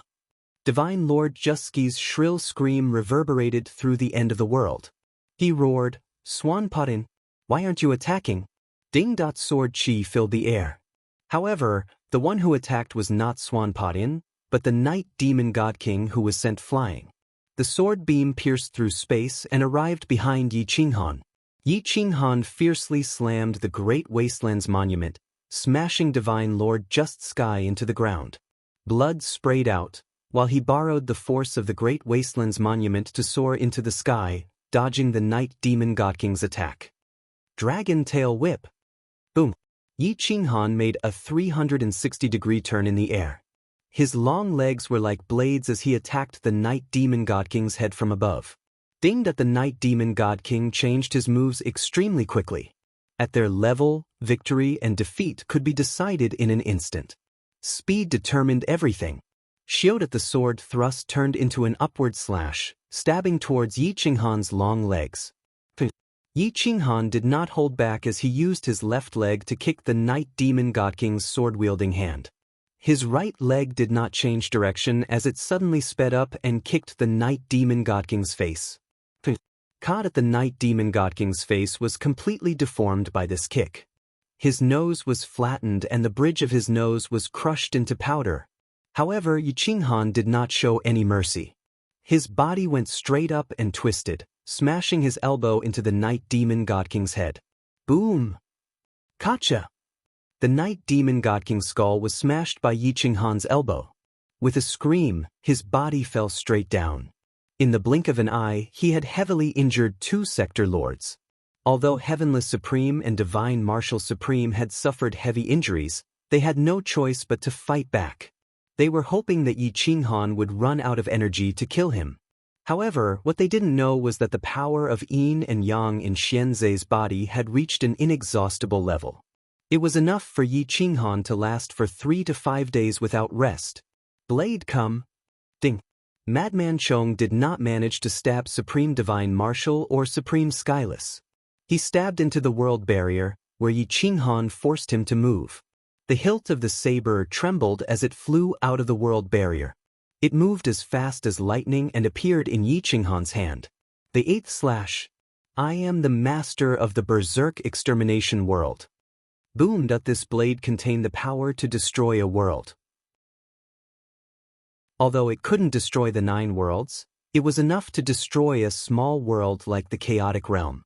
Divine Lord Just Sky's shrill scream reverberated through the end of the world. He roared, "Swanpodin, why aren't you attacking?" Ding-dot sword chi filled the air. However, the one who attacked was not Swanpodian, but the night demon god king who was sent flying. The sword beam pierced through space and arrived behind Yi Qinghan. Yi Qinghan fiercely slammed the Great Wastelands monument, smashing Divine Lord Just Sky into the ground. Blood sprayed out, while he borrowed the force of the Great Wastelands monument to soar into the sky, dodging the Night Demon God King's attack. Dragon Tail Whip. Boom! Yi Qinghan made a 360-degree turn in the air. His long legs were like blades as he attacked the Night Demon God King's head from above. Ding! That the Night Demon God King changed his moves extremely quickly. At their level, victory and defeat could be decided in an instant. Speed determined everything. Shield at the sword thrust turned into an upward slash, stabbing towards Yi Qinghan's long legs. Yi Qinghan did not hold back as he used his left leg to kick the Night Demon God King's sword-wielding hand. His right leg did not change direction as it suddenly sped up and kicked the Night Demon God King's face. Caught at the Night Demon God King's face was completely deformed by this kick. His nose was flattened and the bridge of his nose was crushed into powder. However, Yi Qinghan did not show any mercy. His body went straight up and twisted, smashing his elbow into the Night Demon God King's head. Boom! Gotcha! The Night Demon God King's skull was smashed by Yi Qinghan's elbow. With a scream, his body fell straight down. In the blink of an eye, he had heavily injured two Sector Lords. Although Heavenless Supreme and Divine Martial Supreme had suffered heavy injuries, they had no choice but to fight back. They were hoping that Yi Qinghan would run out of energy to kill him. However, what they didn't know was that the power of yin and yang in Xianzhe's body had reached an inexhaustible level. It was enough for Yi Qinghan to last for 3 to 5 days without rest. Blade come. Ding. Madman Chong did not manage to stab Supreme Divine Martial or Supreme Skyless. He stabbed into the world barrier, where Yi Qinghan forced him to move. The hilt of the saber trembled as it flew out of the world barrier. It moved as fast as lightning and appeared in Yi Qinghan's hand. The 8th slash. I am the master of the Berserk Extermination World. Boom! This blade contained the power to destroy a world. Although it couldn't destroy the 9 worlds, it was enough to destroy a small world like the Chaotic Realm.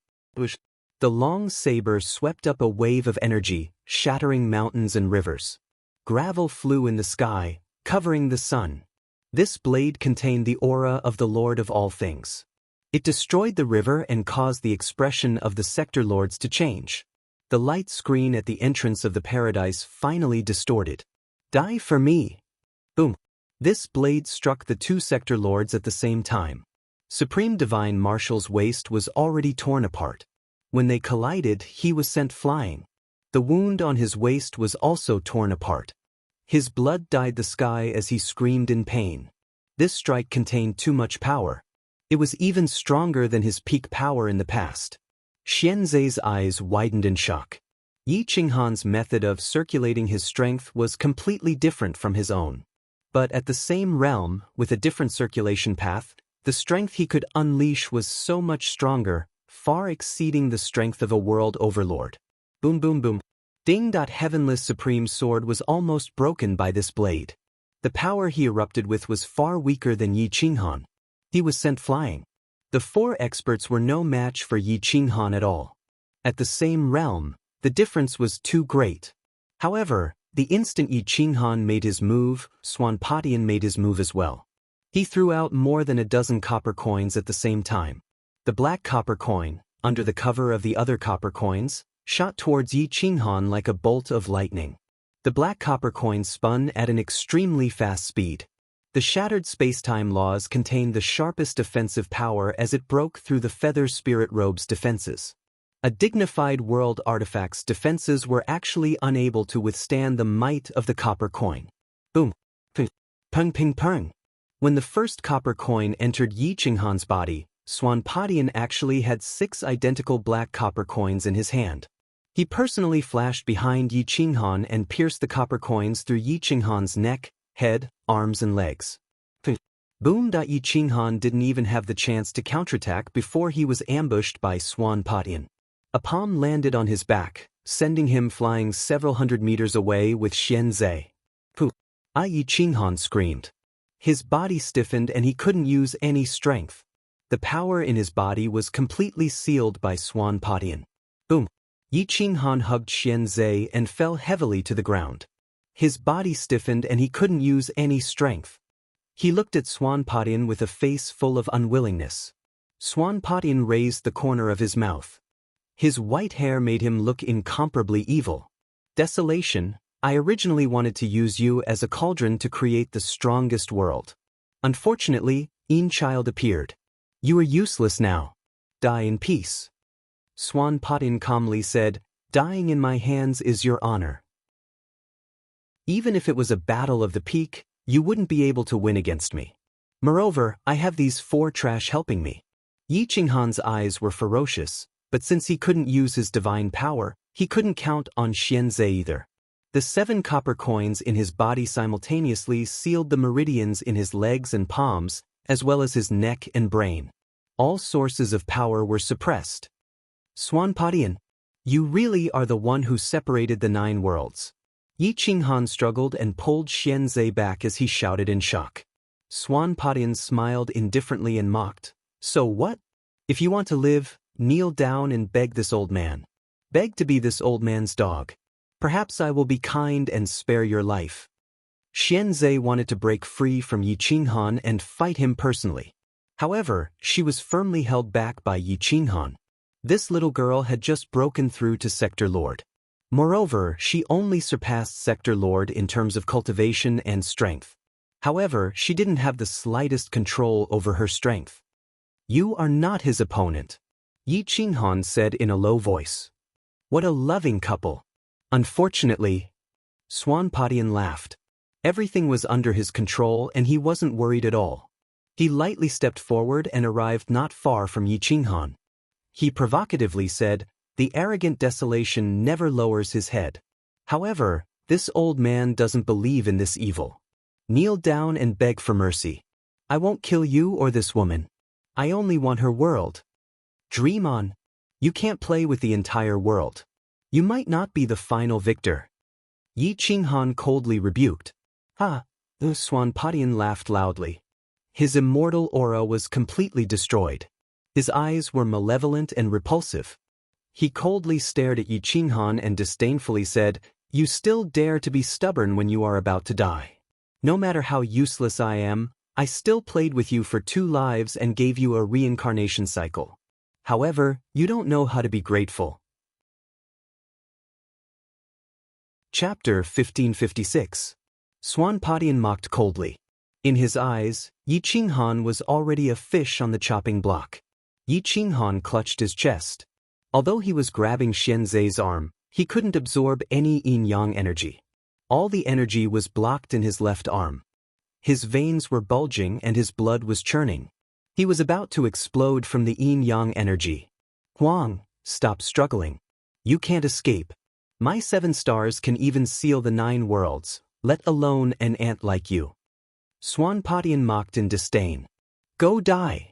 The long saber swept up a wave of energy, shattering mountains and rivers. Gravel flew in the sky, covering the sun. This blade contained the aura of the Lord of all things. It destroyed the river and caused the expression of the Sector Lords to change. The light screen at the entrance of the paradise finally distorted. Die for me! Boom! This blade struck the 2 Sector Lords at the same time. Supreme Divine Martial's waist was already torn apart. When they collided, he was sent flying. The wound on his waist was also torn apart. His blood dyed the sky as he screamed in pain. This strike contained too much power. It was even stronger than his peak power in the past. Xianzhe's eyes widened in shock. Yi Qinghan's method of circulating his strength was completely different from his own. But at the same realm, with a different circulation path, the strength he could unleash was so much stronger, far exceeding the strength of a world overlord. Boom boom boom. Ding! Heavenless Supreme Sword was almost broken by this blade. The power he erupted with was far weaker than Yi Qinghan. He was sent flying. The 4 experts were no match for Yi Qinghan at all. At the same realm, the difference was too great. However, the instant Yi Qinghan made his move, Swanpatian made his move as well. He threw out more than a dozen copper coins at the same time. The black copper coin, under the cover of the other copper coins, shot towards Yi Qinghan like a bolt of lightning. The black copper coin spun at an extremely fast speed. The shattered space-time laws contained the sharpest defensive power as it broke through the Feather Spirit Robe's defenses. A dignified world artifact's defenses were actually unable to withstand the might of the copper coin. Boom. Pung ping pung. When the first copper coin entered Yi Qinghan's body, Swanpatian actually had 6 identical black copper coins in his hand. He personally flashed behind Yi Qinghan and pierced the copper coins through Yi Qinghan's neck, head, arms and legs. Boom. Yi Qinghan didn't even have the chance to counterattack before he was ambushed by Swanpatian. A palm landed on his back, sending him flying several hundred meters away with Xianzhe. Yi Qinghan screamed. His body stiffened and he couldn't use any strength. The power in his body was completely sealed by Swan Padian. Boom! Yi Qinghan hugged Xianzhe and fell heavily to the ground. His body stiffened and he couldn't use any strength. He looked at Swan Padian with a face full of unwillingness. Swan Padian raised the corner of his mouth. His white hair made him look incomparably evil. Desolation, I originally wanted to use you as a cauldron to create the strongest world. Unfortunately, Yin Child appeared. You are useless now. Die in peace. Swan Padian calmly said, dying in my hands is your honor. Even if it was a battle of the peak, you wouldn't be able to win against me. Moreover, I have these 4 trash helping me. Yi Qinghan's eyes were ferocious, but since he couldn't use his divine power, he couldn't count on Xianzhe either. The 7 copper coins in his body simultaneously sealed the meridians in his legs and palms, as well as his neck and brain. All sources of power were suppressed. Swan Padian, you really are the one who separated the 9 worlds. Yi Qinghan struggled and pulled Xianzhe back as he shouted in shock. Swan Padian smiled indifferently and mocked. So what? If you want to live, kneel down and beg this old man. Beg to be this old man's dog. Perhaps I will be kind and spare your life. Xianzhe wanted to break free from Yi Qinghan and fight him personally. However, she was firmly held back by Yi Qinghan. This little girl had just broken through to Sector Lord. Moreover, she only surpassed Sector Lord in terms of cultivation and strength. However, she didn't have the slightest control over her strength. You are not his opponent, Yi Qinghan said in a low voice. What a loving couple. Unfortunately, Swan Padian laughed. Everything was under his control and he wasn't worried at all. He lightly stepped forward and arrived not far from Yi Qinghan. He provocatively said, the arrogant desolation never lowers his head. However, this old man doesn't believe in this evil. Kneel down and beg for mercy. I won't kill you or this woman. I only want her world. Dream on. You can't play with the entire world. You might not be the final victor. Yi Qinghan coldly rebuked. The Swan Padian laughed loudly. His immortal aura was completely destroyed. His eyes were malevolent and repulsive. He coldly stared at Yi Qinghan and disdainfully said, you still dare to be stubborn when you are about to die. No matter how useless I am, I still played with you for 2 lives and gave you a reincarnation cycle. However, you don't know how to be grateful. Chapter 1556. Swan Padian mocked coldly. In his eyes, Yi Qinghan was already a fish on the chopping block. Yi Qinghan clutched his chest. Although he was grabbing Xianzhe's arm, he couldn't absorb any yin-yang energy. All the energy was blocked in his left arm. His veins were bulging and his blood was churning. He was about to explode from the yin-yang energy. Huang, stop struggling. You can't escape. My 7 stars can even seal the 9 worlds, let alone an ant like you. Swan Padian mocked in disdain. Go die.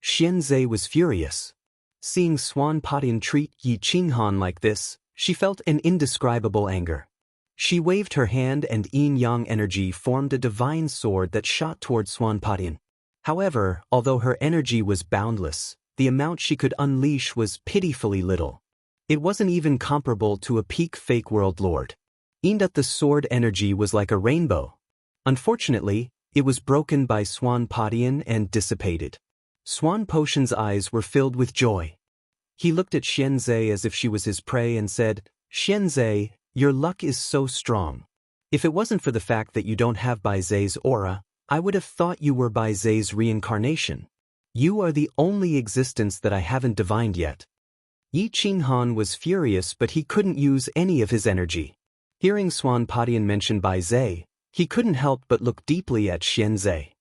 Xianzhe was furious. Seeing Swan Padian treat Yi Qinghan like this, she felt an indescribable anger. She waved her hand and yin-yang energy formed a divine sword that shot toward Swan Padian. However, although her energy was boundless, the amount she could unleash was pitifully little. It wasn't even comparable to a peak fake world lord. Indeed, the sword energy was like a rainbow. Unfortunately, it was broken by Swan Padian and dissipated. Swan Potion's eyes were filled with joy. He looked at Xianzhe as if she was his prey and said, Xianzhe, your luck is so strong. If it wasn't for the fact that you don't have Bai Zhe's aura, I would have thought you were Bai Zhe's reincarnation. You are the only existence that I haven't divined yet. Yi Qinghan was furious, but he couldn't use any of his energy. Hearing Swan Padian mention Bai Zhe, he couldn't help but look deeply at Xianzhe.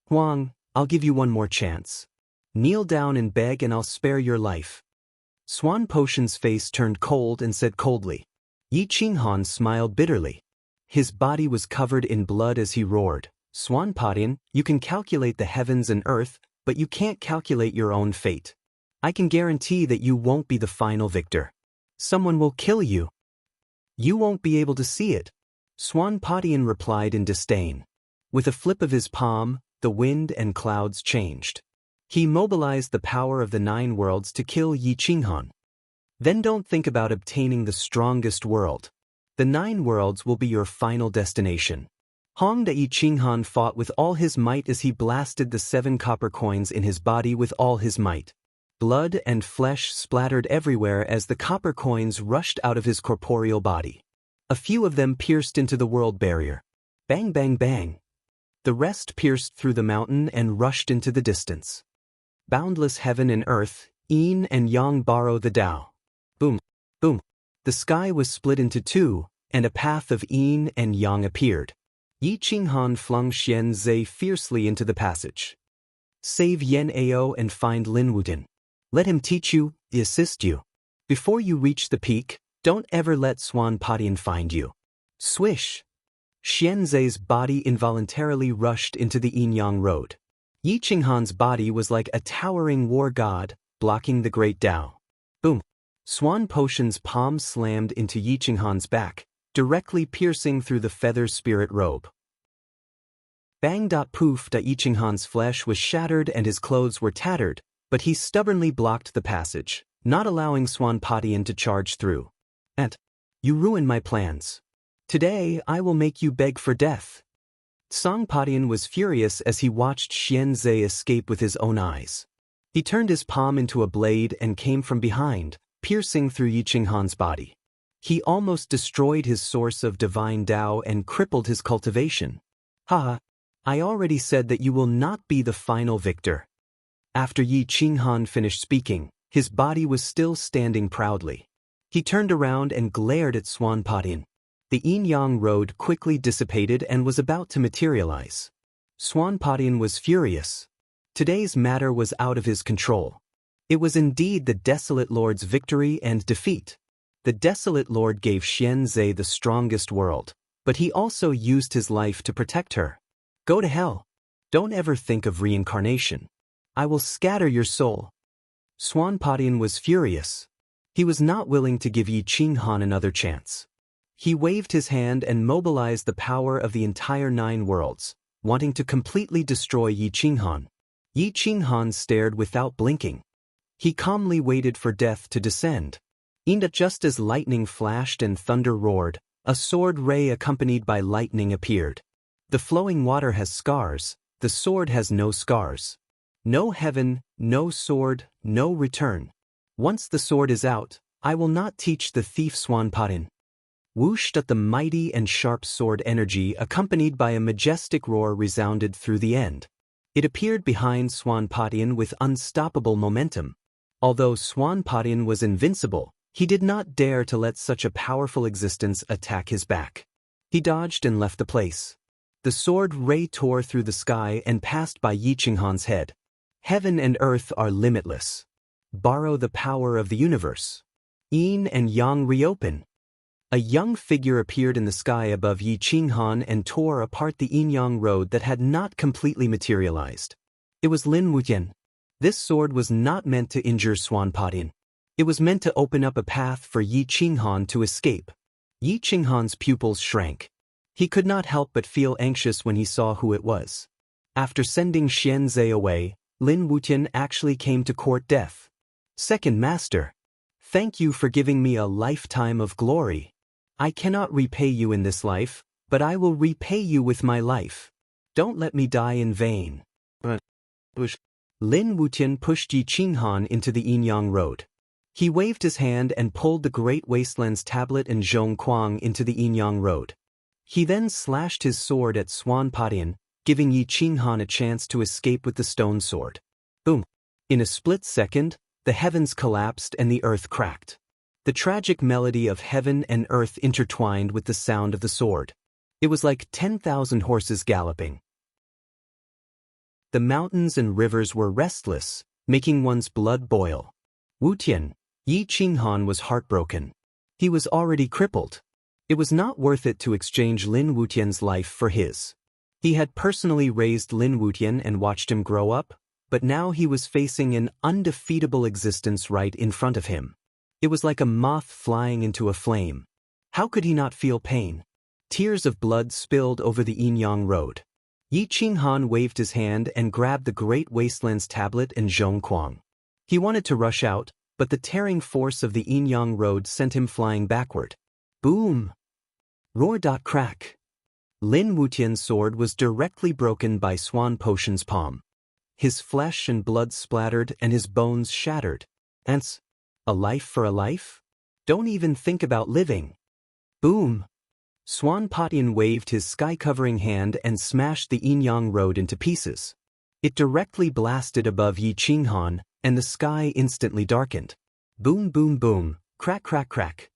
Huang, I'll give you one more chance. Kneel down and beg and I'll spare your life. Swan Potion's face turned cold and said coldly. Yi Qinghan smiled bitterly. His body was covered in blood as he roared. Swan Padian, you can calculate the heavens and earth, but you can't calculate your own fate. I can guarantee that you won't be the final victor. Someone will kill you. You won't be able to see it. Swanpatian replied in disdain. With a flip of his palm, the wind and clouds changed. He mobilized the power of the 9 worlds to kill Yi Qinghan. Then don't think about obtaining the strongest world. The 9 worlds will be your final destination. Hong Yi Qinghan fought with all his might as he blasted the 7 copper coins in his body with all his might. Blood and flesh splattered everywhere as the copper coins rushed out of his corporeal body. A few of them pierced into the world barrier. Bang bang bang. The rest pierced through the mountain and rushed into the distance. Boundless heaven and earth, yin and yang borrow the Tao. Boom, boom. The sky was split into 2, and a path of yin and yang appeared. Yi Qinghan flung Xian Zhe fiercely into the passage. Save Yen Ao and find Lin Wutin. Let him teach you, assist you. Before you reach the peak, don't ever let Swanpatian find you. Swish! Xian Zhe's body involuntarily rushed into the yin-yang road. Yi Qinghan's body was like a towering war god, blocking the great Tao. Boom! Swan Potion's palm slammed into Yi Qinghan's back, directly piercing through the feather spirit robe. Bang! Poof! Yi Qinghan's flesh was shattered and his clothes were tattered, but he stubbornly blocked the passage, not allowing Swanpatian to charge through. You ruined my plans. Today I will make you beg for death. Swanpatian was furious as he watched Xian Zhe escape with his own eyes. He turned his palm into a blade and came from behind, piercing through Yi Qinghan's body. He almost destroyed his source of divine Tao and crippled his cultivation. Ha! I already said that you will not be the final victor. After Yi Qinghan finished speaking, his body was still standing proudly. He turned around and glared at Swanpatian. The yin-yang road quickly dissipated and was about to materialize. Swanpatian was furious. Today's matter was out of his control. It was indeed the Desolate Lord's victory and defeat. The Desolate Lord gave Xian Zhe the strongest world, but he also used his life to protect her. Go to hell. Don't ever think of reincarnation. I will scatter your soul. Swanpatian was furious. He was not willing to give Yi Qinghan another chance. He waved his hand and mobilized the power of the entire 9 worlds, wanting to completely destroy Yi Qinghan. Yi Qinghan stared without blinking. He calmly waited for death to descend. And just as lightning flashed and thunder roared, a sword ray accompanied by lightning appeared. The flowing water has scars, the sword has no scars. No heaven, no sword, no return. Once the sword is out, I will not teach the thief Swanpatian. Whooshed at the mighty and sharp sword energy accompanied by a majestic roar resounded through the end. It appeared behind Swanpatian with unstoppable momentum. Although Swanpatian was invincible, he did not dare to let such a powerful existence attack his back. He dodged and left the place. The sword ray tore through the sky and passed by Yi Qinghan's head. Heaven and earth are limitless. Borrow the power of the universe. Yin and yang reopen. A young figure appeared in the sky above Yi Qinghan and tore apart the yin-yang road that had not completely materialized. It was Lin Wutin. This sword was not meant to injure Swanpatian. It was meant to open up a path for Yi Qinghan to escape. Yi Qinghan's pupils shrank. He could not help but feel anxious when he saw who it was. After sending Xian Zhe away, Lin Wutin actually came to court death. Second Master, thank you for giving me a lifetime of glory. I cannot repay you in this life, but I will repay you with my life. Don't let me die in vain. Lin Wutin pushed Yi Qinghan into the yin-yang road. He waved his hand and pulled the Great Wasteland's tablet and Zhong Kuang into the yin-yang road. He then slashed his sword at Swanpatian, giving Yi Qinghan a chance to escape with the stone sword. Boom! In a split second, the heavens collapsed and the earth cracked. The tragic melody of heaven and earth intertwined with the sound of the sword. It was like 10,000 horses galloping. The mountains and rivers were restless, making one's blood boil. Wutin, Yi Qinghan was heartbroken. He was already crippled. It was not worth it to exchange Lin Wutian's life for his. He had personally raised Lin Wutin and watched him grow up, but now he was facing an undefeatable existence right in front of him. It was like a moth flying into a flame. How could he not feel pain? Tears of blood spilled over the Yinyang road. Yi Qinghan waved his hand and grabbed the Great Wastelands tablet and Zhongquang. He wanted to rush out, but the tearing force of the Yinyang road sent him flying backward. Boom! Roar. Crack! Lin Wutian's sword was directly broken by Swan Potion's palm. His flesh and blood splattered and his bones shattered. Ants, a life for a life? Don't even think about living. Boom! Swan Potion waved his sky-covering hand and smashed the Yinyang road into pieces. It directly blasted above Yi Qinghan, and the sky instantly darkened. Boom boom boom, crack crack crack.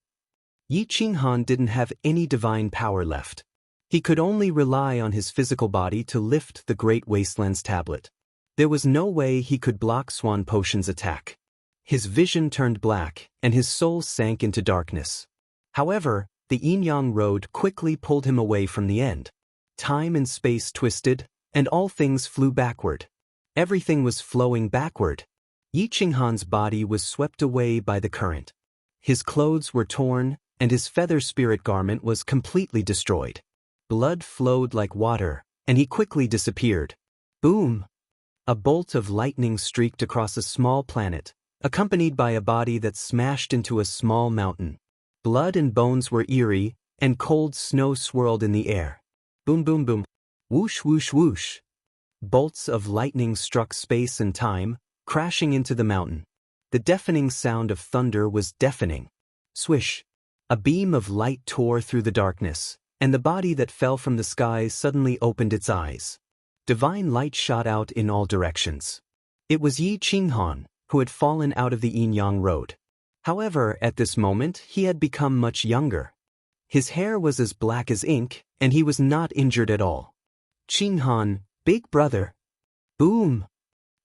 Yi Qinghan didn't have any divine power left. He could only rely on his physical body to lift the Great Wastelands tablet. There was no way he could block Swan Potion's attack. His vision turned black, and his soul sank into darkness. However, the Yinyang road quickly pulled him away from the end. Time and space twisted, and all things flew backward. Everything was flowing backward. Yi Qinghan's body was swept away by the current. His clothes were torn, and his feather spirit garment was completely destroyed. Blood flowed like water, and he quickly disappeared. Boom! A bolt of lightning streaked across a small planet, accompanied by a body that smashed into a small mountain. Blood and bones were eerie, and cold snow swirled in the air. Boom boom boom. Whoosh whoosh whoosh. Bolts of lightning struck space and time, crashing into the mountain. The deafening sound of thunder was deafening. Swish! A beam of light tore through the darkness, and the body that fell from the sky suddenly opened its eyes. Divine light shot out in all directions. It was Yi Qinghan, who had fallen out of the Yinyang road. However, at this moment, he had become much younger. His hair was as black as ink, and he was not injured at all. Qinghan, big brother. Boom!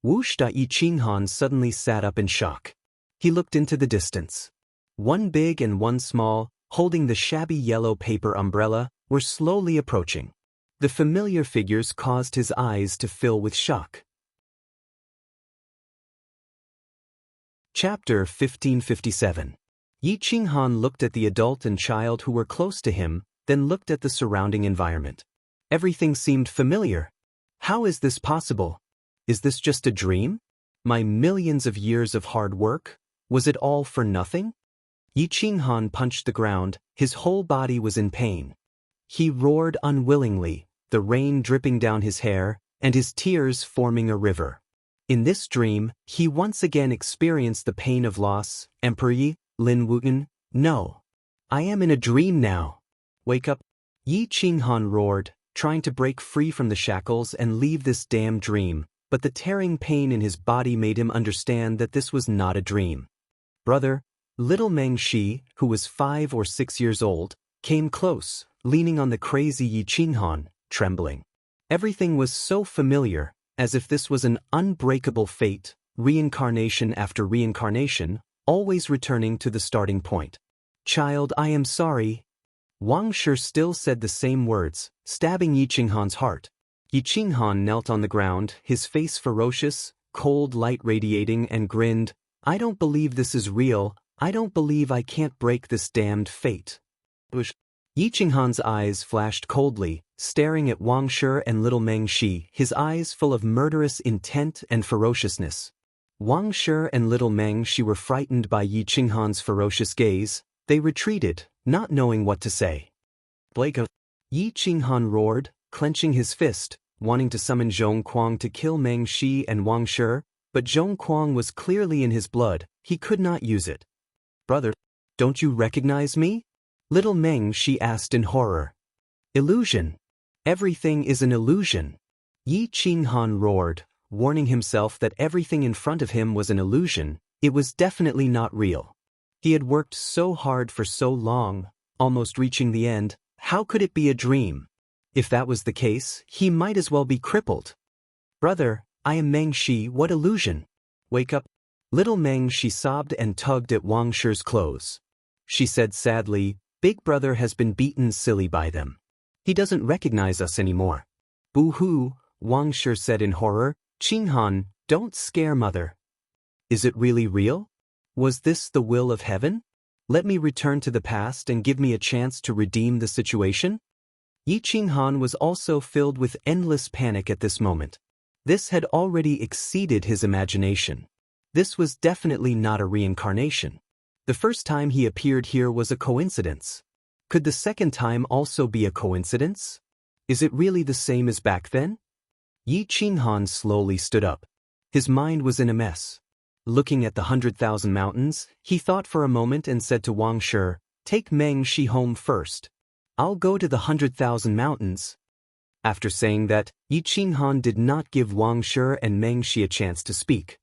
Whoosh! Yi Qinghan suddenly sat up in shock. He looked into the distance. One big and one small, holding the shabby yellow paper umbrella, were slowly approaching. The familiar figures caused his eyes to fill with shock. Chapter 1557. Yi Qinghan looked at the adult and child who were close to him, then looked at the surrounding environment. Everything seemed familiar. How is this possible? Is this just a dream? My millions of years of hard work? Was it all for nothing? Yi Qinghan punched the ground, his whole body was in pain. He roared unwillingly, the rain dripping down his hair, and his tears forming a river. In this dream, he once again experienced the pain of loss. Emperor Lin Wutian, no. I am in a dream now. Wake up. Yi Qinghan roared, trying to break free from the shackles and leave this damn dream, but the tearing pain in his body made him understand that this was not a dream. Brother, little Meng Shi, who was 5 or 6 years old, came close, leaning on the crazy Yi Qinghan, trembling. Everything was so familiar, as if this was an unbreakable fate, reincarnation after reincarnation, always returning to the starting point. Child, I am sorry. Wang Shi still said the same words, stabbing Yi Qinghan's heart. Yi Qinghan knelt on the ground, his face ferocious, cold light radiating, and grinned, I don't believe this is real, I don't believe I can't break this damned fate. Yi Qinghan's eyes flashed coldly, staring at Wang Shi and little Meng Shi, his eyes full of murderous intent and ferociousness. Wang Shi and little Meng Shi were frightened by Yi Qinghan's ferocious gaze. They retreated, not knowing what to say. Blake of Yi Qinghan roared, clenching his fist, wanting to summon Zhongquang to kill Meng Shi and Wang Shi, but Zhongquang was clearly in his blood, he could not use it. Brother, don't you recognize me? Little Meng Shi asked in horror. Illusion. Everything is an illusion. Yi Qinghan roared, warning himself that everything in front of him was an illusion, it was definitely not real. He had worked so hard for so long, almost reaching the end, how could it be a dream? If that was the case, he might as well be crippled. Brother, I am Meng Shi, what illusion? Wake up. Little Meng Shi sobbed and tugged at Wang Shi's clothes. She said sadly, Big brother has been beaten silly by them. He doesn't recognize us anymore. Boo-hoo, Wang Shi said in horror, Qinghan, don't scare mother. Is it really real? Was this the will of heaven? Let me return to the past and give me a chance to redeem the situation? Yi Qinghan was also filled with endless panic at this moment. This had already exceeded his imagination. This was definitely not a reincarnation. The first time he appeared here was a coincidence. Could the second time also be a coincidence? Is it really the same as back then? Yi Qinghan slowly stood up. His mind was in a mess. Looking at the 100,000 mountains, he thought for a moment and said to Wang Shi, "Take Meng Shi home first. I'll go to the 100,000 mountains." After saying that, Yi Qinghan did not give Wang Shi and Meng Shi a chance to speak.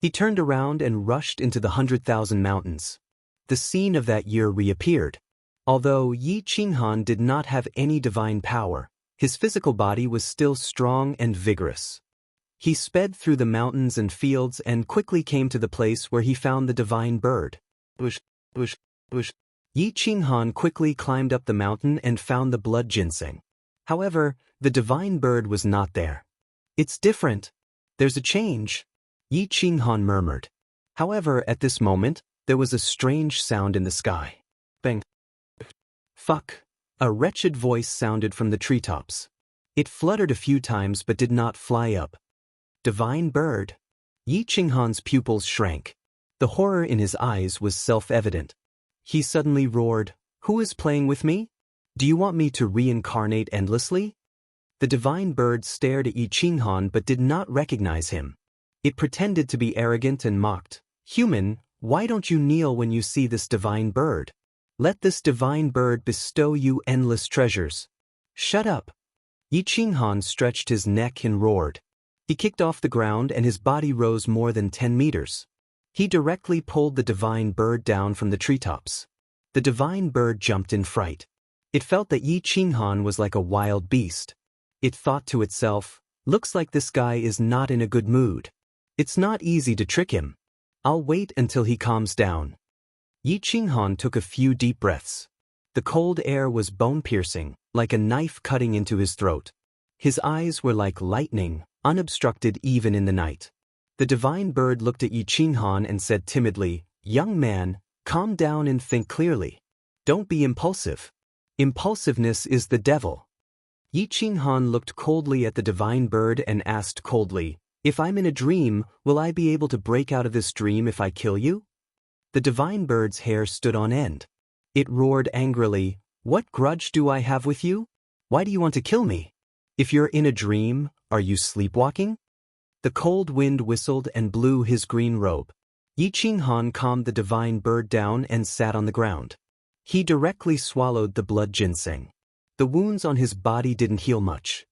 He turned around and rushed into the 100,000 mountains. The scene of that year reappeared. Although Yi Qinghan did not have any divine power, his physical body was still strong and vigorous. He sped through the mountains and fields and quickly came to the place where he found the divine bird. Bush, bush, bush. Yi Qinghan quickly climbed up the mountain and found the blood ginseng. However, the divine bird was not there. "It's different. There's a change," Yi Qinghan murmured. However, at this moment, there was a strange sound in the sky. Bang. Fuck. A wretched voice sounded from the treetops. It fluttered a few times but did not fly up. Divine bird. Yi Qinghan's pupils shrank. The horror in his eyes was self-evident. He suddenly roared, "Who is playing with me? Do you want me to reincarnate endlessly?" The divine bird stared at Yi Qinghan but did not recognize him. It pretended to be arrogant and mocked. "Human, why don't you kneel when you see this divine bird? Let this divine bird bestow you endless treasures." "Shut up." Yi Qinghan stretched his neck and roared. He kicked off the ground and his body rose more than 10 meters. He directly pulled the divine bird down from the treetops. The divine bird jumped in fright. It felt that Yi Qinghan was like a wild beast. It thought to itself, "Looks like this guy is not in a good mood. It's not easy to trick him. I'll wait until he calms down." Yi Qinghan took a few deep breaths. The cold air was bone-piercing, like a knife cutting into his throat. His eyes were like lightning, unobstructed even in the night. The divine bird looked at Yi Qinghan and said timidly, "Young man, calm down and think clearly. Don't be impulsive. Impulsiveness is the devil." Yi Qinghan looked coldly at the divine bird and asked coldly, "If I'm in a dream, will I be able to break out of this dream if I kill you?" The divine bird's hair stood on end. It roared angrily, "What grudge do I have with you? Why do you want to kill me? If you're in a dream, are you sleepwalking?" The cold wind whistled and blew his green robe. Yi Qinghan calmed the divine bird down and sat on the ground. He directly swallowed the blood ginseng. The wounds on his body didn't heal much.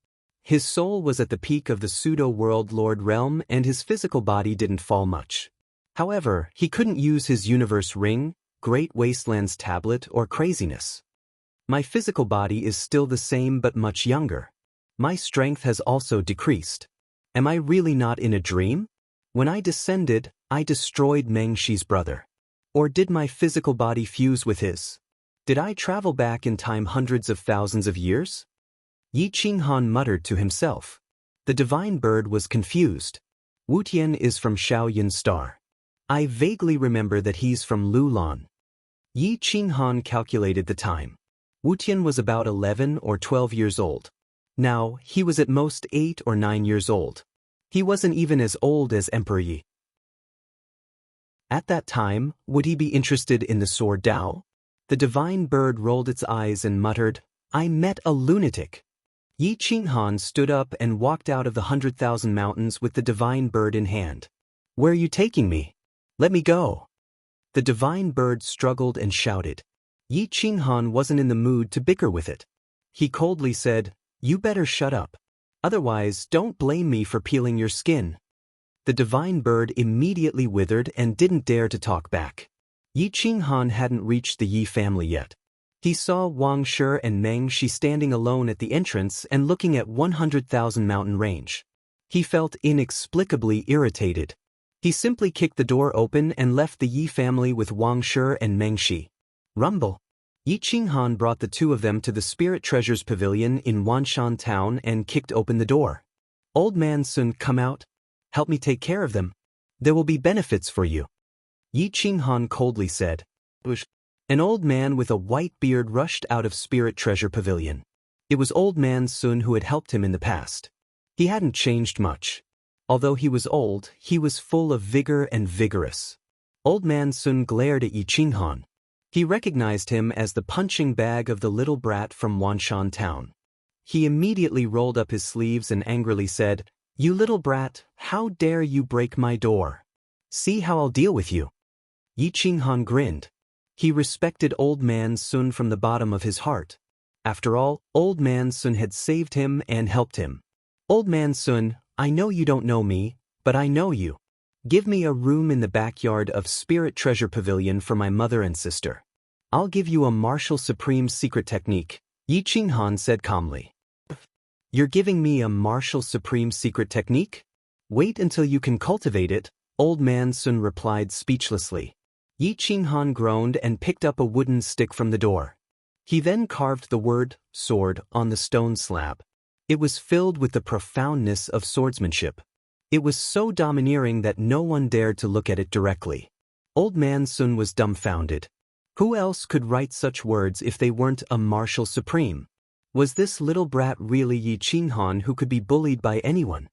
His soul was at the peak of the pseudo-world lord realm and his physical body didn't fall much. However, he couldn't use his universe ring, Great Wasteland's tablet, or craziness. My physical body is still the same but much younger. My strength has also decreased. Am I really not in a dream? When I descended, I destroyed Meng Shi's brother. Or did my physical body fuse with his? Did I travel back in time hundreds of thousands of years? Yi Qinghan muttered to himself. The divine bird was confused. Wutian is from Shaoyan Star. I vaguely remember that he's from Lulan. Yi Qinghan calculated the time. Wutian was about 11 or 12 years old. Now, he was at most 8 or 9 years old. He wasn't even as old as Emperor Yi. At that time, would he be interested in the sword Dao? The divine bird rolled its eyes and muttered, "I met a lunatic." Yi Qinghan stood up and walked out of the 100,000 mountains with the divine bird in hand. "Where are you taking me? Let me go." The divine bird struggled and shouted. Yi Qinghan wasn't in the mood to bicker with it. He coldly said, "You better shut up. Otherwise, don't blame me for peeling your skin." The divine bird immediately withered and didn't dare to talk back. Yi Qinghan hadn't reached the Yi family yet. He saw Wang Shi and Meng Shi standing alone at the entrance and looking at 100,000 mountain range. He felt inexplicably irritated. He simply kicked the door open and left the Yi family with Wang Shi and Meng Shi. Rumble. Yi Qinghan brought the two of them to the Spirit Treasures Pavilion in Wanshan Town and kicked open the door. "Old man Sun, come out. Help me take care of them. There will be benefits for you." Yi Qinghan coldly said. "Bush." An old man with a white beard rushed out of Spirit Treasure Pavilion. It was Old Man Sun who had helped him in the past. He hadn't changed much. Although he was old, he was full of vigor and vigorous. Old Man Sun glared at Yi Qinghan. He recognized him as the punching bag of the little brat from Wanshan Town. He immediately rolled up his sleeves and angrily said, "You little brat, how dare you break my door? See how I'll deal with you." Yi Qinghan grinned. He respected Old Man Sun from the bottom of his heart. After all, Old Man Sun had saved him and helped him. "Old Man Sun, I know you don't know me, but I know you. Give me a room in the backyard of Spirit Treasure Pavilion for my mother and sister. I'll give you a Martial Supreme secret technique," Yi Qinghan said calmly. "You're giving me a Martial Supreme secret technique? Wait until you can cultivate it," Old Man Sun replied speechlessly. Yi Qinghan groaned and picked up a wooden stick from the door. He then carved the word, sword, on the stone slab. It was filled with the profoundness of swordsmanship. It was so domineering that no one dared to look at it directly. Old Man Sun was dumbfounded. Who else could write such words if they weren't a martial supreme? Was this little brat really Yi Qinghan who could be bullied by anyone?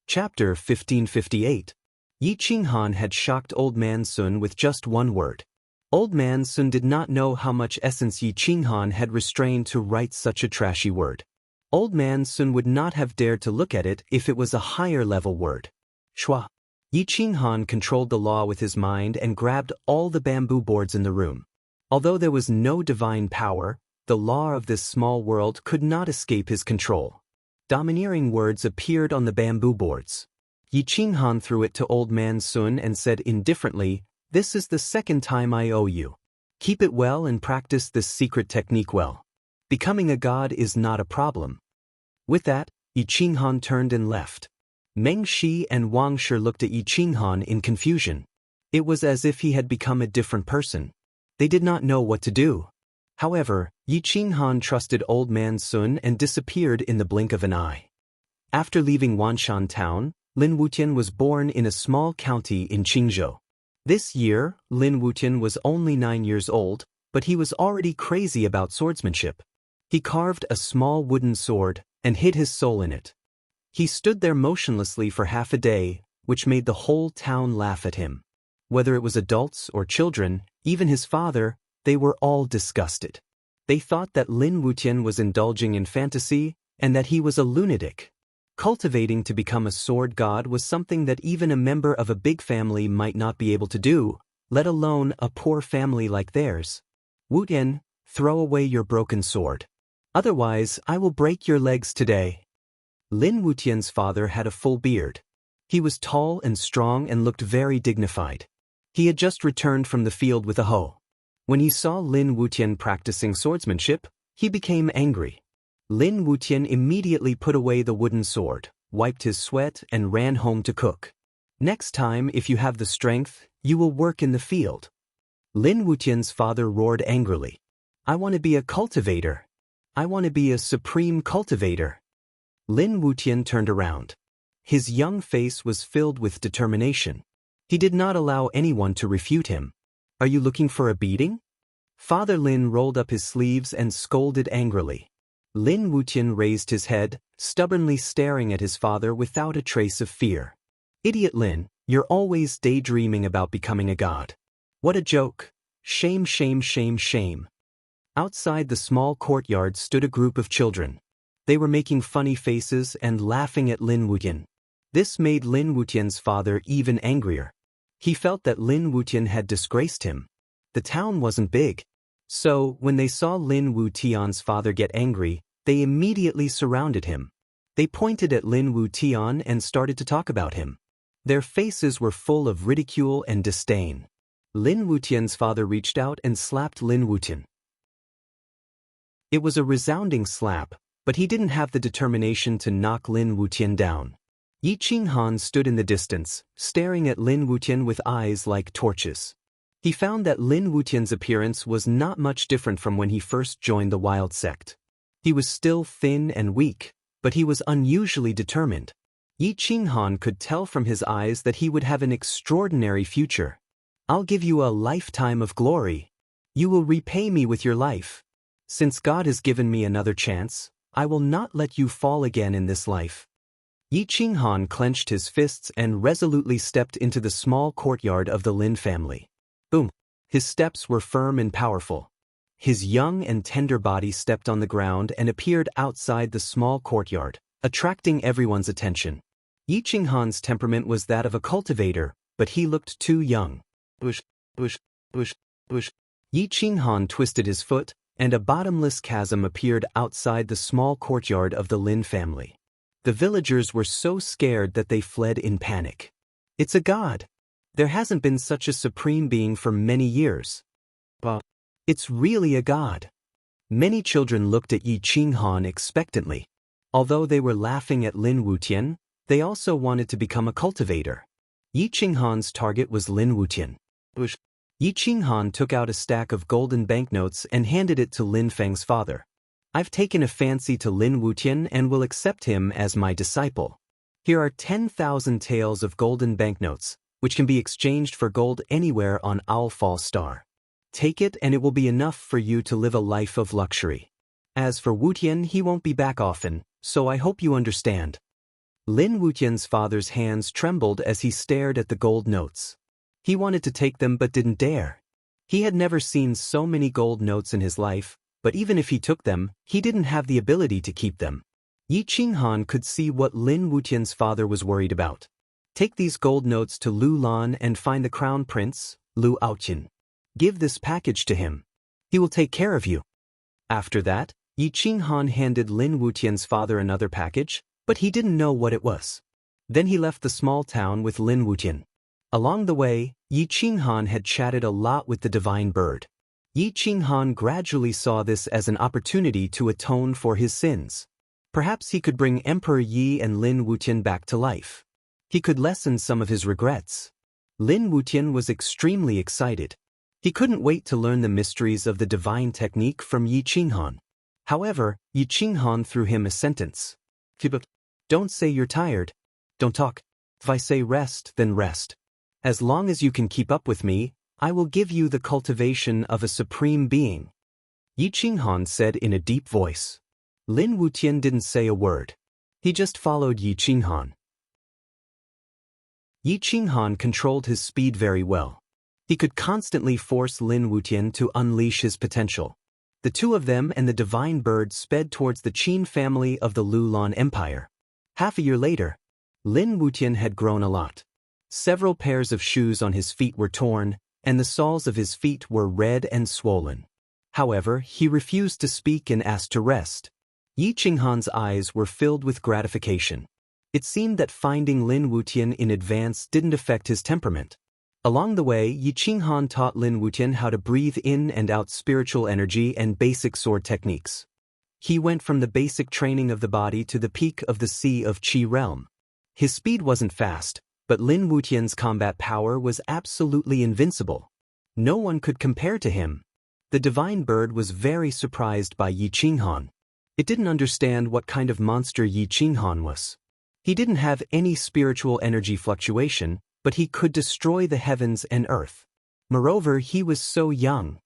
Chapter 1558. Yi Qinghan had shocked Old Man Sun with just one word. Old Man Sun did not know how much essence Yi Qinghan had restrained to write such a trashy word. Old Man Sun would not have dared to look at it if it was a higher-level word. Shua. Yi Qinghan controlled the law with his mind and grabbed all the bamboo boards in the room. Although there was no divine power, the law of this small world could not escape his control. Domineering words appeared on the bamboo boards. Yi Qinghan threw it to Old Man Sun and said indifferently, "This is the second time I owe you. Keep it well and practice this secret technique well. Becoming a god is not a problem." With that, Yi Qinghan turned and left. Meng Shi and Wang Shi looked at Yi Qinghan in confusion. It was as if he had become a different person. They did not know what to do. However, Yi Qinghan trusted Old Man Sun and disappeared in the blink of an eye. After leaving Wanshan Town, Lin Wutian was born in a small county in Qingzhou. This year, Lin Wutian was only 9 years old, but he was already crazy about swordsmanship. He carved a small wooden sword and hid his soul in it. He stood there motionlessly for half a day, which made the whole town laugh at him. Whether it was adults or children, even his father, they were all disgusted. They thought that Lin Wutian was indulging in fantasy and that he was a lunatic. Cultivating to become a sword god was something that even a member of a big family might not be able to do, let alone a poor family like theirs. "Wutian, throw away your broken sword. Otherwise, I will break your legs today." Lin Wutian's father had a full beard. He was tall and strong and looked very dignified. He had just returned from the field with a hoe. When he saw Lin Wutian practicing swordsmanship, he became angry. Lin Wutian immediately put away the wooden sword, wiped his sweat, and ran home to cook. "Next time, if you have the strength, you will work in the field." Lin Wutian's father roared angrily. "I want to be a cultivator. I want to be a supreme cultivator." Lin Wutian turned around. His young face was filled with determination. He did not allow anyone to refute him. "Are you looking for a beating?" Father Lin rolled up his sleeves and scolded angrily. Lin Wutian raised his head, stubbornly staring at his father without a trace of fear. "Idiot Lin, you're always daydreaming about becoming a god. What a joke. Shame, shame, shame, shame." Outside the small courtyard stood a group of children. They were making funny faces and laughing at Lin Wutian. This made Lin Wutian's father even angrier. He felt that Lin Wutian had disgraced him. The town wasn't big. So, when they saw Lin Wutian's father get angry, they immediately surrounded him. They pointed at Lin Wutian and started to talk about him. Their faces were full of ridicule and disdain. Lin Wutian's father reached out and slapped Lin Wutian. It was a resounding slap, but he didn't have the determination to knock Lin Wutian down. Yi Qinghan stood in the distance, staring at Lin Wutian with eyes like torches. He found that Lin Wutian's appearance was not much different from when he first joined the wild sect. He was still thin and weak, but he was unusually determined. Yi Qinghan could tell from his eyes that he would have an extraordinary future. I'll give you a lifetime of glory. You will repay me with your life. Since God has given me another chance, I will not let you fall again in this life. Yi Qinghan clenched his fists and resolutely stepped into the small courtyard of the Lin family. Boom! His steps were firm and powerful. His young and tender body stepped on the ground and appeared outside the small courtyard, attracting everyone's attention. Yi Qinghan's temperament was that of a cultivator, but he looked too young. Bush, bush, bush, bush. Yi Qinghan twisted his foot, and a bottomless chasm appeared outside the small courtyard of the Lin family. The villagers were so scared that they fled in panic. It's a god. There hasn't been such a supreme being for many years. But it's really a god. Many children looked at Yi Qinghan expectantly. Although they were laughing at Lin Wutian, they also wanted to become a cultivator. Yi Qinghan's target was Lin Wutian. Yi Qinghan took out a stack of golden banknotes and handed it to Lin Feng's father. I've taken a fancy to Lin Wutian and will accept him as my disciple. Here are 10,000 taels of golden banknotes, which can be exchanged for gold anywhere on Owl Fall Star. Take it and it will be enough for you to live a life of luxury. As for Wutian, he won't be back often, so I hope you understand. Lin Wutian's father's hands trembled as he stared at the gold notes. He wanted to take them but didn't dare. He had never seen so many gold notes in his life, but even if he took them, he didn't have the ability to keep them. Yi Qinghan could see what Lin Wutian's father was worried about. Take these gold notes to Lu Lan and find the crown prince, Lu Aoqian. Give this package to him. He will take care of you. After that, Yi Qinghan handed Lin Wutian's father another package, but he didn't know what it was. Then he left the small town with Lin Wutian. Along the way, Yi Qinghan had chatted a lot with the divine bird. Yi Qinghan gradually saw this as an opportunity to atone for his sins. Perhaps he could bring Emperor Yi and Lin Wutian back to life. He could lessen some of his regrets. Lin Wutian was extremely excited. He couldn't wait to learn the mysteries of the divine technique from Yi Qinghan. However, Yi Qinghan threw him a sentence. Don't say you're tired. Don't talk. If I say rest, then rest. As long as you can keep up with me, I will give you the cultivation of a supreme being. Yi Qinghan said in a deep voice. Lin Wutian didn't say a word. He just followed Yi Qinghan. Yi Qinghan controlled his speed very well. He could constantly force Lin Wutian to unleash his potential. The two of them and the divine bird sped towards the Qin family of the Lu Lan Empire. Half a year later, Lin Wutian had grown a lot. Several pairs of shoes on his feet were torn, and the soles of his feet were red and swollen. However, he refused to speak and asked to rest. Yi Qinghan's eyes were filled with gratification. It seemed that finding Lin Wutian in advance didn't affect his temperament. Along the way, Yi Qinghan taught Lin Wutian how to breathe in and out spiritual energy and basic sword techniques. He went from the basic training of the body to the peak of the Sea of Qi realm. His speed wasn't fast, but Lin Wutian's combat power was absolutely invincible. No one could compare to him. The divine bird was very surprised by Yi Qinghan. It didn't understand what kind of monster Yi Qinghan was. He didn't have any spiritual energy fluctuation, but he could destroy the heavens and earth. Moreover, he was so young.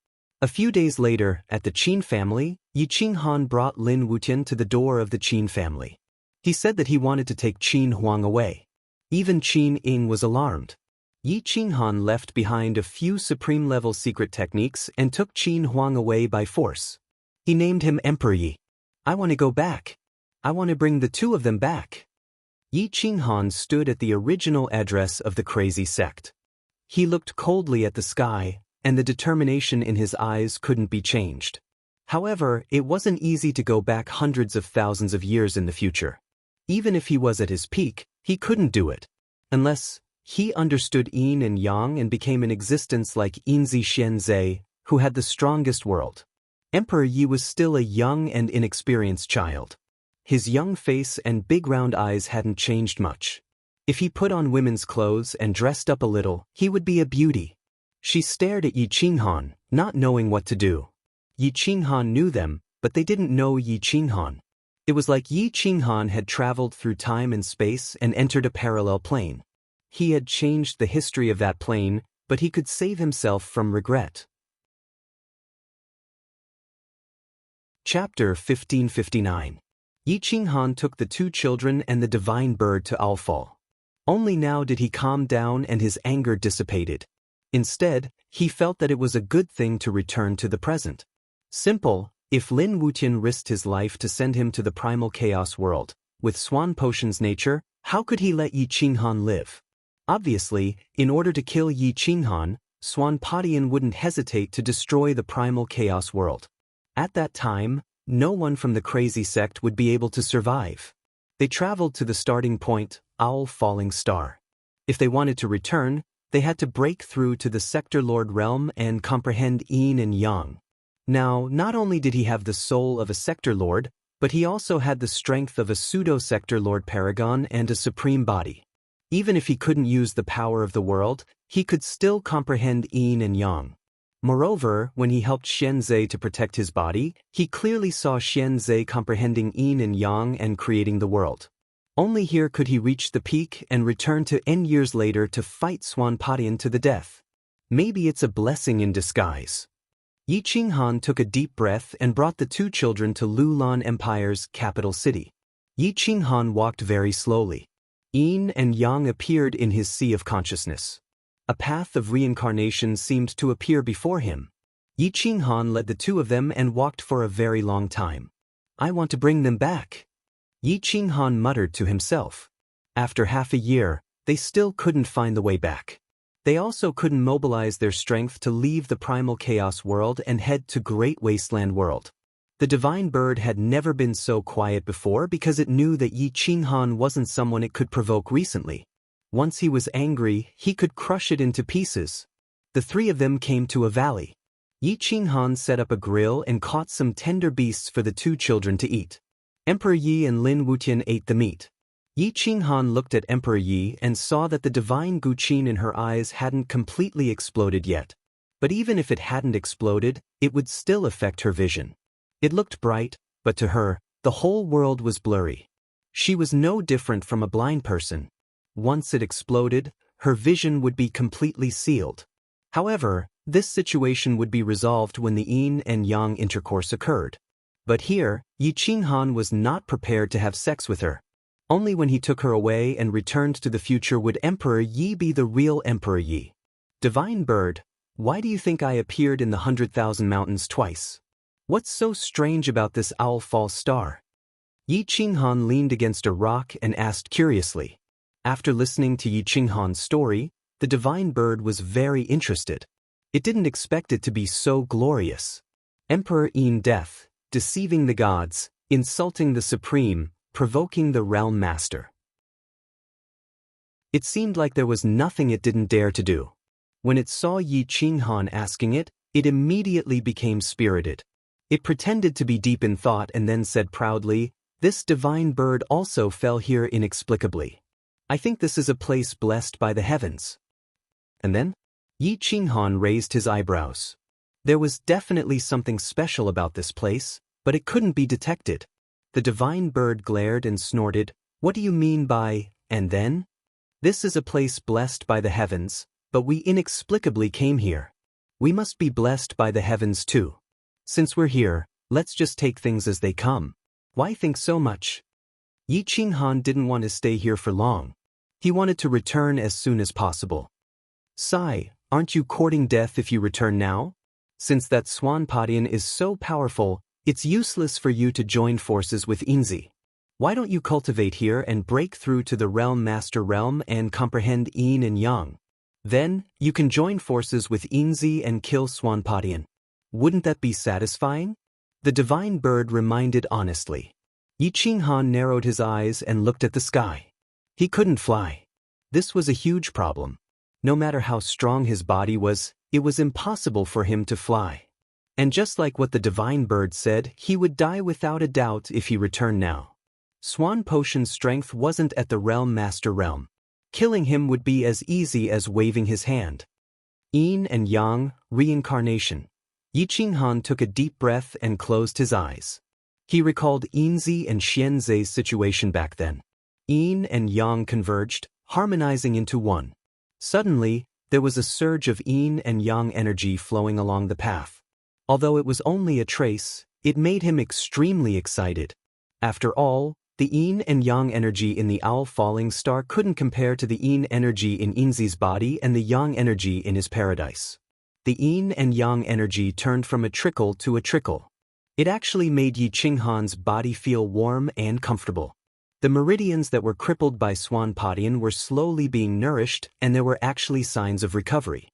A few days later, at the Qin family, Yi Qinghan brought Lin Wutian to the door of the Qin family. He said that he wanted to take Qin Huang away. Even Qin Ying was alarmed. Yi Qinghan left behind a few supreme-level secret techniques and took Qin Huang away by force. He named him Emperor Yi. I want to go back. I want to bring the two of them back. Yi Qinghan stood at the original address of the crazy sect. He looked coldly at the sky, and the determination in his eyes couldn't be changed. However, it wasn't easy to go back hundreds of thousands of years in the future. Even if he was at his peak, he couldn't do it. Unless he understood yin and yang and became an existence like Yinzi Xianzhe, who had the strongest world. Emperor Yi was still a young and inexperienced child. His young face and big round eyes hadn't changed much. If he put on women's clothes and dressed up a little, he would be a beauty. She stared at Yi Qinghan, not knowing what to do. Yi Qinghan knew them, but they didn't know Yi Qinghan. It was like Yi Qinghan had traveled through time and space and entered a parallel plane. He had changed the history of that plane, but he could save himself from regret. Chapter 1559. Yi Qinghan took the two children and the divine bird to Alfal. Only now did he calm down and his anger dissipated. Instead, he felt that it was a good thing to return to the present. Simple, if Lin Wutian risked his life to send him to the primal chaos world, with Swan Potion's nature, how could he let Yi Qinghan live? Obviously, in order to kill Yi Qinghan, Swan Potion wouldn't hesitate to destroy the primal chaos world. At that time, no one from the crazy sect would be able to survive. They traveled to the starting point, Owl Falling Star. If they wanted to return, they had to break through to the Sector Lord realm and comprehend Yin and Yang. Now, not only did he have the soul of a Sector Lord, but he also had the strength of a pseudo-Sector Lord Paragon and a supreme body. Even if he couldn't use the power of the world, he could still comprehend Yin and Yang. Moreover, when he helped Xianzhe to protect his body, he clearly saw Xianzhe comprehending Yin and Yang and creating the world. Only here could he reach the peak and return to N years later to fight Swan Potion to the death. Maybe it's a blessing in disguise. Yi Qinghan took a deep breath and brought the two children to Lulan Empire's capital city. Yi Qinghan walked very slowly. Yin and Yang appeared in his sea of consciousness. A path of reincarnation seemed to appear before him. Yi Qinghan led the two of them and walked for a very long time. I want to bring them back. Yi Qinghan muttered to himself. After half a year, they still couldn't find the way back. They also couldn't mobilize their strength to leave the primal chaos world and head to Great Wasteland World. The divine bird had never been so quiet before because it knew that Yi Qinghan wasn't someone it could provoke recently. Once he was angry, he could crush it into pieces. The three of them came to a valley. Yi Qinghan set up a grill and caught some tender beasts for the two children to eat. Emperor Yi and Lin Wutian ate the meat. Yi Qinghan looked at Emperor Yi and saw that the divine Guqin in her eyes hadn't completely exploded yet. But even if it hadn't exploded, it would still affect her vision. It looked bright, but to her, the whole world was blurry. She was no different from a blind person. Once it exploded, her vision would be completely sealed. However, this situation would be resolved when the Yin and Yang intercourse occurred. But here, Yi Qinghan was not prepared to have sex with her. Only when he took her away and returned to the future would Emperor Yi be the real Emperor Yi. Divine bird, why do you think I appeared in the 100,000 mountains twice? What's so strange about this Owl Fall Star? Yi Qinghan leaned against a rock and asked curiously. After listening to Yi Qinghan's story, the divine bird was very interested. It didn't expect it to be so glorious. Emperor Yin death, deceiving the gods, insulting the supreme, provoking the realm master. It seemed like there was nothing it didn't dare to do. When it saw Yi Qinghan asking it, it immediately became spirited. It pretended to be deep in thought and then said proudly, "This divine bird also fell here inexplicably. I think this is a place blessed by the heavens." And then? Yi Qinghan raised his eyebrows. There was definitely something special about this place, but it couldn't be detected. The divine bird glared and snorted, "What do you mean by, and then?" "This is a place blessed by the heavens, but we inexplicably came here. We must be blessed by the heavens too. Since we're here, let's just take things as they come. Why think so much?" Yi Qinghan didn't want to stay here for long. He wanted to return as soon as possible. "Sai, aren't you courting death if you return now? Since that Swan Potion is so powerful, it's useless for you to join forces with Inzi. Why don't you cultivate here and break through to the Realm Master Realm and comprehend Yin and Yang? Then, you can join forces with Inzi and kill Swan Potion. Wouldn't that be satisfying?" The divine bird reminded honestly. Yi Qinghan narrowed his eyes and looked at the sky. He couldn't fly. This was a huge problem. No matter how strong his body was, it was impossible for him to fly. And just like what the divine bird said, he would die without a doubt if he returned now. Swan Potion's strength wasn't at the Realm Master Realm. Killing him would be as easy as waving his hand. Yin and Yang, reincarnation. Yi Qinghan took a deep breath and closed his eyes. He recalled Yinzi and Xianzhe's situation back then. Yin and Yang converged, harmonizing into one. Suddenly, There was a surge of yin and yang energy flowing along the path. Although it was only a trace, it made him extremely excited. After all, the yin and yang energy in the owl falling star couldn't compare to the yin energy in Inzi's body and the yang energy in his paradise. The yin and yang energy turned from a trickle to a trickle. It actually made Yi Qinghan's body feel warm and comfortable. The meridians that were crippled by Swan Padian were slowly being nourished, and there were actually signs of recovery.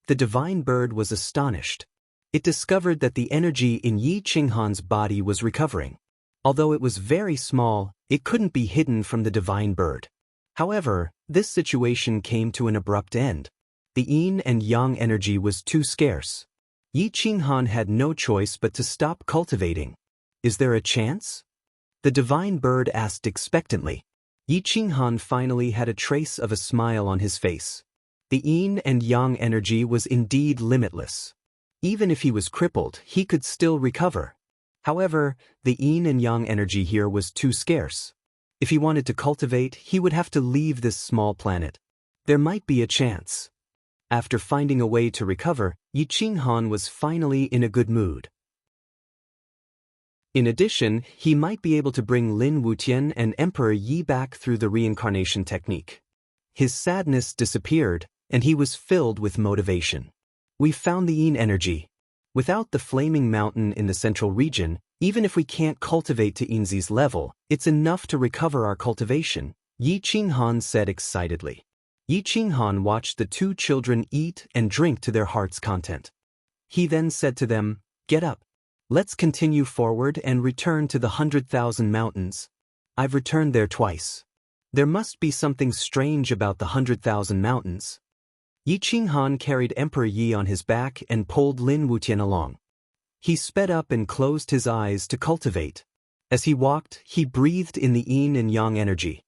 The divine bird was astonished. It discovered that the energy in Yi Qinghan's body was recovering. Although it was very small, it couldn't be hidden from the divine bird. However, this situation came to an abrupt end. The yin and yang energy was too scarce. Yi Qinghan had no choice but to stop cultivating. Is there a chance? The divine bird asked expectantly. Yi Qinghan finally had a trace of a smile on his face. The yin and yang energy was indeed limitless. Even if he was crippled, he could still recover. However, the yin and yang energy here was too scarce. If he wanted to cultivate, he would have to leave this small planet. There might be a chance. After finding a way to recover, Yi Qinghan was finally in a good mood. In addition, he might be able to bring Lin Wutian and Emperor Yi back through the reincarnation technique. His sadness disappeared, and he was filled with motivation. We found the yin energy. Without the flaming mountain in the central region, even if we can't cultivate to Inzi's level, it's enough to recover our cultivation, Yi Qinghan said excitedly. Yi Qinghan watched the two children eat and drink to their heart's content. He then said to them, "Get up. Let's continue forward and return to the 100,000 mountains. I've returned there twice. There must be something strange about the 100,000 mountains." Yi Qinghan carried Emperor Yi on his back and pulled Lin Wutian along. He sped up and closed his eyes to cultivate. As he walked, he breathed in the yin and yang energy.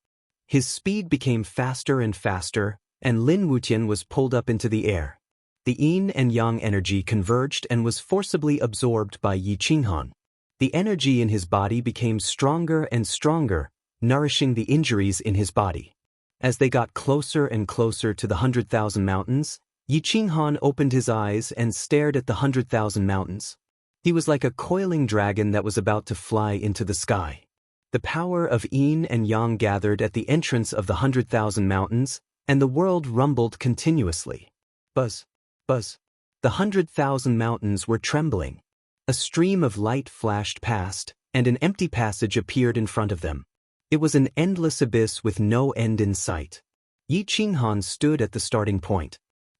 His speed became faster and faster, and Lin Wutian was pulled up into the air. The yin and yang energy converged and was forcibly absorbed by Yi Qinghan. The energy in his body became stronger and stronger, nourishing the injuries in his body. As they got closer and closer to the 100,000 mountains, Yi Qinghan opened his eyes and stared at the 100,000 mountains. He was like a coiling dragon that was about to fly into the sky. The power of yin and yang gathered at the entrance of the 100,000 mountains, and the world rumbled continuously. Buzz. Buzz. The 100,000 mountains were trembling. A stream of light flashed past, and an empty passage appeared in front of them. It was an endless abyss with no end in sight. Yi Qinghan stood at the starting point.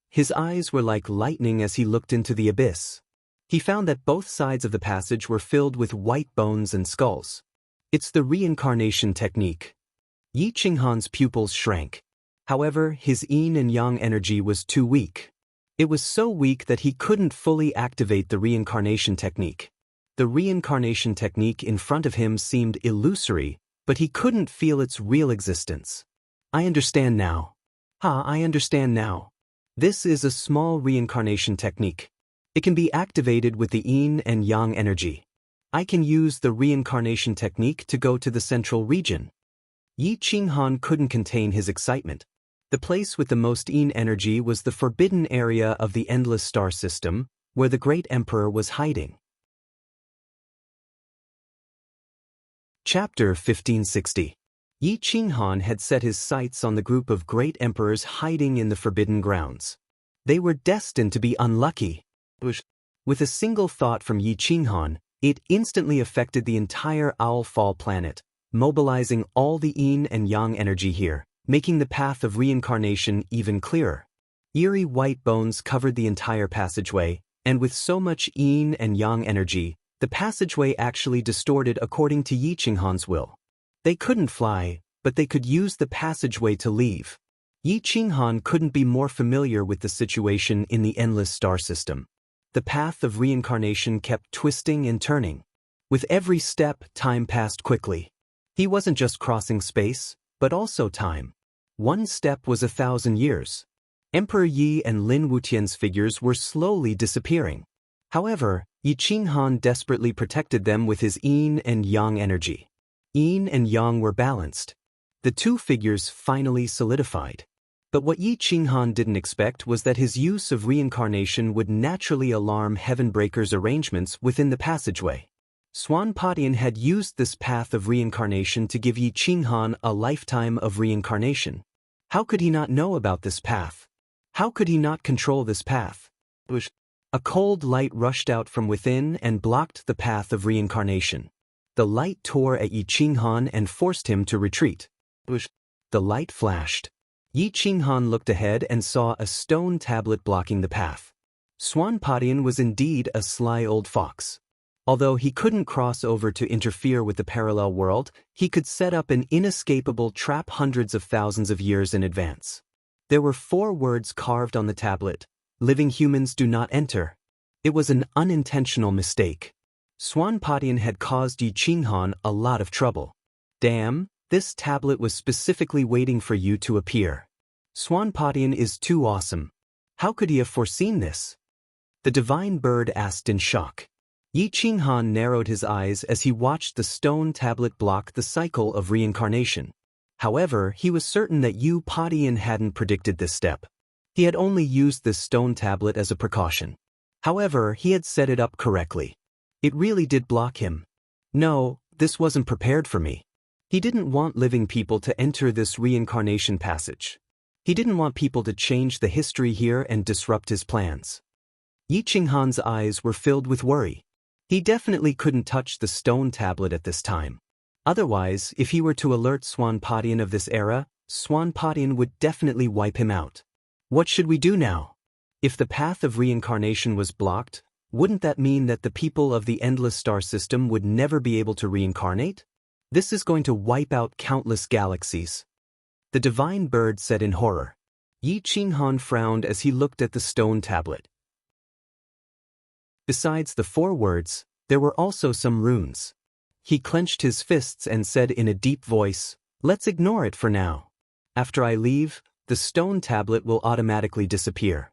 His eyes were like lightning as he looked into the abyss. He found that both sides of the passage were filled with white bones and skulls. It's the reincarnation technique. Yi Qinghan's pupils shrank. However, his yin and yang energy was too weak. It was so weak that he couldn't fully activate the reincarnation technique. The reincarnation technique in front of him seemed illusory, but he couldn't feel its real existence. I understand now. I understand now. This is a small reincarnation technique. It can be activated with the yin and yang energy. I can use the reincarnation technique to go to the central region. Yi Qinghan couldn't contain his excitement. The place with the most yin energy was the forbidden area of the endless star system, where the great emperor was hiding. Chapter 1560. Yi Qinghan had set his sights on the group of great emperors hiding in the forbidden grounds. They were destined to be unlucky. With a single thought from Yi Qinghan, it instantly affected the entire Owl Fall planet, mobilizing all the yin and yang energy here, making the path of reincarnation even clearer. Eerie white bones covered the entire passageway, and with so much yin and yang energy, the passageway actually distorted according to Yi Qinghan's will. They couldn't fly, but they could use the passageway to leave. Yi Qinghan couldn't be more familiar with the situation in the endless star system. The path of reincarnation kept twisting and turning. With every step, time passed quickly. He wasn't just crossing space, but also time. One step was 1,000 years. Emperor Yi and Lin Wutian's figures were slowly disappearing. However, Yi Qinghan desperately protected them with his yin and yang energy. Yin and yang were balanced. The two figures finally solidified. But what Yi Qinghan didn't expect was that his use of reincarnation would naturally alarm Heavenbreaker's arrangements within the passageway. Swan Padian had used this path of reincarnation to give Yi Qinghan a lifetime of reincarnation. How could he not know about this path? How could he not control this path? A cold light rushed out from within and blocked the path of reincarnation. The light tore at Yi Qinghan and forced him to retreat. The light flashed. Yi Qinghan looked ahead and saw a stone tablet blocking the path. Swan Padian was indeed a sly old fox. Although he couldn't cross over to interfere with the parallel world, he could set up an inescapable trap hundreds of thousands of years in advance. There were 4 words carved on the tablet: "Living humans do not enter." It was an unintentional mistake. Swan Padian had caused Yi Qinghan a lot of trouble. Damn, this tablet was specifically waiting for you to appear. Swan Padian is too awesome. How could he have foreseen this? The divine bird asked in shock. Yi Qinghan narrowed his eyes as he watched the stone tablet block the cycle of reincarnation. However, he was certain that Yu Padian hadn't predicted this step. He had only used this stone tablet as a precaution. However, he had set it up correctly. It really did block him. No, this wasn't prepared for me. He didn't want living people to enter this reincarnation passage. He didn't want people to change the history here and disrupt his plans. Yi Qinghan's eyes were filled with worry. He definitely couldn't touch the stone tablet at this time. Otherwise, if he were to alert Swan Padian of this era, Swan Padian would definitely wipe him out. What should we do now? If the path of reincarnation was blocked, wouldn't that mean that the people of the endless star system would never be able to reincarnate? This is going to wipe out countless galaxies. The divine bird said in horror. Yi Qinghan frowned as he looked at the stone tablet. Besides the 4 words, there were also some runes. He clenched his fists and said in a deep voice, "Let's ignore it for now. After I leave, the stone tablet will automatically disappear."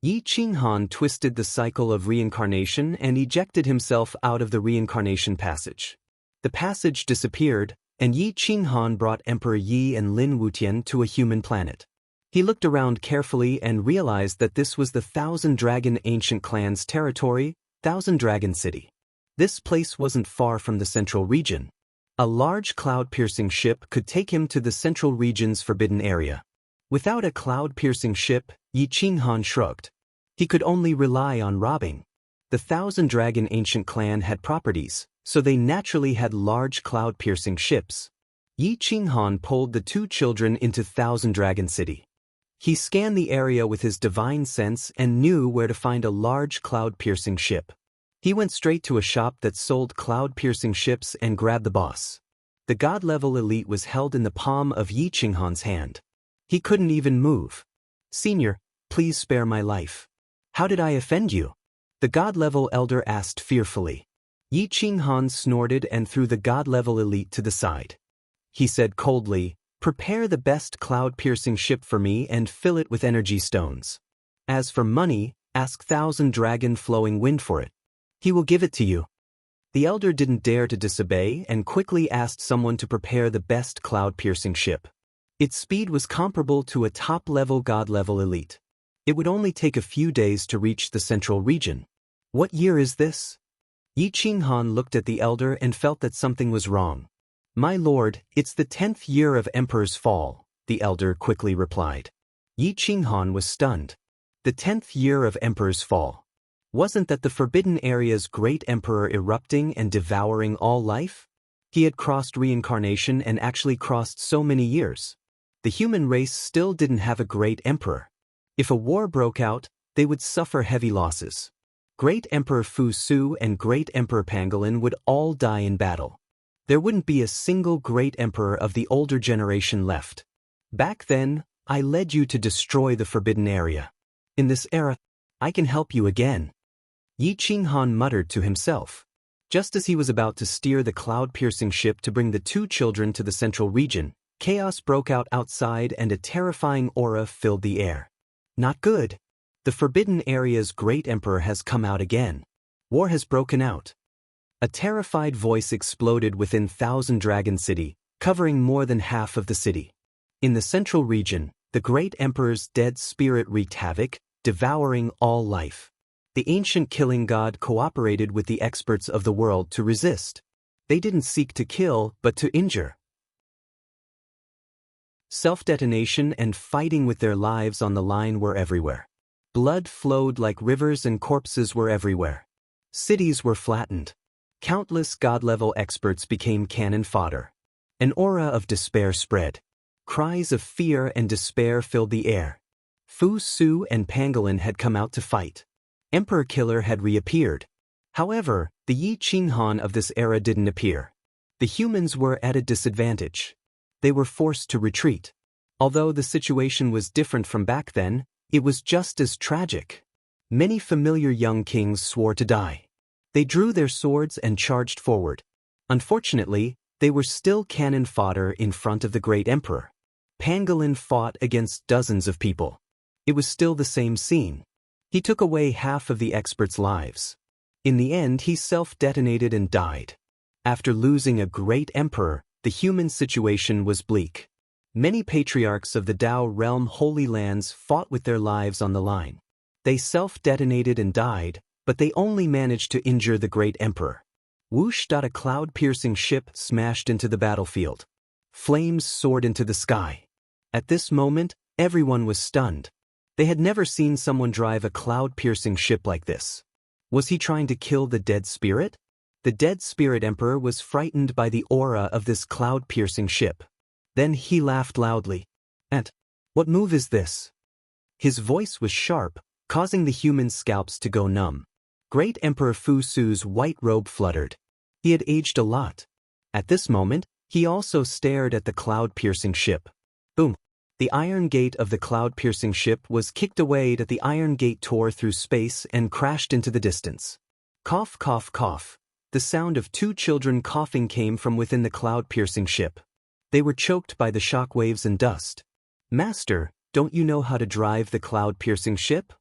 Yi Qinghan twisted the cycle of reincarnation and ejected himself out of the reincarnation passage. The passage disappeared, and Yi Qinghan brought Emperor Yi and Lin Wutian to a human planet. He looked around carefully and realized that this was the Thousand Dragon Ancient Clan's territory, Thousand Dragon City. This place wasn't far from the central region. A large cloud-piercing ship could take him to the central region's forbidden area. Without a cloud-piercing ship, Yi Qinghan shrugged. He could only rely on robbing. The Thousand Dragon Ancient Clan had properties, so they naturally had large cloud-piercing ships. Yi Qinghan pulled the 2 children into Thousand Dragon City. He scanned the area with his divine sense and knew where to find a large cloud-piercing ship. He went straight to a shop that sold cloud-piercing ships and grabbed the boss. The God-level elite was held in the palm of Yi Qinghan's hand. He couldn't even move. "Senior, please spare my life." "How did I offend you?" the God-level elder asked fearfully. Yi Qinghan snorted and threw the God-level elite to the side. He said coldly, "Prepare the best cloud-piercing ship for me and fill it with energy stones. As for money, ask Thousand Dragon Flowing Wind for it. He will give it to you." The elder didn't dare to disobey and quickly asked someone to prepare the best cloud-piercing ship. Its speed was comparable to a top-level God-level elite. It would only take a few days to reach the central region. What year is this? Yi Qinghan looked at the elder and felt that something was wrong. "My lord, it's the 10th year of Emperor's fall," the elder quickly replied. Yi Qinghan was stunned. The 10th year of Emperor's fall. Wasn't that the Forbidden Area's great emperor erupting and devouring all life? He had crossed reincarnation and actually crossed so many years. The human race still didn't have a great emperor. If a war broke out, they would suffer heavy losses. Great Emperor Fu Su and Great Emperor Pangolin would all die in battle. There wouldn't be a single great emperor of the older generation left. Back then, I led you to destroy the Forbidden Area. In this era, I can help you again. Yi Qinghan muttered to himself. Just as he was about to steer the cloud-piercing ship to bring the 2 children to the central region, chaos broke out outside and a terrifying aura filled the air. Not good. The Forbidden Area's great emperor has come out again. War has broken out. A terrified voice exploded within Thousand Dragon City, covering more than half of the city. In the central region, The great emperor's dead spirit wreaked havoc, devouring all life. The ancient killing god cooperated with the experts of the world to resist. They didn't seek to kill, but to injure. Self-detonation and fighting with their lives on the line were everywhere. Blood flowed like rivers and corpses were everywhere. Cities were flattened. Countless god-level experts became cannon fodder. An aura of despair spread. Cries of fear and despair filled the air. Fu Su and Pangolin had come out to fight. Emperor Killer had reappeared. However, the Yi Qinghan of this era didn't appear. The humans were at a disadvantage. They were forced to retreat. Although the situation was different from back then, it was just as tragic. Many familiar young kings swore to die. They drew their swords and charged forward. Unfortunately, they were still cannon fodder in front of the great emperor. Pangolin fought against dozens of people. It was still the same scene. He took away half of the experts' lives. In the end, he self-detonated and died. After losing a great emperor, the human situation was bleak. Many patriarchs of the Dao realm Holy Lands fought with their lives on the line. They self-detonated and died, but they only managed to injure the great emperor. Whoosh! A cloud-piercing ship smashed into the battlefield. Flames soared into the sky. At this moment, everyone was stunned. They had never seen someone drive a cloud-piercing ship like this. Was he trying to kill the dead spirit? The dead spirit emperor was frightened by the aura of this cloud-piercing ship. Then he laughed loudly. What move is this? His voice was sharp, causing the human scalps to go numb. Great Emperor Fu Su's white robe fluttered. He had aged a lot. At this moment, he also stared at the cloud-piercing ship. Boom! The iron gate of the cloud-piercing ship was kicked away that the iron gate tore through space and crashed into the distance. Cough, cough, cough. The sound of two children coughing came from within the cloud-piercing ship. They were choked by the shock waves and dust. Master, don't you know how to drive the cloud-piercing ship?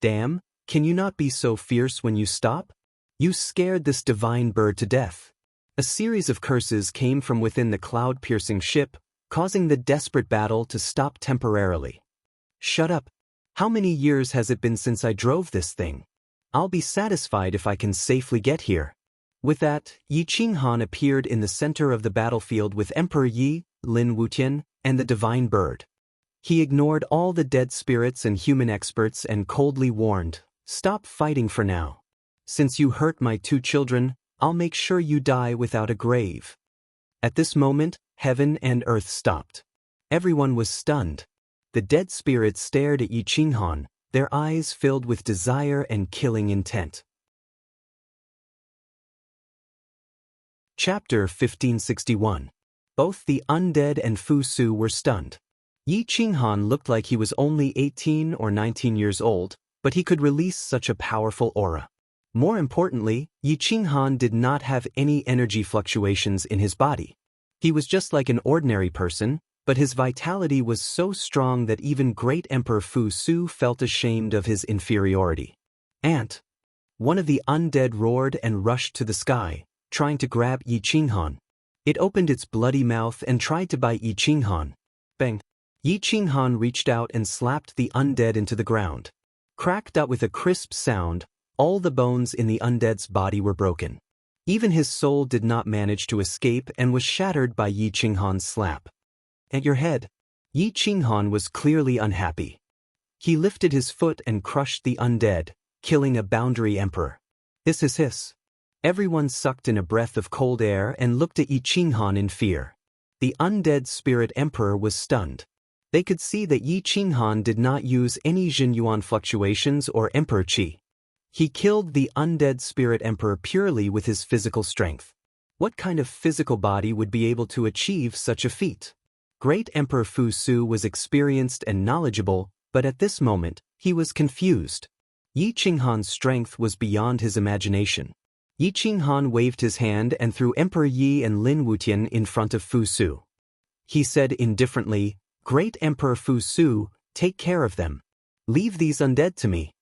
Damn, can you not be so fierce when you stop? You scared this divine bird to death. A series of curses came from within the cloud-piercing ship, causing the desperate battle to stop temporarily. Shut up. How many years has it been since I drove this thing? I'll be satisfied if I can safely get here. With that, Yi Qinghan appeared in the center of the battlefield with Emperor Yi, Lin Wutian, and the divine bird. He ignored all the dead spirits and human experts and coldly warned, "Stop fighting for now. Since you hurt my two children, I'll make sure you die without a grave." At this moment, heaven and earth stopped. Everyone was stunned. The dead spirits stared at Yi Qinghan, their eyes filled with desire and killing intent. Chapter 1561. Both the undead and Fu Su were stunned. Yi Qinghan looked like he was only 18 or 19 years old, but he could release such a powerful aura. More importantly, Yi Qinghan did not have any energy fluctuations in his body. He was just like an ordinary person, but his vitality was so strong that even great Emperor Fu Su felt ashamed of his inferiority. "Ant!" One of the undead roared and rushed to the sky, trying to grab Yi Qinghan. It opened its bloody mouth and tried to bite Yi Qinghan. Bang! Yi Qinghan reached out and slapped the undead into the ground. Cracked out with a crisp sound, all the bones in the undead's body were broken. Even his soul did not manage to escape and was shattered by Yi Qinghan's slap. "At your head." Yi Qinghan was clearly unhappy. He lifted his foot and crushed the undead, killing a boundary emperor. Hiss, hiss, hiss. Everyone sucked in a breath of cold air and looked at Yi Qinghan in fear. The undead spirit emperor was stunned. They could see that Yi Qinghan did not use any Jinyuan fluctuations or emperor qi. He killed the undead spirit emperor purely with his physical strength. What kind of physical body would be able to achieve such a feat? Great Emperor Fu Su was experienced and knowledgeable, but at this moment, he was confused. Yi Qinghan's strength was beyond his imagination. Yi Qinghan waved his hand and threw Emperor Yi and Lin Wutian in front of Fu Su. He said indifferently, "Great Emperor Fu Su, take care of them. Leave these undead to me."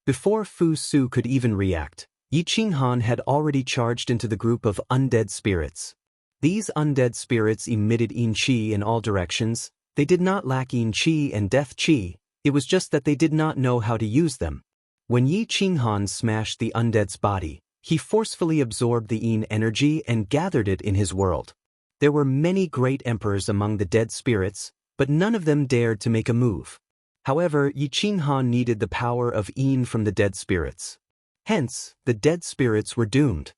Before Fu Su could even react, Yi Qinghan had already charged into the group of undead spirits. These undead spirits emitted yin qi in all directions, They did not lack yin qi and death qi, it was just that they did not know how to use them. When Yi Qinghan smashed the undead's body, he forcefully absorbed the yin energy and gathered it in his world. There were many great emperors among the dead spirits, but none of them dared to make a move. However, Yi Qinghan needed the power of yin from the dead spirits. Hence, the dead spirits were doomed.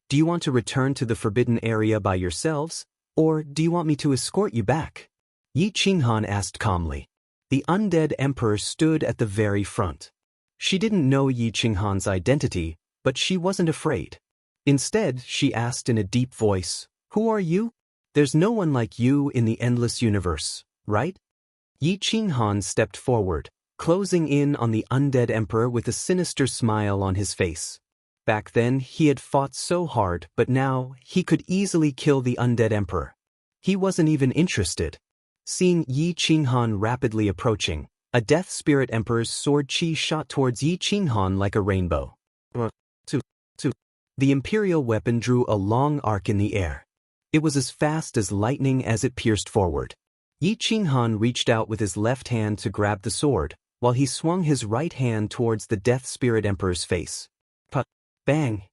Do you want to return to the forbidden area by yourselves, or do you want me to escort you back? Yi Qinghan asked calmly. The undead emperor stood at the very front. She didn't know Yi Qinghan's identity, but she wasn't afraid. Instead, she asked in a deep voice, "Who are you? There's no one like you in the endless universe, right?" Yi Qinghan stepped forward, closing in on the undead emperor with a sinister smile on his face. Back then, he had fought so hard, but now, he could easily kill the undead emperor. He wasn't even interested. Seeing Yi Qinghan rapidly approaching, a death spirit emperor's sword chi shot towards Yi Qinghan like a rainbow. The imperial weapon drew a long arc in the air. It was as fast as lightning as it pierced forward. Yi Qinghan reached out with his left hand to grab the sword, while he swung his right hand towards the death spirit emperor's face. Bang!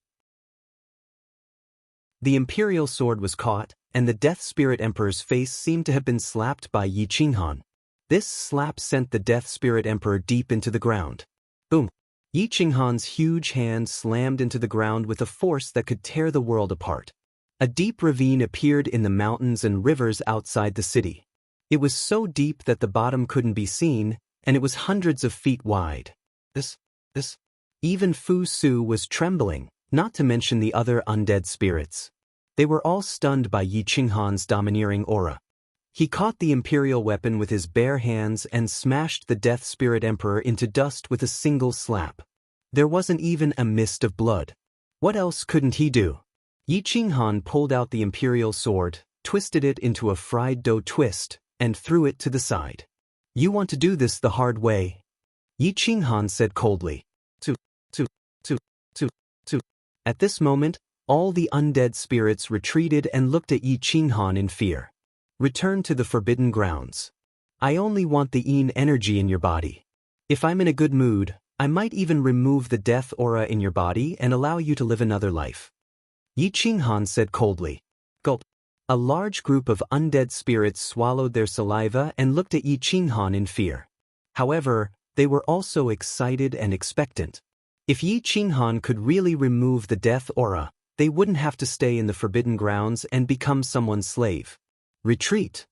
The imperial sword was caught, and the death spirit emperor's face seemed to have been slapped by Yi Qinghan. This slap sent the death spirit emperor deep into the ground. Boom! Yi Qinghan's huge hand slammed into the ground with a force that could tear the world apart. A deep ravine appeared in the mountains and rivers outside the city. It was so deep that the bottom couldn't be seen, and it was hundreds of feet wide. Even Fu Su was trembling, not to mention the other undead spirits. They were all stunned by Yi Qinghan's domineering aura. He caught the imperial weapon with his bare hands and smashed the death spirit emperor into dust with a single slap. There wasn't even a mist of blood. What else couldn't he do? Yi Qinghan pulled out the imperial sword, twisted it into a fried dough twist, and threw it to the side. "You want to do this the hard way?" Yi Qinghan said coldly. At this moment, all the undead spirits retreated and looked at Yi Qinghan in fear. "Return to the forbidden grounds. I only want the yin energy in your body. If I'm in a good mood, I might even remove the death aura in your body and allow you to live another life." Yi Qinghan said coldly. Gulp. A large group of undead spirits swallowed their saliva and looked at Yi Qinghan in fear. However, they were also excited and expectant. If Yi Qinghan could really remove the death aura, they wouldn't have to stay in the forbidden grounds and become someone's slave. Retreat.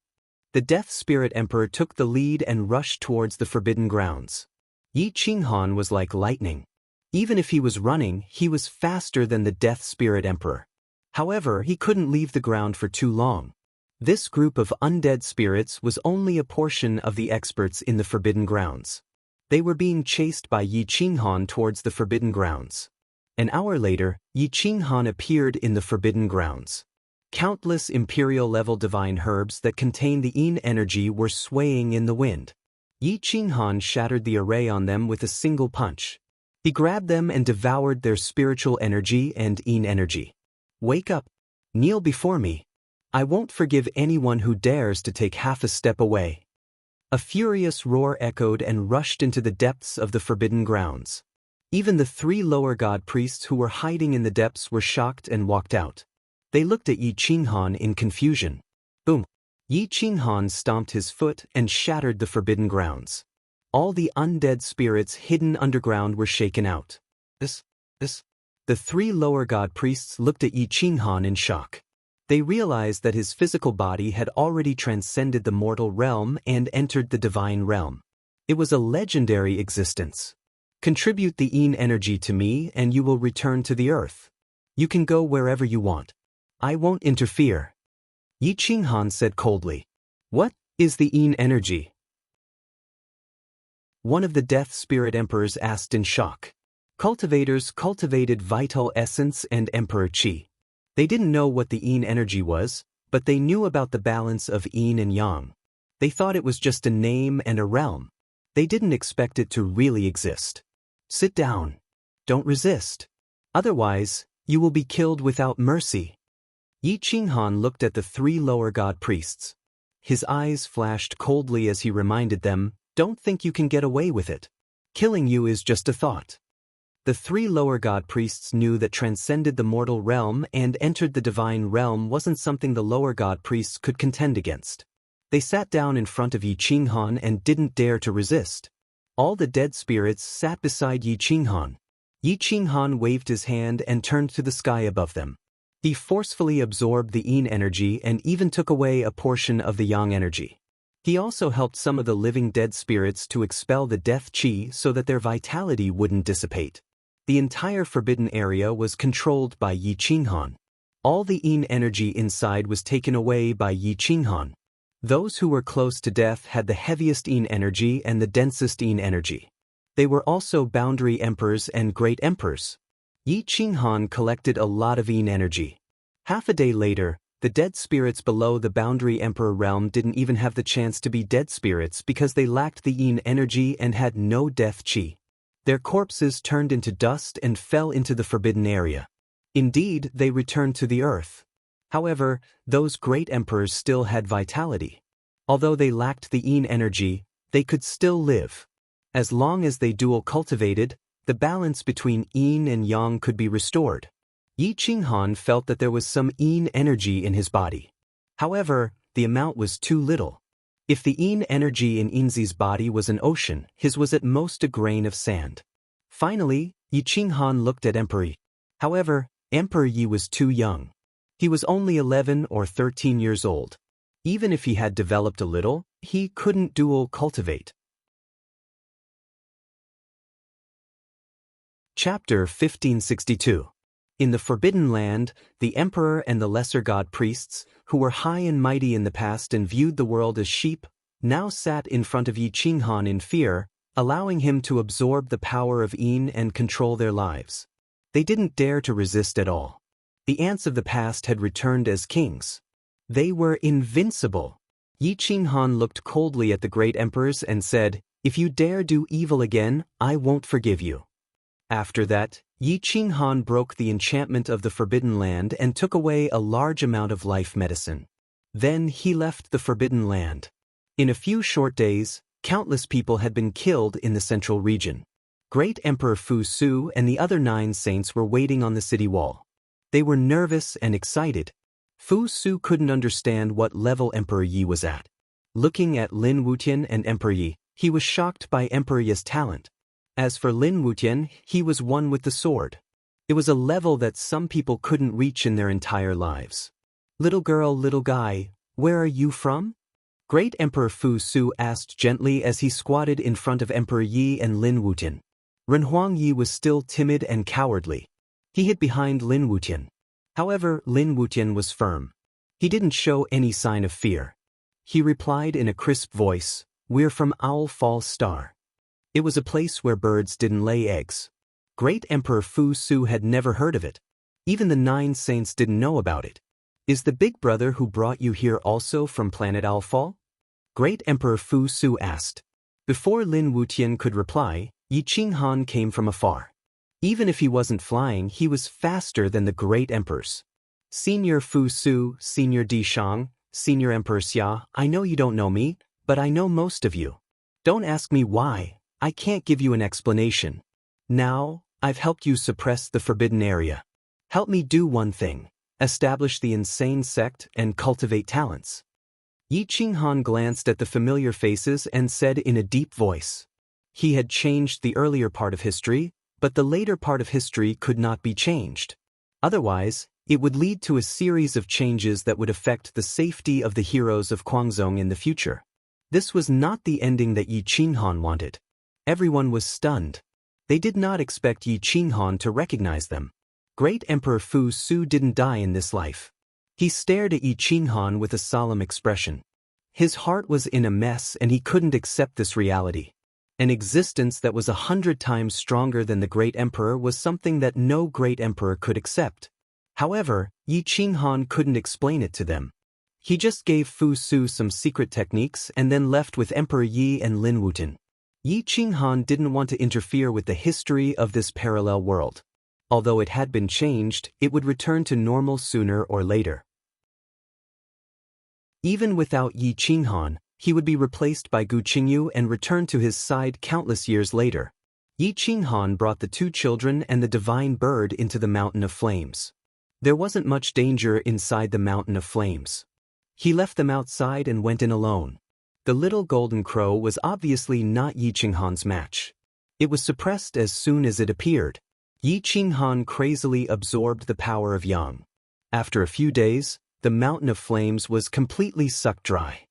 The death spirit emperor took the lead and rushed towards the forbidden grounds. Yi Qinghan was like lightning. Even if he was running, he was faster than the death spirit emperor. However, he couldn't leave the ground for too long. This group of undead spirits was only a portion of the experts in the forbidden grounds. They were being chased by Yi Qinghan towards the forbidden grounds. An hour later, Yi Qinghan appeared in the forbidden grounds. Countless imperial-level divine herbs that contained the yin energy were swaying in the wind. Yi Qinghan shattered the array on them with a single punch. He grabbed them and devoured their spiritual energy and yin energy. "Wake up. Kneel before me. I won't forgive anyone who dares to take half a step away." A furious roar echoed and rushed into the depths of the forbidden grounds. Even the 3 lower god priests who were hiding in the depths were shocked and walked out. They looked at Yi Qinghan in confusion. Boom! Yi Qinghan stomped his foot and shattered the forbidden grounds. All the undead spirits hidden underground were shaken out. The 3 lower god priests looked at Yi Qinghan in shock. They realized that his physical body had already transcended the mortal realm and entered the divine realm. It was a legendary existence. "Contribute the yin energy to me and you will return to the earth. You can go wherever you want. I won't interfere." Yi Qinghan said coldly. "What is the yin energy?" One of the death spirit emperors asked in shock. Cultivators cultivated vital essence and emperor qi. They didn't know what the yin energy was, but they knew about the balance of yin and yang. They thought it was just a name and a realm. They didn't expect it to really exist. "Sit down. Don't resist. Otherwise, you will be killed without mercy." Yi Qinghan looked at the 3 lower god priests. His eyes flashed coldly as he reminded them, "Don't think you can get away with it. Killing you is just a thought." The three lower god priests knew that transcended the mortal realm and entered the divine realm wasn't something the lower god priests could contend against. They sat down in front of Yi Qinghan and didn't dare to resist. All the dead spirits sat beside Yi Qinghan. Yi Qinghan waved his hand and turned to the sky above them. He forcefully absorbed the yin energy and even took away a portion of the yang energy. He also helped some of the living dead spirits to expel the death qi so that their vitality wouldn't dissipate. The entire forbidden area was controlled by Yi Qinghan. All the yin energy inside was taken away by Yi Qinghan. Those who were close to death had the heaviest yin energy and the densest yin energy. They were also boundary emperors and great emperors. Yi Qinghan collected a lot of yin energy. Half a day later, the dead spirits below the boundary emperor realm didn't even have the chance to be dead spirits because they lacked the yin energy and had no death qi. Their corpses turned into dust and fell into the forbidden area. Indeed, they returned to the earth. However, those great emperors still had vitality. Although they lacked the yin energy, they could still live. As long as they dual cultivated, the balance between yin and yang could be restored. Yi Qinghan felt that there was some yin energy in his body. However, the amount was too little. If the yin energy in Yinzi's body was an ocean, his was at most a grain of sand. Finally, Yi Qinghan looked at Emperor Yi. However, Emperor Yi was too young. He was only 11 or 13 years old. Even if he had developed a little, he couldn't dual cultivate. Chapter 1562. In the Forbidden Land, the Emperor and the Lesser God Priests, who were high and mighty in the past and viewed the world as sheep, now sat in front of Yi Qinghan in fear, allowing him to absorb the power of yin and control their lives. They didn't dare to resist at all. The ants of the past had returned as kings. They were invincible. Yi Qinghan looked coldly at the great emperors and said, "If you dare do evil again, I won't forgive you." After that, Yi Qinghan broke the enchantment of the Forbidden Land and took away a large amount of life medicine. Then he left the Forbidden Land. In a few short days, countless people had been killed in the central region. Great Emperor Fu Su and the other 9 saints were waiting on the city wall. They were nervous and excited. Fu Su couldn't understand what level Emperor Yi was at. Looking at Lin Wutian and Emperor Yi, he was shocked by Emperor Yi's talent. As for Lin Wutian, he was one with the sword. It was a level that some people couldn't reach in their entire lives. "Little girl, little guy, where are you from?" Great Emperor Fu Su asked gently as he squatted in front of Emperor Yi and Lin Wutian. Renhuang Yi was still timid and cowardly. He hid behind Lin Wutian. However, Lin Wutian was firm. He didn't show any sign of fear. He replied in a crisp voice, "We're from Owl Falls Star." It was a place where birds didn't lay eggs. Great Emperor Fu Su had never heard of it. Even the 9 saints didn't know about it. "Is the big brother who brought you here also from planet Owlfall?" Great Emperor Fu Su asked. Before Lin Wutian could reply, Yi Qinghan came from afar. Even if he wasn't flying, he was faster than the great emperors. "Senior Fu Su, Senior Di Shang, Senior Emperor Xia, I know you don't know me, but I know most of you. Don't ask me why, I can't give you an explanation. Now, I've helped you suppress the forbidden area. Help me do one thing, establish the insane sect and cultivate talents." Yi Qinghan glanced at the familiar faces and said in a deep voice. He had changed the earlier part of history, but the later part of history could not be changed. Otherwise, it would lead to a series of changes that would affect the safety of the heroes of Guangzhong in the future. This was not the ending that Yi Qinghan wanted. Everyone was stunned. They did not expect Yi Qinghan to recognize them. Great Emperor Fu Su didn't die in this life. He stared at Yi Qinghan with a solemn expression. His heart was in a mess and he couldn't accept this reality. An existence that was 100 times stronger than the great emperor was something that no great emperor could accept. However, Yi Qinghan couldn't explain it to them. He just gave Fu Su some secret techniques and then left with Emperor Yi and Lin Wutian. Yi Qinghan didn't want to interfere with the history of this parallel world. Although it had been changed, it would return to normal sooner or later. Even without Yi Qinghan, he would be replaced by Gu Qingyu and return to his side countless years later. Yi Qinghan brought the two children and the divine bird into the Mountain of Flames. There wasn't much danger inside the Mountain of Flames. He left them outside and went in alone. The little golden crow was obviously not Yi Qinghan's match. It was suppressed as soon as it appeared. Yi Qinghan crazily absorbed the power of Yang. After a few days, the Mountain of Flames was completely sucked dry.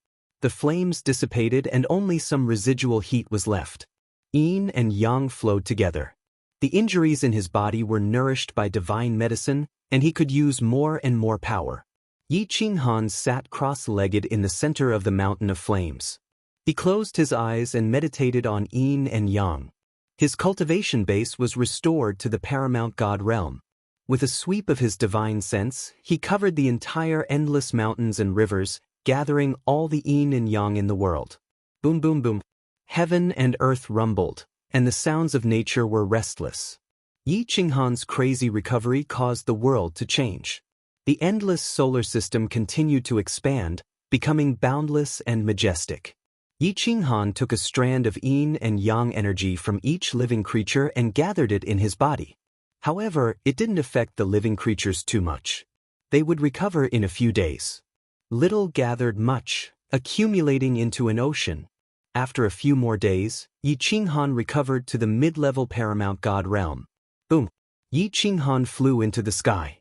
The flames dissipated and only some residual heat was left. Yin and Yang flowed together. The injuries in his body were nourished by divine medicine, and he could use more and more power. Yi Qinghan sat cross-legged in the center of the Mountain of Flames. He closed his eyes and meditated on Yin and Yang. His cultivation base was restored to the paramount God realm. With a sweep of his divine sense, he covered the entire endless mountains and rivers, gathering all the Yin and Yang in the world. Boom boom boom. Heaven and earth rumbled, and the sounds of nature were restless. Yi Qinghan's crazy recovery caused the world to change. The endless solar system continued to expand, becoming boundless and majestic. Yi Qinghan took a strand of Yin and Yang energy from each living creature and gathered it in his body. However, it didn't affect the living creatures too much. They would recover in a few days. Little gathered much, accumulating into an ocean. After a few more days, Yi Qinghan recovered to the mid-level paramount God realm. Boom! Yi Qinghan flew into the sky.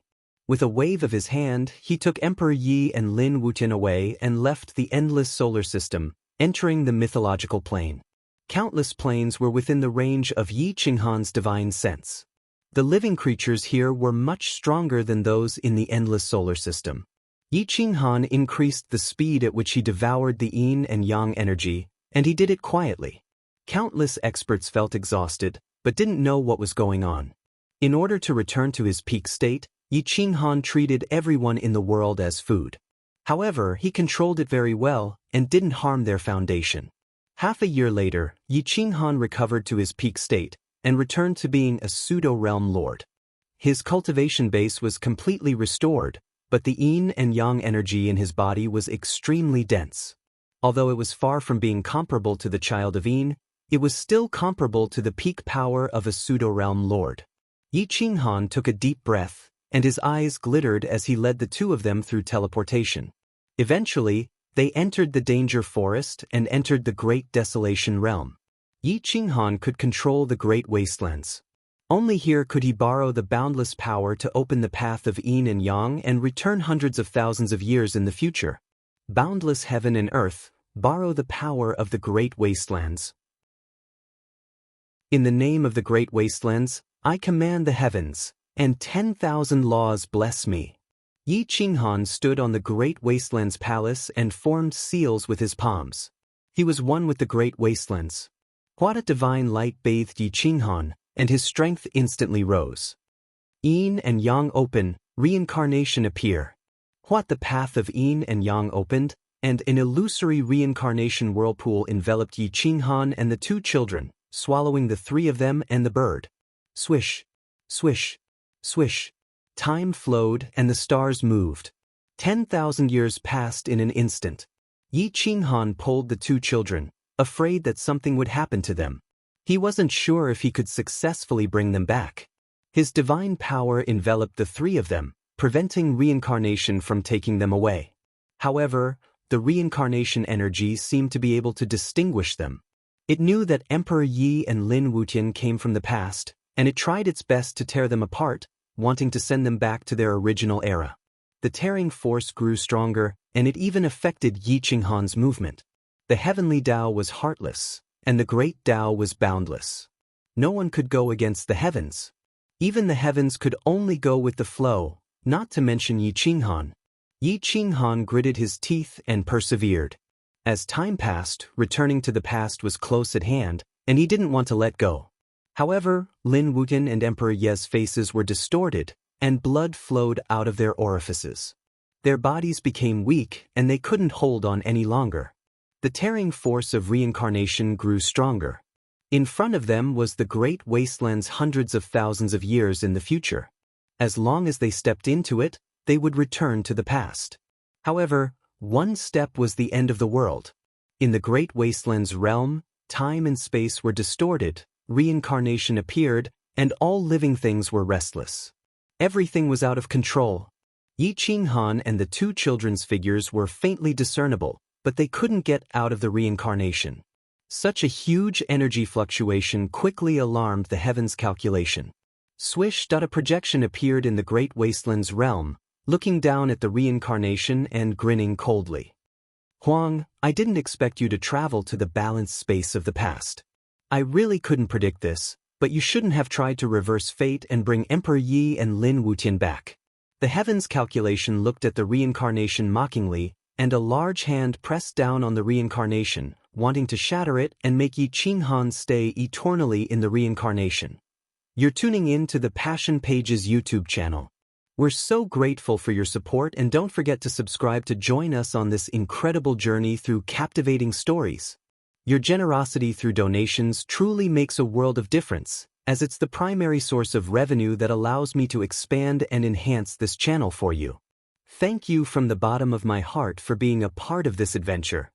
With a wave of his hand, he took Emperor Yi and Lin Wutian away and left the endless solar system, entering the mythological plane. Countless planes were within the range of Yi Qinghan's divine sense. The living creatures here were much stronger than those in the endless solar system. Yi Qinghan increased the speed at which he devoured the Yin and Yang energy, and he did it quietly. Countless experts felt exhausted, but didn't know what was going on. In order to return to his peak state, Yi Qinghan treated everyone in the world as food. However, he controlled it very well and didn't harm their foundation. Half a year later, Yi Qinghan recovered to his peak state and returned to being a pseudo-realm lord. His cultivation base was completely restored, but the Yin and Yang energy in his body was extremely dense. Although it was far from being comparable to the child of Yin, it was still comparable to the peak power of a pseudo-realm lord. Yi Qinghan took a deep breath, and his eyes glittered as he led the two of them through teleportation. Eventually, they entered the danger forest and entered the great desolation realm. Yi Qinghan could control the great wastelands. Only here could he borrow the boundless power to open the path of Yin and Yang and return hundreds of thousands of years in the future. Boundless heaven and earth, borrow the power of the great wastelands. In the name of the great wastelands, I command the heavens, and 10,000 laws bless me. Yi Qinghan stood on the great wastelands palace and formed seals with his palms. He was one with the great wastelands. What a divine light bathed Yi Qinghan, and his strength instantly rose. Yin and Yang open, reincarnation appear. What the path of Yin and Yang opened, and an illusory reincarnation whirlpool enveloped Yi Qinghan and the two children, swallowing the three of them and the bird. Swish, swish, swish. Time flowed and the stars moved. 10,000 years passed in an instant. Yi Qinghan pulled the two children, afraid that something would happen to them. He wasn't sure if he could successfully bring them back. His divine power enveloped the three of them, preventing reincarnation from taking them away. However, the reincarnation energy seemed to be able to distinguish them. It knew that Emperor Yi and Lin Wutian came from the past, and it tried its best to tear them apart, wanting to send them back to their original era. The tearing force grew stronger, and it even affected Yi Qinghan's movement. The heavenly Tao was heartless, and the great Tao was boundless. No one could go against the heavens. Even the heavens could only go with the flow, not to mention Yi Qinghan. Yi Qinghan gritted his teeth and persevered. As time passed, returning to the past was close at hand, and he didn't want to let go. However, Lin Wutian and Emperor Ye's faces were distorted, and blood flowed out of their orifices. Their bodies became weak, and they couldn't hold on any longer. The tearing force of reincarnation grew stronger. In front of them was the great wastelands hundreds of thousands of years in the future. As long as they stepped into it, they would return to the past. However, One step was the end of the world. In the Great Wasteland's realm, time and space were distorted, reincarnation appeared, and all living things were restless. Everything was out of control. Yi Qinghan and the two children's figures were faintly discernible, but they couldn't get out of the reincarnation. Such a huge energy fluctuation quickly alarmed the heavens' calculation. Swish! A projection appeared in the Great Wasteland's realm, looking down at the reincarnation and grinning coldly. Huang, I didn't expect you to travel to the balanced space of the past. I really couldn't predict this, but you shouldn't have tried to reverse fate and bring Emperor Yi and Lin Wutian back. The heavens' calculation looked at the reincarnation mockingly, and a large hand pressed down on the reincarnation, wanting to shatter it and make Yi Qinghan stay eternally in the reincarnation. You're tuning in to the Passion Pages YouTube channel. We're so grateful for your support, and don't forget to subscribe to join us on this incredible journey through captivating stories. Your generosity through donations truly makes a world of difference, as it's the primary source of revenue that allows me to expand and enhance this channel for you. Thank you from the bottom of my heart for being a part of this adventure.